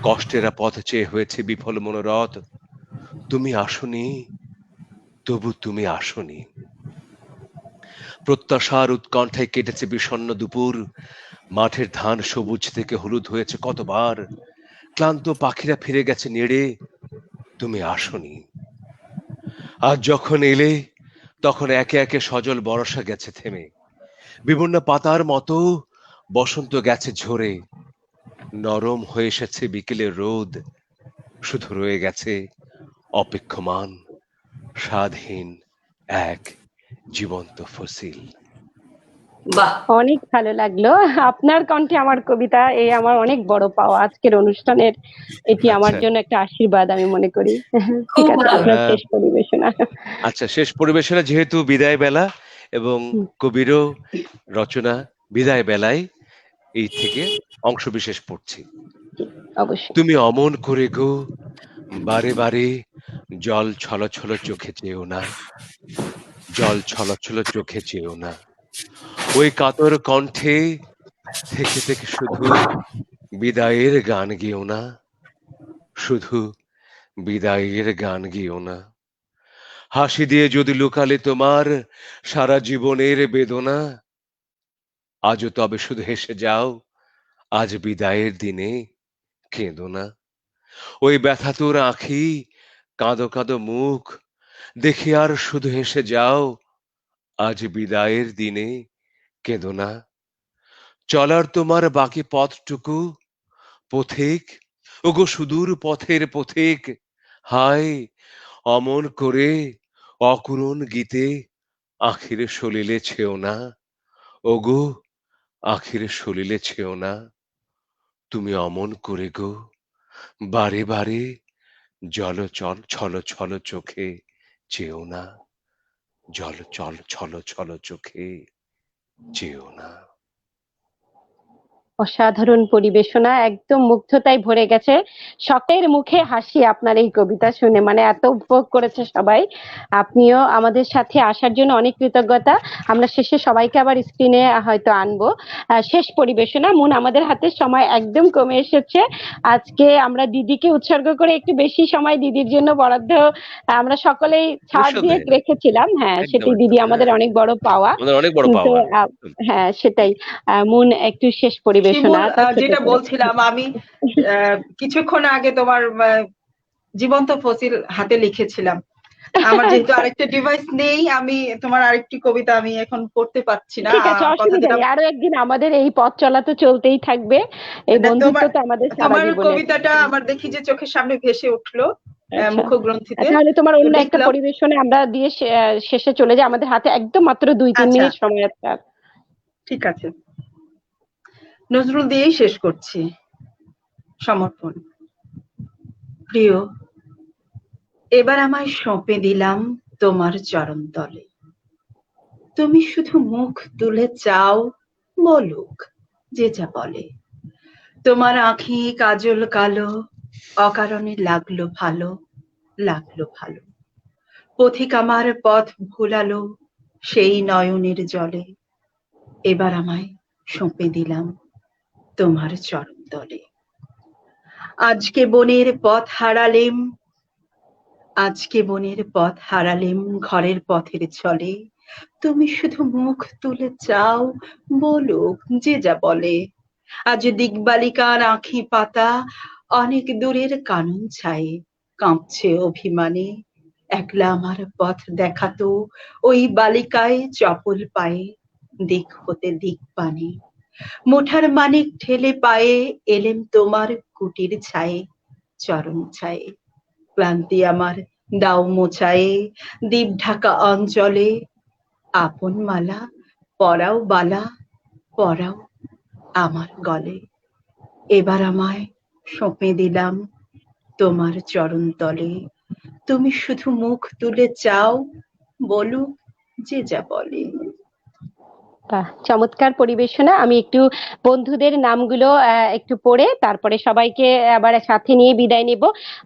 কষ্টেরা পথ চেয়ে হয়েছে বিফল মনোরথ, তুমি আসনি, তবু তুমি আসনি। প্রত্যাশার উৎকণ্ঠায় কেটেছে বিষণ্ণ দুপুর, মাঠের ধান সবুজ থেকে হলুদ হয়েছে কতবার, ক্লান্ত পাখিরা ফিরে গেছে নেড়ে, তুমি আসনি। আজ যখন এলে তখন একে একে সজল বরষা গেছে থেমে, বিভিন্ন পাতার মতো বসন্ত গেছে ঝরে, নরম হয়ে এসেছে বিকেলের রোদ, শুধু রয়ে গেছে অপেক্ষমান স্বাধীন এক জীবন্ত ফসিল। বাহ, অনেক ভালো লাগলো আপনার কণ্ঠে আমার কবিতা, এই আমার অনেক বড় পাওয়া আজকের অনুষ্ঠানের। এটি আমার আচ্ছা জন্য একটা আশীর্বাদ আমি মনে করি। ঠিক খুব আছে, ভালো। আপনার শেষ পরিবেশনা। আচ্ছা, শেষ পরিবেশনা যেহেতু বিদায় বেলা এবং কবিরও রচনা বিদায় বেলায়, এই থেকে অংশ বিশেষ পড়ছি। অবশ্যই। তুমি অমন করে গো বারে বারে জল ছলছল চোখে চেয়েও না, জল ছলছল চোখে চেয়েও না, ওই কাতর কণ্ঠে থেকে থেকে শুধু বিদায়ের গান গেও না, শুধু বিদায়ের গান গেও না। হাসি দিয়ে যদি লুকালে তোমার সারা জীবনের বেদনা, আজও তবে শুধু হেসে যাও, আজ বিদায়ের দিনে কেঁদো না। ওই ব্যথাতুর আঁখি, কাঁদো কাঁদো মুখ দেখে আর শুধু হেসে যাও, আজ বিদায়ের দিনে কেঁদো না। চলার তোমার বাকি পথটুকু পথিক, ওগো সুদূর পথের পথিক, হায় অমন করে অকুরন গীতে আখির সলিলে ছেও না, ওগো আখির সলিলে ছেও না। তুমি অমন করে গো বারে বারে জল চল ছল ছল চোখে চেও না, জল চল ছল ছল চোখে চেও না। অসাধারণ পরিবেশনা, একদম মুগ্ধতায় ভরে গেছে। সকলের মুখে হাসি আপনার এই কবিতা শুনে, মানে এত উপভোগ করেছে সবাই। আপনিও আমাদের সাথে আসার জন্য অনেক কৃতজ্ঞতা। আমরা শেষে সবাইকে আবার স্ক্রিনে হয়তো আনবো। শেষ পরিবেশনা, মুন আমাদের হাতে সময় একদম কমে এসেছে। আজকে আমরা দিদিকে উৎসর্গ করে একটু বেশি সময় দিদির জন্য বরাদ্দ আমরা সকলেই ছাড় দিয়ে রেখেছিলাম। হ্যাঁ, সেটি দিদি আমাদের অনেক বড় পাওয়া। আমাদের অনেক বড় তো পাওয়া। হ্যাঁ, সেটাই। মুন একটু শেষ পরিবেশনা শিমুল, যেটা বলছিলাম আমি কিছুক্ষণ আগে তোমার জীবন্ত ফসিল হাতে লিখেছিলাম। আমার যেহেতু আরেকটা ডিভাইস নেই, আমি তোমার আরেকটি কবিতা আমি এখন পড়তে পারছি না। ঠিক আছে, অসুবিধা নেই, আরো একদিন আমাদের এই পথ চলা তো চলতেই থাকবে, এই বন্ধুত্ব তো আমাদের সারা তোমার জীবনের। কবিতাটা আমার দেখি যে চোখের সামনে ভেসে উঠলো মুখগ্রন্থিতে। তাহলে তোমার অন্য একটা পরিবেশনে আমরা দিয়ে শেষে চলে যাই, আমাদের হাতে একদম মাত্র 2-3 মিনিট সময় আছে। ঠিক আছে, নজরুল দিয়েই শেষ করছি। সমর্পণ। প্রিয়, এবার আমায় সঁপে দিলাম তোমার চরণ তলে, তুমি শুধু মুখ তুলে চাও, বলুক যে যা বলে। তোমার আঁখি কাজল কালো, অকারণে লাগলো ভালো, লাগলো ভালো। পথিক আমার পথ ভুলালো সেই নয়নের জলে, এবার আমায় সঁপে দিলাম তোমার চরণ তলে। আজকে বনের পথ হারালেম, আজকে বনের পথ হারালেম ঘরের পথের ছলে, তুমি শুধু মুখ তুলে চাও, বলুক যে যা বলে। আজ দিগবালিকার আঁখি পাতা অনেক দূরের কানন ছায়ে, কাঁপছে অভিমানে। একলা আমার পথ দেখাতো ওই বালিকায় চপল পায়ে, দিক হতে দিক পানে। মুঠার মানিক ঠেলে পায়ে এলেম তোমার কুটির ছায়ে, চরণ ছায়ে। ক্লান্তি আমার দাও মোছায়ে, দ্বীপ ঢাকা অঞ্চলে আপন মালা পরাও বালা, পরাও আমার গলে। এবার আমায় সঁপে দিলাম তোমার চরণ তলে, তুমি শুধু মুখ তুলে চাও, বলুক যে যা বলে। বাহ, চমৎকার পরিবেশনা। আমি একটু বন্ধুদের নামগুলো একটু পড়ে তারপরে সবাইকে আবার সাথে নিয়ে বিদায় নেব।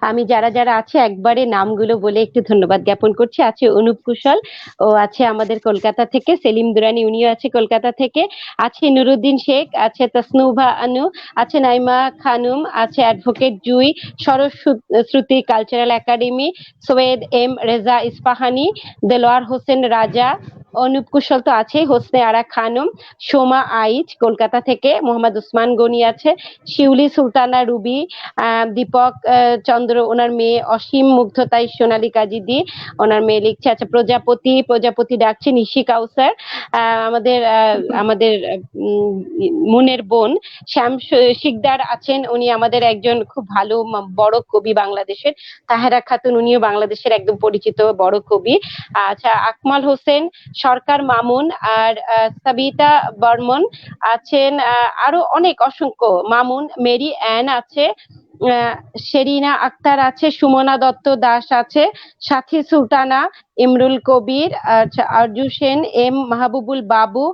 আমি যারা যারা আছে একবারে নামগুলো বলে একটু ধন্যবাদ জ্ঞাপন করছি। আছে অনুপ কুশল, ও আছে আমাদের কলকাতা থেকে। সেলিম দুরানি, উনিও আছে কলকাতা থেকে। আছে নুরুদ্দিন শেখ, আছে তসনুভা আনু, আছে নাইমা খানুম, আছে advocate Jui, Saraswati cultural academy, Syed M Reza Ispahani, Delowar Hossain Raja, Anup কুশল তো আছে, হোসনে আরা খানম, সোমা আইচ কলকাতা থেকে, মোহাম্মদ উসমান গনি আছে, শিউলি সুলতানা রুবি, দীপক চন্দ্র ওনার মেয়ে, অসীম মুগ্ধতাই সোনালী কাজী ওনার মেয়ে লিখছে। আচ্ছা, প্রজাপতি ডাকছে, নিশি কাউসার, আমাদের আমাদের মুনের বোন শ্যাম শিকদার আছেন, উনি আমাদের একজন খুব ভালো বড় কবি বাংলাদেশের। তাহেরা খাতুন, উনিও বাংলাদেশের একদম পরিচিত বড় কবি। আচ্ছা, আকমাল হোসেন সরকার মামুন, আর সাবিতা বর্মন আছেন, আরো অনেক অসংখ্য মামুন, মেরি অ্যান আছে, শেরিনা আক্তার আছে, সুমনা দত্ত দাস আছে, সাথী সুলতানা, ইমরুল কবির, আরজু সেন, এম মাহবুবুল বাবু,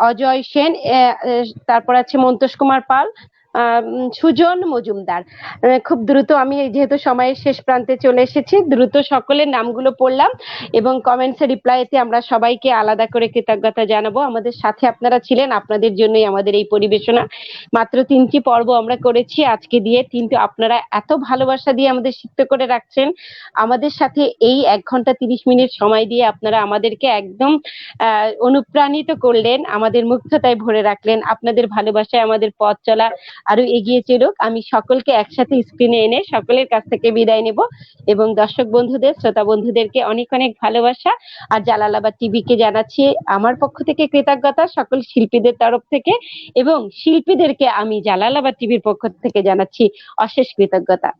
অজয় সেন, তারপর আছে মন্তোষ কুমার পাল, সুজন মজুমদার। খুব দ্রুত, আমি যেহেতু সময়ের শেষ প্রান্তে চলে এসেছি, দ্রুত সকলের নামগুলো পড়লাম এবং কমেন্টসে রিপ্লাইতে আমরা সবাইকে আলাদা করে কৃতজ্ঞতা জানাবো। আমাদের সাথে আপনারা ছিলেন, আপনাদের জন্যই আমাদের এই পরিবেশনা। মাত্র 3টি পর্ব আমরা করেছি আজকে দিয়ে, কিন্তু আপনারা এত ভালোবাসা দিয়ে আমাদের সিক্ত করে রাখছেন। আমাদের সাথে এই 1 ঘন্টা 30 মিনিট সময় দিয়ে আপনারা আমাদেরকে একদম অনুপ্রাণিত করলেন, আমাদের মুগ্ধতায় ভরে রাখলেন। আপনাদের ভালোবাসায় আমাদের পথ চলা আরো এগিয়ে চলুক। আমি সকলকে একসাথে স্ক্রিনে এনে সকলের কাছ থেকে বিদায় নেব এবং দর্শক বন্ধুদের, শ্রোতা বন্ধুদেরকে অনেক অনেক ভালোবাসা আর জালালাবাদ টিভিকে জানাচ্ছি আমার পক্ষ থেকে কৃতজ্ঞতা, সকল শিল্পীদের তরফ থেকে, এবং শিল্পীদেরকে আমি জালালাবাদ টিভির পক্ষ থেকে জানাচ্ছি অশেষ কৃতজ্ঞতা।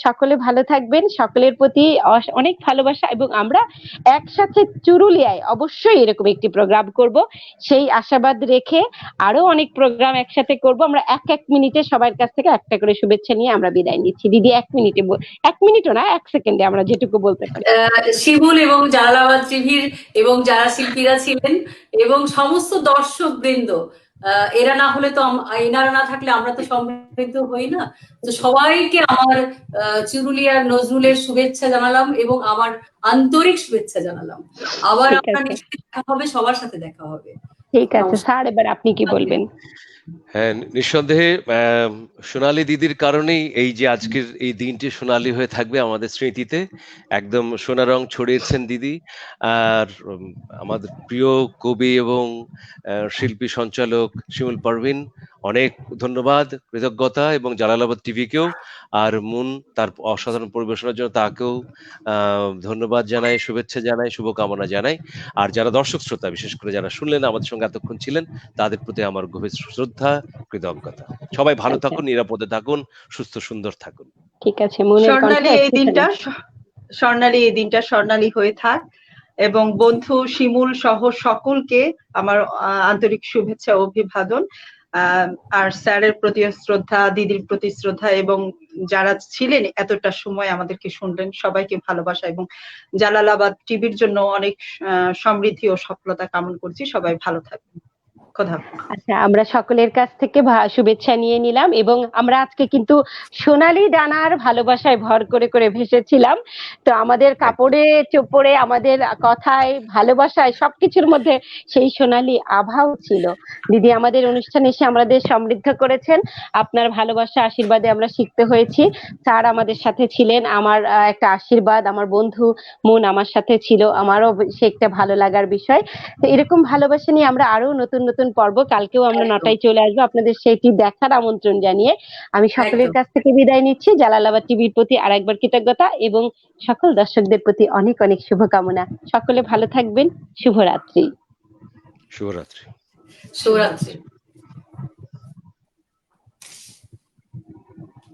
সকলে ভালো থাকবেন, সকলের প্রতি অনেক ভালোবাসা, এবং আমরা একসাথে চুরুলিয়ায় অবশ্যই এরকম একটি প্রোগ্রাম করব সেই আশাবাদ রেখে আরো অনেক প্রোগ্রাম একসাথে করব। আমরা এক মিনিটে সবার কাছ থেকে একটা করে শুভেচ্ছা নিয়ে আমরা বিদায় নিচ্ছি। দিদি 1 মিনিটে, 1 মিনিটও না, 1 সেকেন্ডে আমরা যেটুকু বলতে পারি। শিমুল এবং জালালাবাদ টিভির এবং যারা শিল্পীরা ছিলেন এবং সমস্ত দর্শক বৃন্দ, এরা না হলে তো, এনারা না থাকলে আমরা তো সমৃদ্ধ হই না। তো সবাইকে আমার চুরুলিয়ার নজরুলের শুভেচ্ছা জানালাম এবং আমার আন্তরিক শুভেচ্ছা জানালাম। আবার আপনার নিশ্চয়ই দেখা হবে, সবার সাথে দেখা হবে। ঠিক আছে স্যার, এবার আপনি কি বলবেন? হ্যাঁ, নিঃসন্দেহে সোনালী দিদির কারণেই এই যে আজকের এই দিনটি সোনালী হয়ে থাকবে আমাদের স্মৃতিতে। একদম সোনা রং ছড়িয়েছেন দিদি। আর আমাদের প্রিয় কবি এবং শিল্পী সঞ্চালক শিমুল পারভিন, অনেক ধন্যবাদ, কৃতজ্ঞতা, এবং জালালাবাদ টিভিকেও আর মুন তার অসাধারণ পরিবেশনার জন্য তাকেও ধন্যবাদ জানাই, শুভেচ্ছা জানাই, শুভকামনা জানাই। আর যারা দর্শক শ্রোতা, বিশেষ করে যারা শুনলেন, আমাদের সঙ্গে এতক্ষণ ছিলেন, তাদের প্রতি আমার গভীর শ্রদ্ধা, কৃতজ্ঞতা। সবাই ভালো থাকুন, নিরাপদে থাকুন, সুস্থ সুন্দর থাকুন। ঠিক আছে, স্বর্ণালী এই দিনটা স্বর্ণালী হয়ে থাক, এবং বন্ধু শিমুল সহ সকলকে আমার আন্তরিক শুভেচ্ছা ও অভিবাদন। আর স্যারের প্রতি শ্রদ্ধা, দিদির প্রতি শ্রদ্ধা, এবং যারা ছিলেন এতটা সময় আমাদেরকে শুনলেন, সবাইকে ভালোবাসা, এবং জালালাবাদ টিভির জন্য অনেক সমৃদ্ধি ও সফলতা কামনা করছি। সবাই ভালো থাকবেন। আচ্ছা, আমরা সকলের কাছ থেকে শুভেচ্ছা নিয়ে নিলাম, এবং আমরা আজকে কিন্তু সোনালী ডানার ভালোবাসায় ভর করে করে ভেসেছিলাম। তো আমাদের কাপড়ে চোপড়ে, আমাদের কথায়, ভালোবাসায়, সবকিছুর মধ্যে সেই সোনালী আভাও ছিল। দিদি আমাদের অনুষ্ঠানে এসে আমাদের সমৃদ্ধ করেছেন। আপনার ভালোবাসা, আশীর্বাদে আমরা শিখতে হয়েছি। স্যার আমাদের সাথে ছিলেন, আমার একটা আশীর্বাদ। আমার বন্ধু মন আমার সাথে ছিল, আমারও সে একটা ভালো লাগার বিষয়। তো এরকম ভালোবাসা নিয়ে আমরা আরো নতুন নতুন পর্ব, কালকেও আমরা 9টায় চলে আসবো, আপনাদের সেটি দেখার আমন্ত্রণ জানিয়ে আমি সকলের কাছ থেকে বিদায় নিচ্ছি। জালালাবাদ টিভির প্রতি আরেকবার কৃতজ্ঞতা এবং সকল দর্শকদের প্রতি অনেক অনেক শুভকামনা। সকলে ভালো থাকবেন। শুভরাত্রি। শুভরাত্রি। শুভরাত্রি।